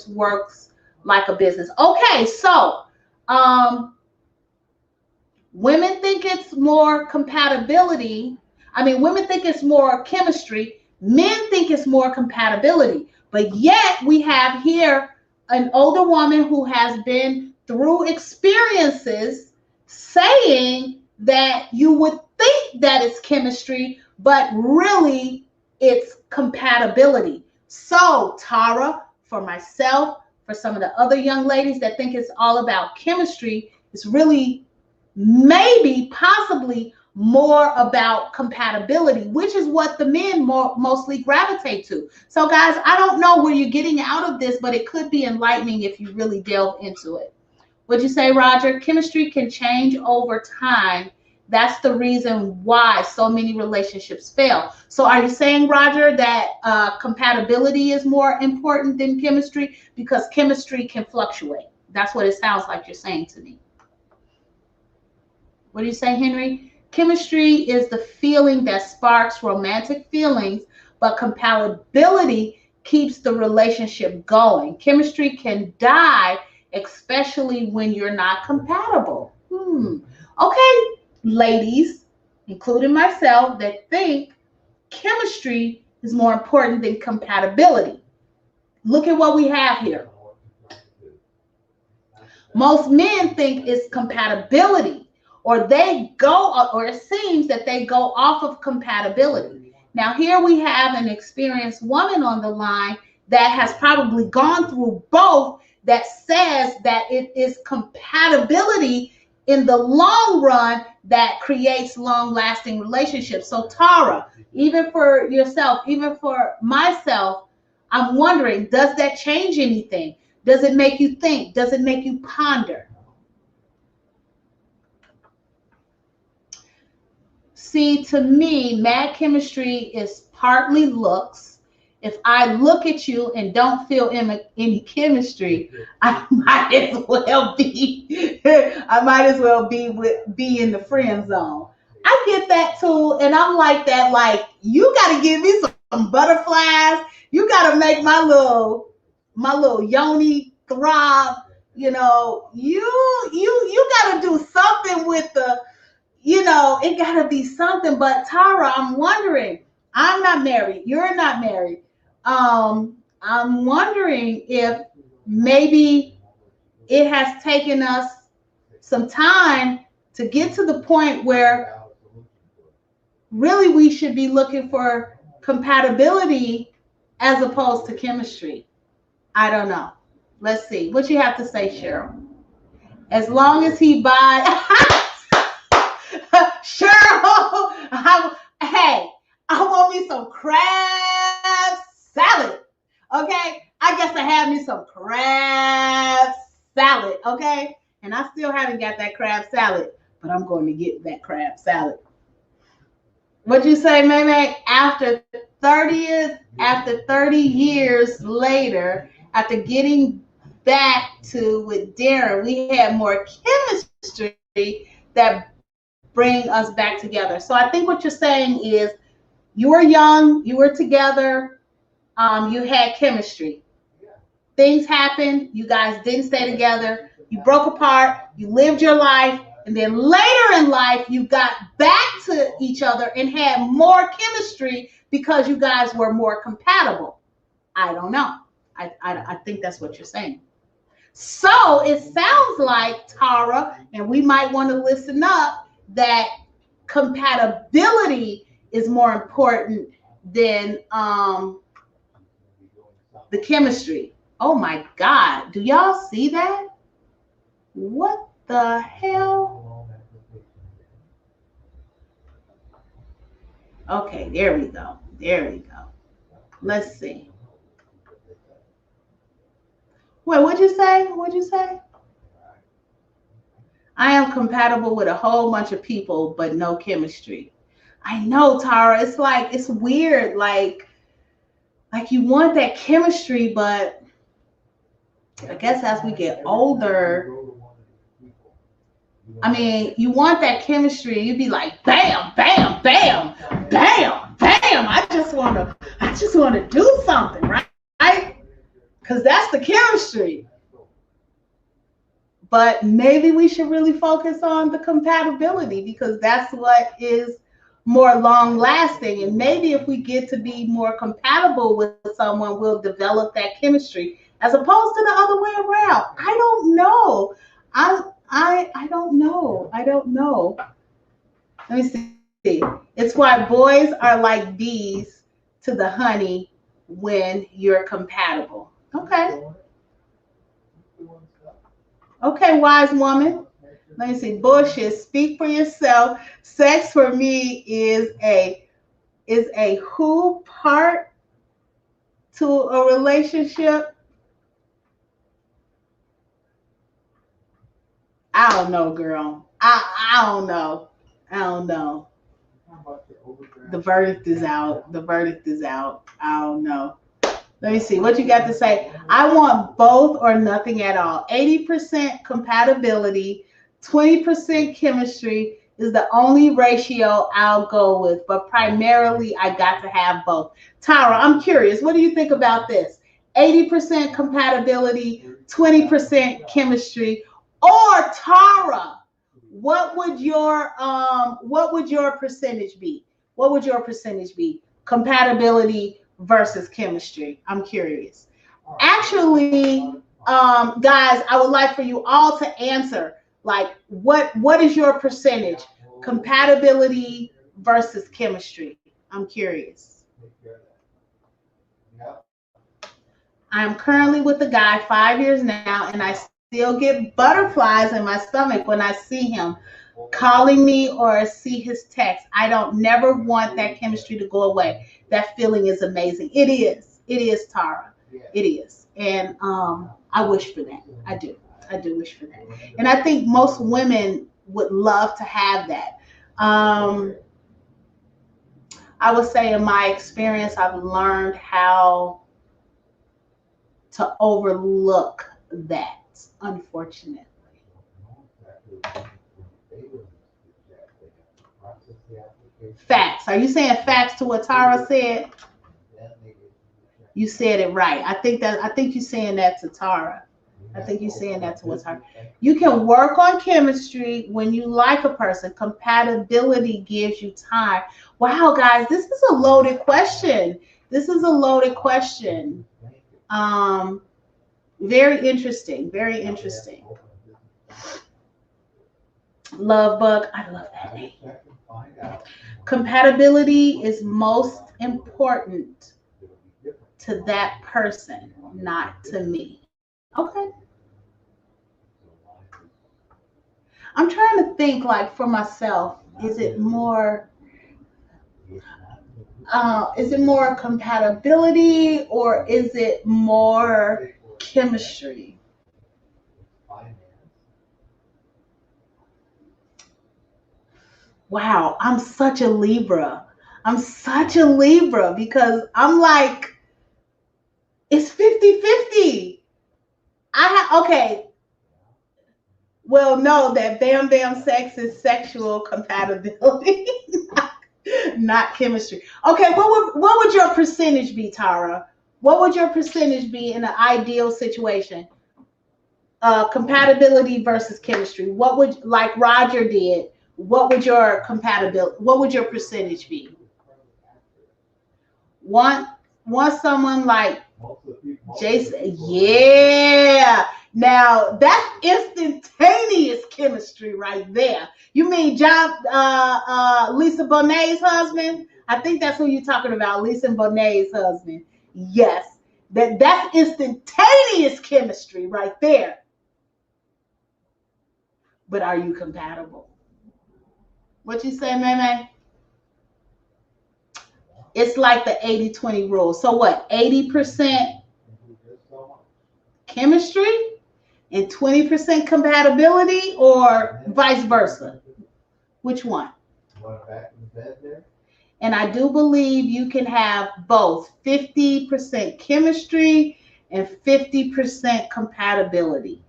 works like a business. Okay, so women think it's more compatibility. Women think it's more chemistry. Men think it's more compatibility. But yet we have here an older woman who has been through experiences saying that you would think that it's chemistry, but really it's compatibility. So, Tara, for myself, for some of the other young ladies that think it's all about chemistry, it's really maybe possibly more about compatibility, which is what the men mostly gravitate to. So guys, I don't know where you're getting out of this, but it could be enlightening if you really delve into it. Would you say, Roger? Chemistry can change over time. That's the reason why so many relationships fail. So are you saying, Roger, that compatibility is more important than chemistry because chemistry can fluctuate? That's what it sounds like you're saying to me. What do you say, Henry? Chemistry is the feeling that sparks romantic feelings, but compatibility keeps the relationship going. Chemistry can die, especially when you're not compatible. Okay, ladies, including myself, that think chemistry is more important than compatibility. Look at what we have here. Most men think it's compatibility, or it seems that they go off of compatibility. Now, here we have an experienced woman on the line that has probably gone through both, that says that it is compatibility in the long run that creates long-lasting relationships. So, Tara, even for yourself, even for myself, I'm wondering, does that change anything? Does it make you think? Does it make you ponder? See, to me, mad chemistry is partly looks. If I look at you and don't feel any chemistry, I might as well be be in the friend zone. I get that too, and I'm like that. Like, you got to give me some butterflies. You got to make my little yoni throb. You know, you got to do something with the. It got to be something. But Tara, I'm wondering, I'm not married. You're not married. I'm wondering if maybe it has taken us some time to get to the point where really we should be looking for compatibility as opposed to chemistry. I don't know. Let's see. What you have to say, Cheryl? As long as he buys... Cheryl, hey, I want me some crab salad. Okay? I guess I have me some crab salad. Okay? And I still haven't got that crab salad, but I'm going to get that crab salad. What'd you say, May? After 30 years later, after getting back to with Darren, we had more chemistry that bring us back together. So I think what you're saying is you were young, you were together, you had chemistry. Things happened, you guys didn't stay together, you broke apart, you lived your life, and then later in life, you got back to each other and had more chemistry because you guys were more compatible. I don't know. I think that's what you're saying. So it sounds like, Tara, and we might want to listen up, that compatibility is more important than the chemistry. Oh my God. Do y'all see that? What the hell? Okay, there we go. There we go. Let's see. Wait, what'd you say? What'd you say? I am compatible with a whole bunch of people, but no chemistry. I know, Tara. It's like, it's weird. Like you want that chemistry, but I guess as we get older, I mean, you want that chemistry. You'd be like, bam, bam, bam, bam, bam. I just want to do something, right? Because that's the chemistry. But maybe we should really focus on the compatibility, because that's what is more long lasting. And maybe if we get to be more compatible with someone, we'll develop that chemistry as opposed to the other way around. I don't know. I don't know. I don't know. Let me see. It's why boys are like bees to the honey when you're compatible. Okay. Okay, wise woman. Let me see. Bullshit. Speak for yourself. Sex for me is a who part to a relationship. I don't know, girl. I don't know. I don't know. The verdict is out. The verdict is out. I don't know. Let me see what you got to say. I want both or nothing at all. 80% compatibility, 20% chemistry is the only ratio I'll go with, but primarily I got to have both. Tara, I'm curious. What do you think about this? 80% compatibility, 20% chemistry, or Tara? What would your percentage be? What would your percentage be? Compatibility versus chemistry. I'm curious. Actually, guys, I would like for you all to answer. Like, what is your percentage? Compatibility versus chemistry. I'm curious. I'm currently with a guy 5 years now, and I still get butterflies in my stomach when I see him calling me or see his text. I don't never want that chemistry to go away. That feeling is amazing. It is. It is, Tara. It is. And I wish for that. I do. I do wish for that. And I think most women would love to have that. I would say in my experience, I've learned how to overlook that, unfortunately. Facts. Are you saying facts to what Tara said? You said it right. I think you're saying that to Tara. I think you're saying that to what's hard. You can work on chemistry when you like a person. Compatibility gives you time. Wow, guys, this is a loaded question. This is a loaded question. Very interesting. Very interesting. Love bug. I love that name. Compatibility is most important to that person, not to me. Okay. I'm trying to think, like, for myself, is it more compatibility or is it more chemistry? Wow, I'm such a Libra. I'm such a Libra because I'm like, it's 50-50. Okay. Well, no, that bam bam sex is sexual compatibility, not chemistry. Okay, what would your percentage be, Tara? What would your percentage be in an ideal situation? Compatibility versus chemistry. What would, like Roger did? What would your compatibility? What would your percentage be? Want someone like Jason? Yeah. Now that's instantaneous chemistry right there. You mean Lisa Bonet's husband? I think that's who you're talking about, Lisa Bonet's husband. Yes, that's instantaneous chemistry right there. But are you compatible? What you say, Meme? It's like the 80-20 rule. So what? 80% chemistry and 20% compatibility, or vice versa? Which one? And I do believe you can have both 50% chemistry and 50% compatibility.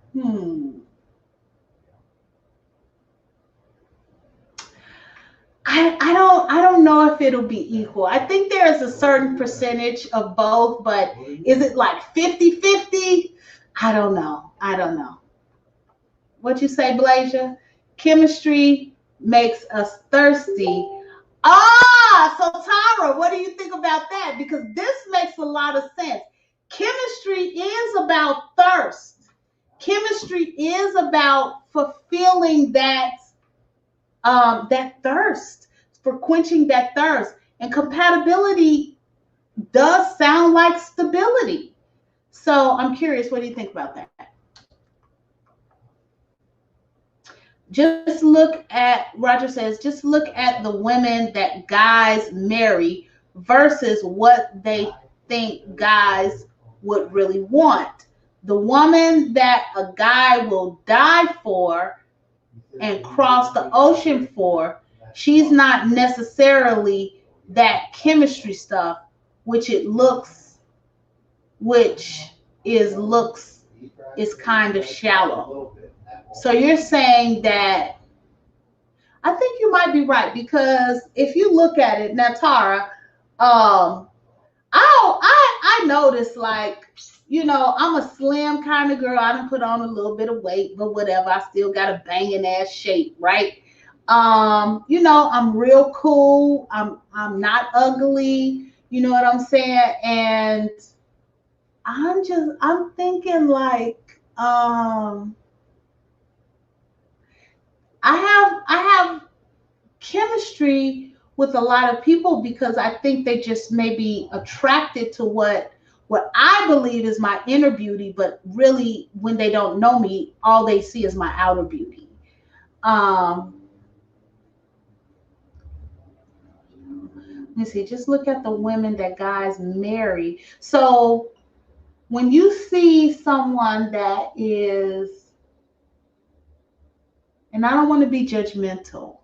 I don't know if it'll be equal. I think there's a certain percentage of both, but is it like 50-50? I don't know. What you say, Blasia? Chemistry makes us thirsty. So Tara, what do you think about that? Because this makes a lot of sense. Chemistry is about thirst. Chemistry is about fulfilling that thirst, for quenching that thirst. And compatibility does sound like stability. So I'm curious, what do you think about that? Just look at, Roger says, just look at the women that guys marry versus what they think guys would really want. The woman that a guy will die for and cross the ocean for, she's not necessarily that chemistry stuff, which it looks, which is looks is kind of shallow. So you're saying that I think you might be right because if you look at it now, Tara, I noticed like I'm a slim kind of girl. I done put on a little bit of weight, but whatever. I still got a banging ass shape, right? I'm real cool. I'm not ugly. You know what I'm saying? And I'm thinking like I have chemistry with a lot of people because I think they just may be attracted to what I believe is my inner beauty, but really when they don't know me, all they see is my outer beauty. Let me see, just look at the women that guys marry. So when you see someone that is, and I don't want to be judgmental,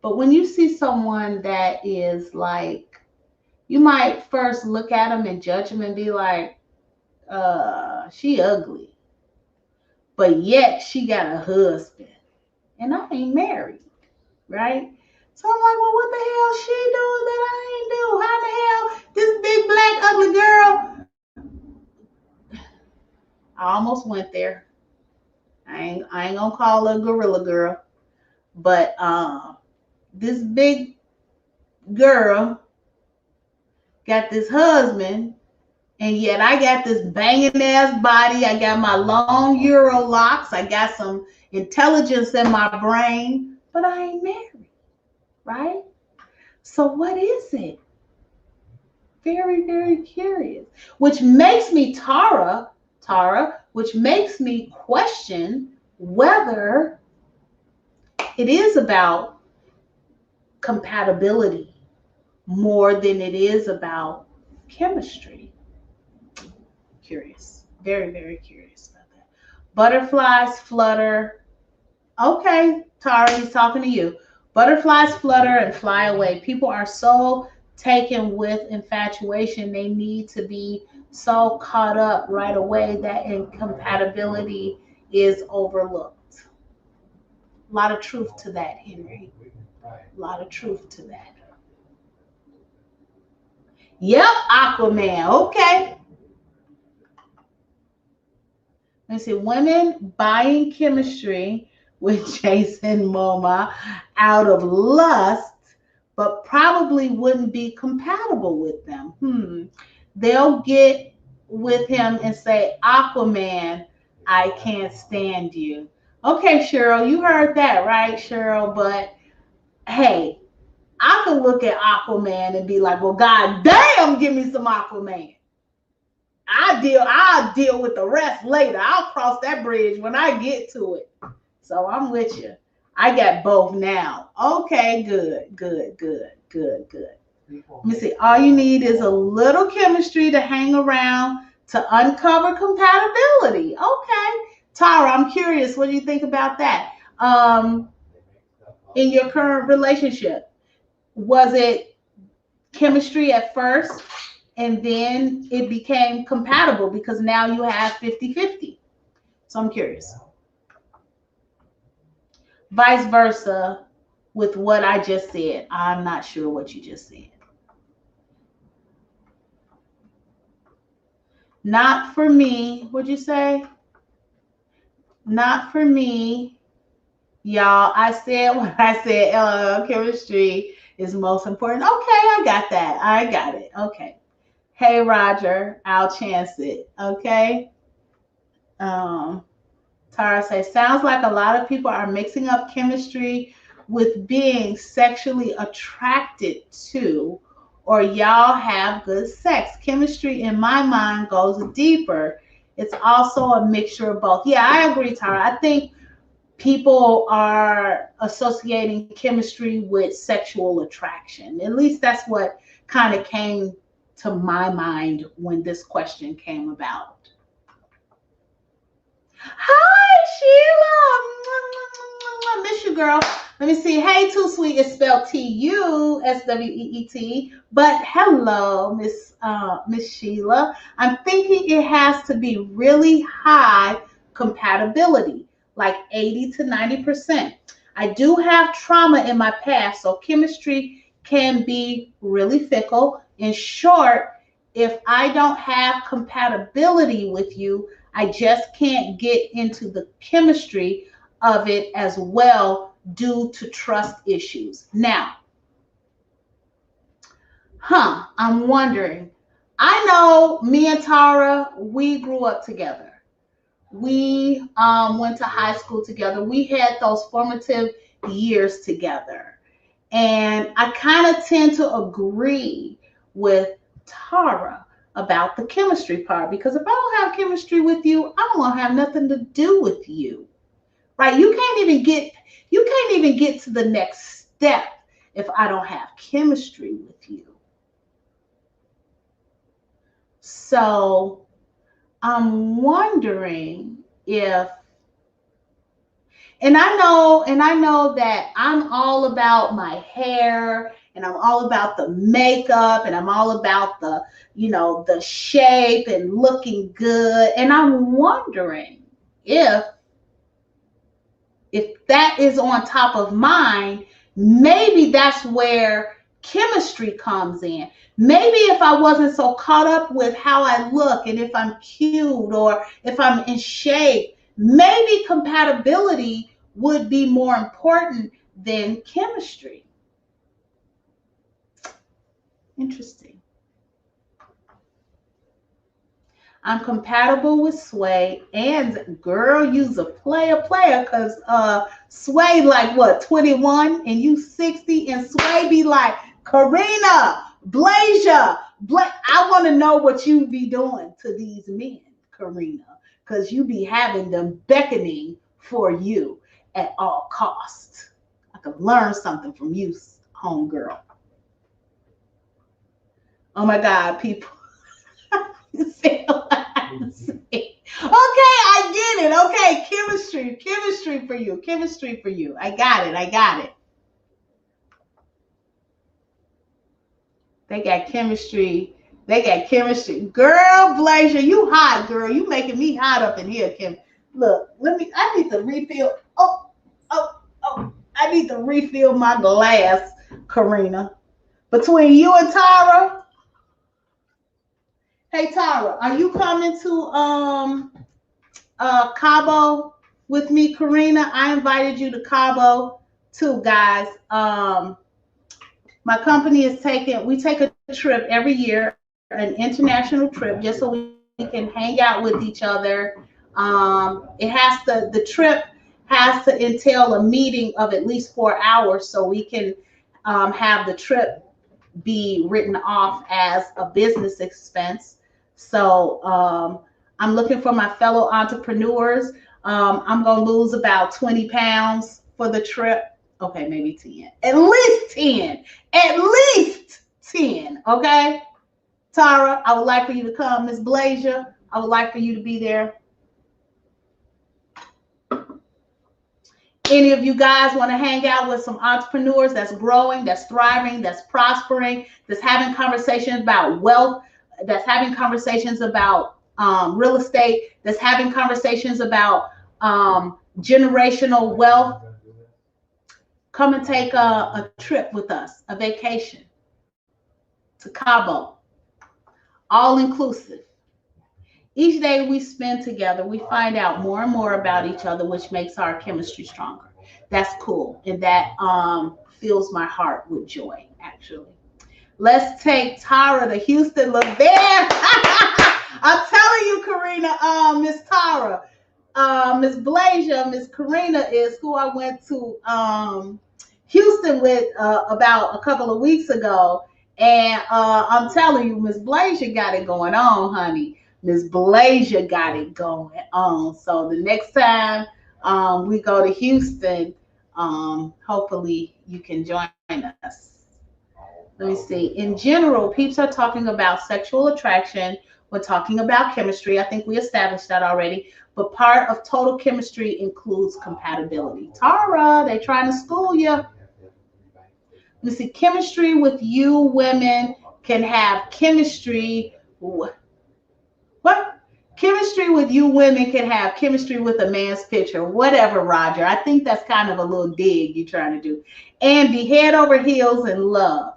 but when you see someone that is like, you might first look at them and judge them and be like, she ugly, but yet she got a husband and I ain't married, right? So I'm like, well, what the hell she doing that I ain't do? How the hell this big black ugly girl? I almost went there. I ain't gonna call her a gorilla girl, but this big girl got this husband, and yet I got this banging ass body. I got my long Euro locks. I got some intelligence in my brain, but I ain't married, right? So what is it? Very, very curious. Which makes me Tara, which makes me question whether it is about compatibility more than it is about chemistry. Curious. Very, very curious about that. Butterflies flutter. Okay, Tara, he's talking to you. Butterflies flutter and fly away. People are so taken with infatuation, they need to be so caught up right away that incompatibility is overlooked. A lot of truth to that, Henry. A lot of truth to that. Yep, Aquaman. Okay. Let's see. Women buying chemistry with Jason Momoa out of lust, but probably wouldn't be compatible with them. They'll get with him and say, Aquaman, I can't stand you. Okay, Cheryl, you heard that, right, Cheryl? But hey, I could look at Aquaman and be like, well, god damn, give me some Aquaman. I'll deal with the rest later. I'll cross that bridge when I get to it. So I'm with you. I got both now. Okay, good. Let me see. All you need is a little chemistry to hang around to uncover compatibility. Okay. Tara, I'm curious. What do you think about that? In your current relationship, was it chemistry at first and then it became compatible because now you have 50-50? So I'm curious. Vice versa with what I just said. I'm not sure what you just said. Not for me. What'd you say? Not for me. Y'all, I said what I said. Chemistry is most important. Okay, I got that. I got it. Okay. Hey, Roger, I'll chance it. Okay. Tara says, sounds like a lot of people are mixing up chemistry with being sexually attracted to, or y'all have good sex. Chemistry, in my mind, goes deeper. It's also a mixture of both. Yeah, I agree, Tara. I think people are associating chemistry with sexual attraction. At least that's what kind of came to my mind when this question came about. Hi, Sheila. Miss you, girl. Let me see. Hey, Too Sweet is spelled T-U-S-W-E-E-T. But hello, Miss Sheila. I'm thinking it has to be really high compatibility, like 80 to 90%. I do have trauma in my past, so chemistry can be really fickle. In short, if I don't have compatibility with you, I just can't get into the chemistry of it as well due to trust issues. Now, I'm wondering, I know me and Tara, we grew up together. We went to high school together. We had those formative years together. And I kind of tend to agree with Tara about the chemistry part, because if I don't have chemistry with you, I don't want to have nothing to do with you. Right? You can't even get to the next step if I don't have chemistry with you. So I'm wondering if, and I know that I'm all about my hair, and I'm all about the makeup, and I'm all about the, the shape and looking good. And I'm wondering if that is on top of mind, maybe that's where chemistry comes in. Maybe if I wasn't so caught up with how I look and if I'm cute or if I'm in shape, maybe compatibility would be more important than chemistry. Interesting. I'm compatible with Sway, and girl, you's a player, because Sway like what, 21 and you 60, and Sway be like, Karina, Blasia, I want to know what you be doing to these men, Karina, because you be having them beckoning for you at all costs. I could learn something from you, homegirl. Oh my God, people. Okay, I get it. Okay, chemistry for you. I got it. They got chemistry. Girl, Blazer, you hot, girl. You making me hot up in here, Kim. Look, I need to refill. Oh, I need to refill my glass, Karina. Between you and Tara. Hey, Tara, are you coming to Cabo with me, Karina? I invited you to Cabo too, guys. My company is we take a trip every year, an international trip, just so we can hang out with each other. The trip has to entail a meeting of at least 4 hours, so we can have the trip be written off as a business expense. So I'm looking for my fellow entrepreneurs. I'm going to lose about 20 pounds for the trip. Okay, maybe 10. At least 10. Okay? Tara, I would like for you to come. Miss Blazer, I would like for you to be there. Any of you guys want to hang out with some entrepreneurs that's growing, that's thriving, that's prospering, that's having conversations about wealth, that's having conversations about real estate, that's having conversations about generational wealth? Come and take a trip with us, a vacation to Cabo, all inclusive. Each day we spend together, we find out more and more about each other, which makes our chemistry stronger. That's cool, and that fills my heart with joy, actually. Let's take Tara to Houston LaBear. I'm telling you, Karina, Miss Tara, Miss Blazer, Miss Karina is who I went to Houston with about a couple of weeks ago. And I'm telling you, Miss Blazer got it going on, honey. Miss Blazer got it going on. So the next time we go to Houston, hopefully you can join us. Let me see. In general, peeps are talking about sexual attraction. We're talking about chemistry. I think we established that already. But part of total chemistry includes compatibility. Tara, they trying to school you. Let me see. Chemistry with you women can have chemistry. What? Chemistry with you women can have chemistry with a man's picture. Whatever, Roger. I think that's kind of a little dig you're trying to do. And be head over heels in love.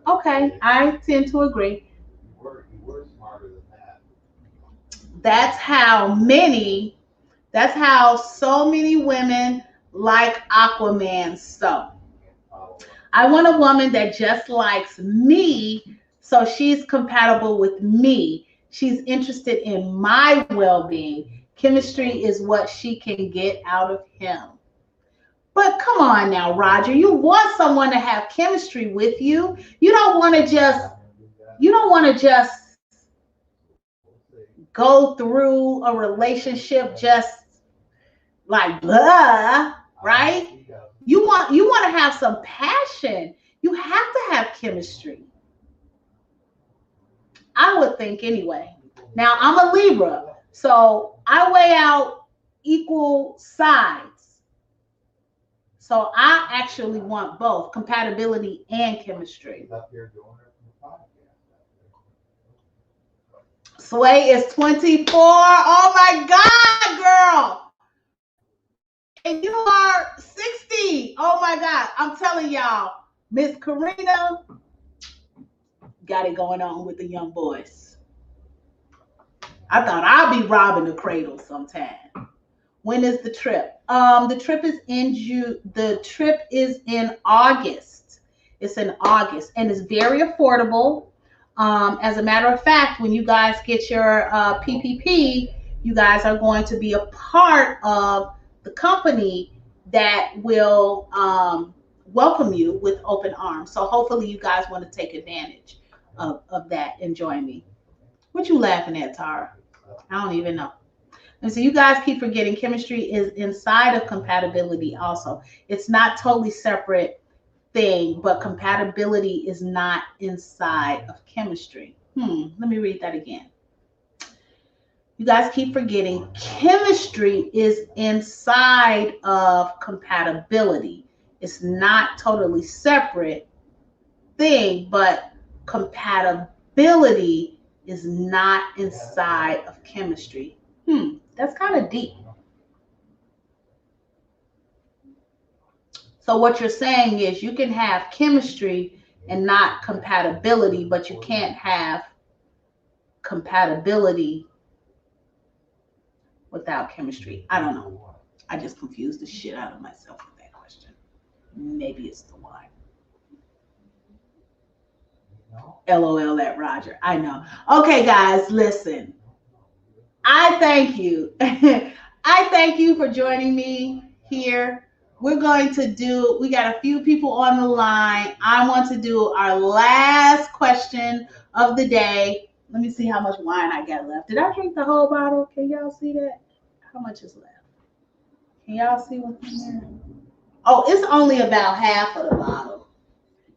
Okay, I tend to agree. You were smarter than that. That's how so many women like Aquaman so. I want a woman that just likes me, so she's compatible with me. She's interested in my well-being. Chemistry is what she can get out of him. But come on now, Roger, you want someone to have chemistry with you. You don't want to just go through a relationship just like blah, right? You want to have some passion. You have to have chemistry. I would think anyway. Now I'm a Libra, so I weigh out equal sides. So I actually want both compatibility and chemistry. Sway is 24. Oh my God, girl. And you are 60. Oh my God. I'm telling y'all, Miss Karina got it going on with the young boys. I thought I'd be robbing the cradle sometime. When is the trip? The trip is in June. The trip is in August. It's in August, and it's very affordable. As a matter of fact, when you guys get your PPP, you guys are going to be a part of the company that will welcome you with open arms. So hopefully you guys want to take advantage of that and join me. What you laughing at, Tara? I don't even know. And so you guys keep forgetting chemistry is inside of compatibility also. It's not totally separate thing, but compatibility is not inside of chemistry. Let me read that again. You guys keep forgetting chemistry is inside of compatibility. It's not totally separate thing, but compatibility is not inside of chemistry. That's kind of deep. So what you're saying is you can have chemistry and not compatibility, but you can't have compatibility without chemistry. I don't know. I just confused the shit out of myself with that question. Maybe it's the why. LOL at Roger. I know. Okay, guys, listen. I thank you. I thank you for joining me here. We got a few people on the line. I want to do our last question of the day. Let me see how much wine I got left. Did I drink the whole bottle? Can y'all see that? How much is left? Can y'all see what's in there? Oh, it's only about half of the bottle.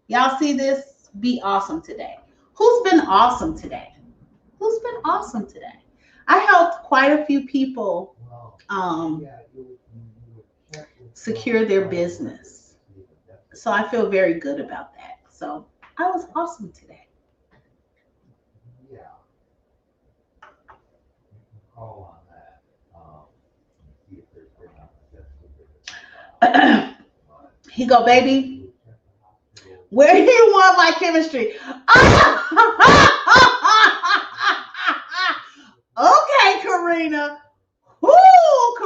Y'all see this? Be awesome today. Who's been awesome today? Who's been awesome today? I helped quite a few people secure their business. So I feel very good about that. So I was awesome today. He go, baby, where do you want my chemistry? Okay, Karina. Ooh,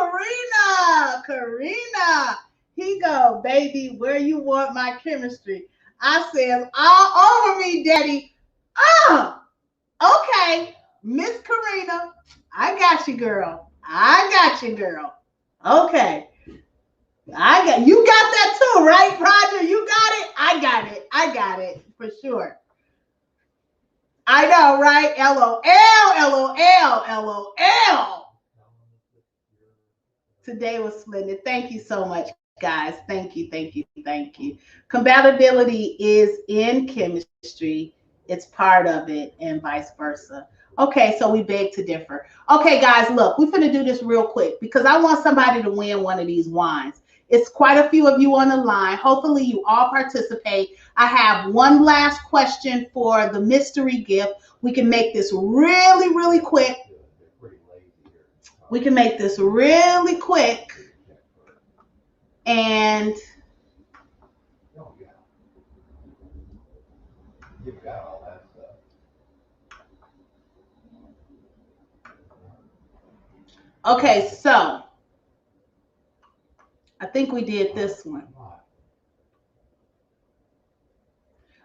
Karina. He go, baby, where you want my chemistry? I said, all over me, daddy. Okay, Miss Karina. I got you, girl. Okay. You got that too, right, Roger? You got it? I got it for sure. I know, right? LOL. Today was splendid. Thank you so much, guys. Thank you, thank you, thank you. Compatibility is in chemistry. It's part of it, and vice versa. Okay, so we beg to differ. Okay, guys, look, we're going to do this real quick because I want somebody to win one of these wines. It's quite a few of you on the line. Hopefully, you all participate. I have one last question for the mystery gift. We can make this really, really quick. We can make this really quick. And You've got all that stuff. okay, so I think we did this one.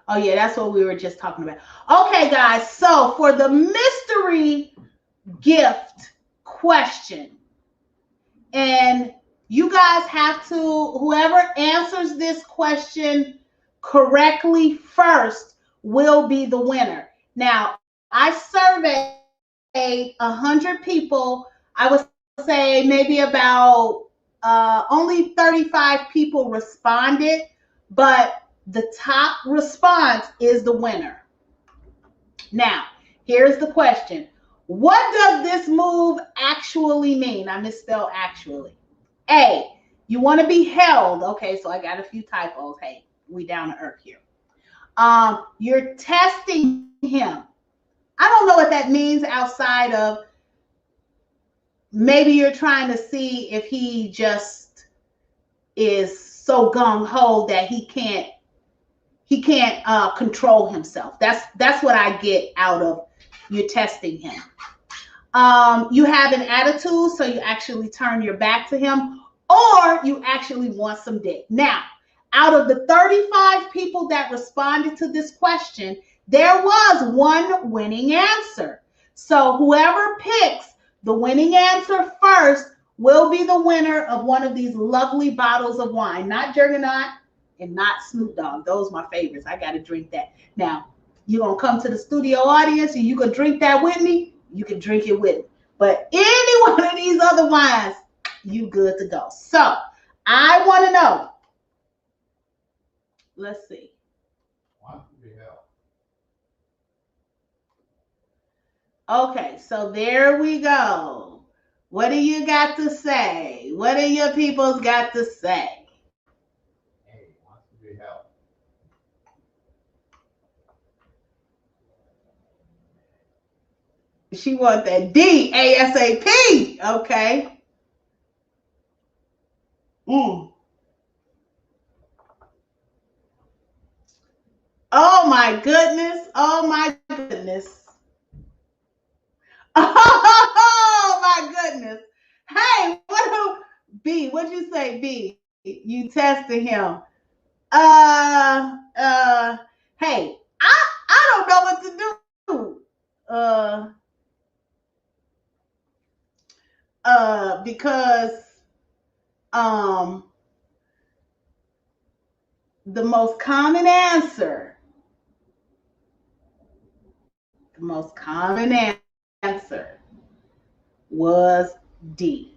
Oh, yeah, that's what we were just talking about. Okay, guys, so for the mystery gift question, and you guys have to, whoever answers this question correctly first will be the winner. Now, I surveyed 100 people. I would say maybe about only 35 people responded, but the top response is the winner. Now, here's the question. What does this move actually mean? I misspelled actually. A, you want to be held. Okay, so I got a few typos. Hey, we down to earth here. You're testing him. I don't know what that means outside of maybe you're trying to see if he just is so gung-ho that he can't control himself. That's what I get out of you testing him. You have an attitude, so you actually turn your back to him, or you actually want some dick. Now, out of the 35 people that responded to this question, there was one winning answer. So whoever picks the winning answer first will be the winner of one of these lovely bottles of wine. Not Juggernaut and not Snoop Dogg. Those are my favorites. I got to drink that. Now, you're going to come to the studio audience and you can drink that with me. You can drink it with me. But any one of these other wines, you good to go. So I want to know. Let's see. Okay, so there we go. What do you got to say? What do your peoples got to say? Hey, wants to be helped. She want that D ASAP. Okay. Oh my goodness. Oh my goodness. Oh my goodness. Hey, B, what'd you say, B? You testing him. Hey, I don't know what to do. Because the most common answer was D.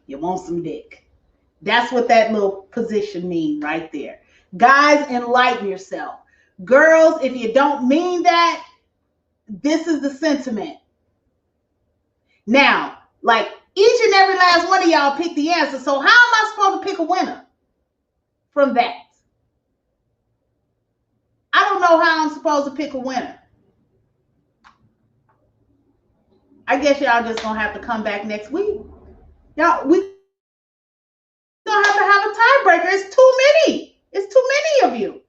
You want some dick. That's what that little position means right there. Guys, enlighten yourself. Girls, if you don't mean that, this is the sentiment. Now, like each and every last one of y'all picked the answer. So how am I supposed to pick a winner from that? I don't know how I'm supposed to pick a winner. I guess y'all just gonna have to come back next week. Y'all, we gonna have a tiebreaker. It's too many. It's too many of you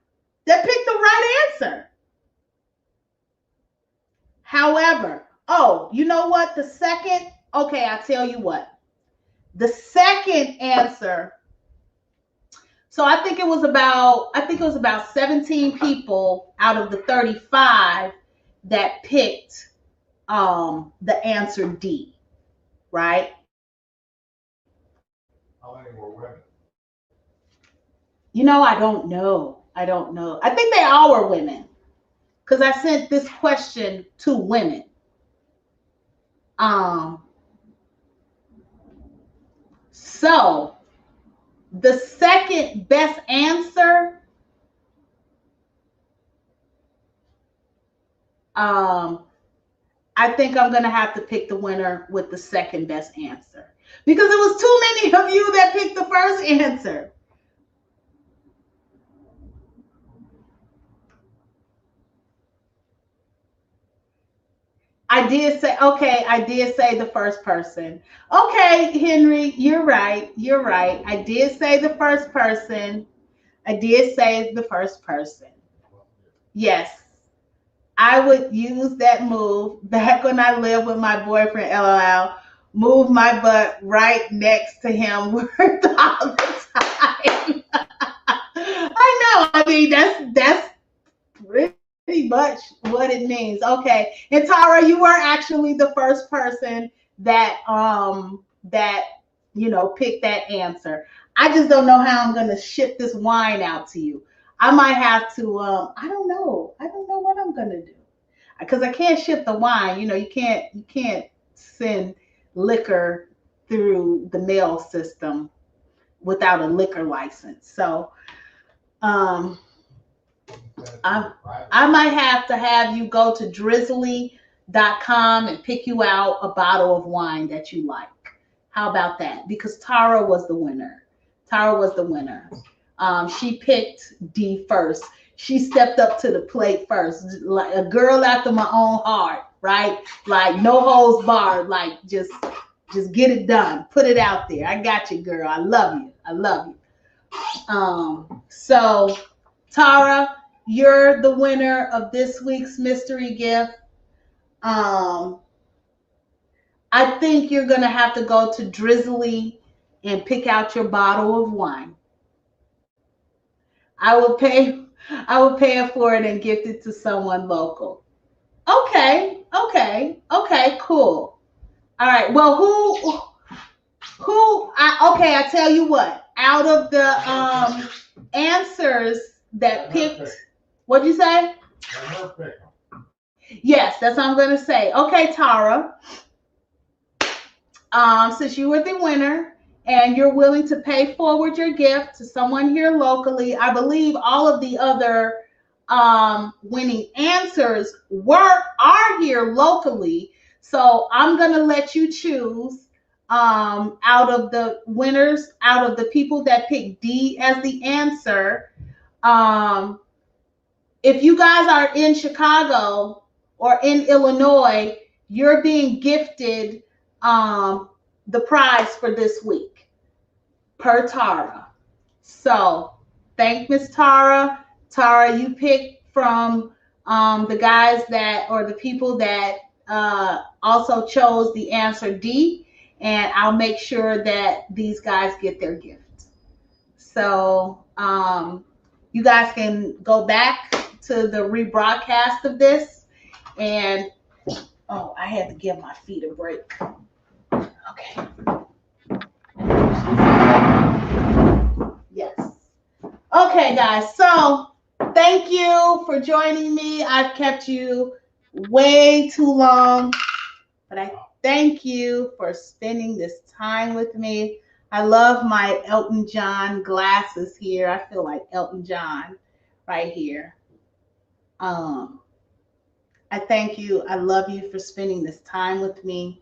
that picked the right answer. However, oh, you know what? The second, okay, I'll tell you what. The second answer. So I think it was about 17 people out of the 35 that picked the answer D, right? How many were women? You know, I don't know. I think they all were women because I sent this question to women. So the second best answer, I think I'm going to have to pick the winner with the second best answer because it was too many of you that picked the first answer. I did say, okay, I did say the first person. Okay, Henry, you're right. You're right. I did say the first person. I did say the first person. Yes. I would use that move back when I lived with my boyfriend, LOL. Move my butt right next to him worked all the time. I know. I mean, that's pretty much what it means. Okay. And Tara, you were actually the first person that picked that answer. I just don't know how I'm gonna ship this wine out to you. I might have to I don't know. I don't know what I'm gonna do. Because I can't ship the wine. You can't send liquor through the mail system without a liquor license. So I might have to have you go to drizzly.com and pick you out a bottle of wine that you like. How about that? Because Tara was the winner. Tara was the winner. She picked D first. She stepped up to the plate first, like a girl after my own heart, right? Like no holds barred, like just get it done. Put it out there. I got you, girl. I love you. I love you. So Tara, you're the winner of this week's mystery gift. I think you're gonna have to go to Drizzly and pick out your bottle of wine. I will pay for it and gift it to someone local. Okay, cool. All right. Well, I tell you what. Out of the answers that picked, what'd you say? Yes, that's what I'm gonna say. Okay, Tara. Since you were the winner and you're willing to pay forward your gift to someone here locally, I believe all of the other winning answers are here locally. So I'm gonna let you choose out of the winners, out of the people that picked D as the answer. If you guys are in Chicago or in Illinois, you're being gifted the prize for this week per Tara. So thank Miss Tara. Tara, you picked from the guys or the people that also chose the answer D, and I'll make sure that these guys get their gift. So you guys can go back to the rebroadcast of this, and I had to give my feet a break. Okay. Yes. Okay, guys. So thank you for joining me. I've kept you way too long, but I thank you for spending this time with me. I love my Elton John glasses here. I feel like Elton John right here. I thank you. I love you for spending this time with me.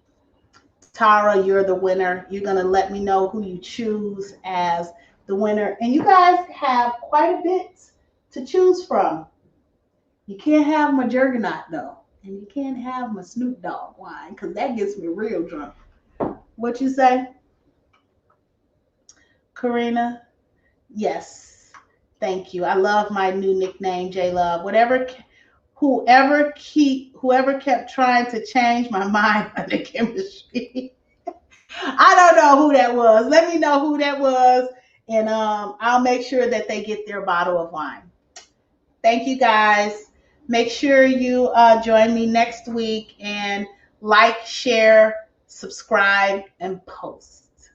Tara, you're the winner. You're going to let me know who you choose as the winner. And you guys have quite a bit to choose from. You can't have my Juggernaut, though. And you can't have my Snoop Dogg wine, because that gets me real drunk. What you say? Karina? Yes. Thank you. I love my new nickname, J Love. Whoever kept trying to change my mind on the chemistry. I don't know who that was. Let me know who that was, and I'll make sure that they get their bottle of wine. Thank you, guys. Make sure you join me next week and like, share, subscribe, and post.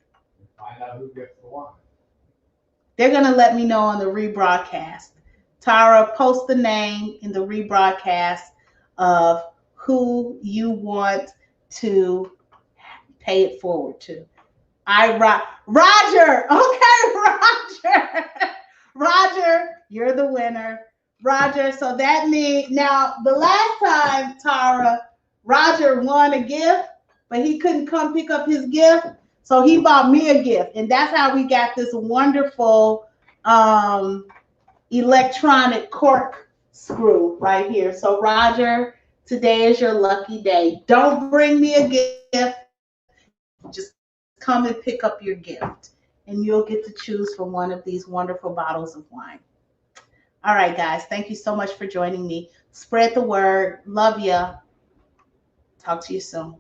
Find out who gets the wine. They're going to let me know on the rebroadcast. Tara, post the name in the rebroadcast of who you want to pay it forward to. Roger. Okay, Roger. Roger, you're the winner. Roger, so that means now the last time, Tara, Roger won a gift, but he couldn't come pick up his gift. So he bought me a gift. And that's how we got this wonderful electronic cork screw right here. So Roger, today is your lucky day. Don't bring me a gift. Just come and pick up your gift. And you'll get to choose from one of these wonderful bottles of wine. All right, guys. Thank you so much for joining me. Spread the word. Love ya. Talk to you soon.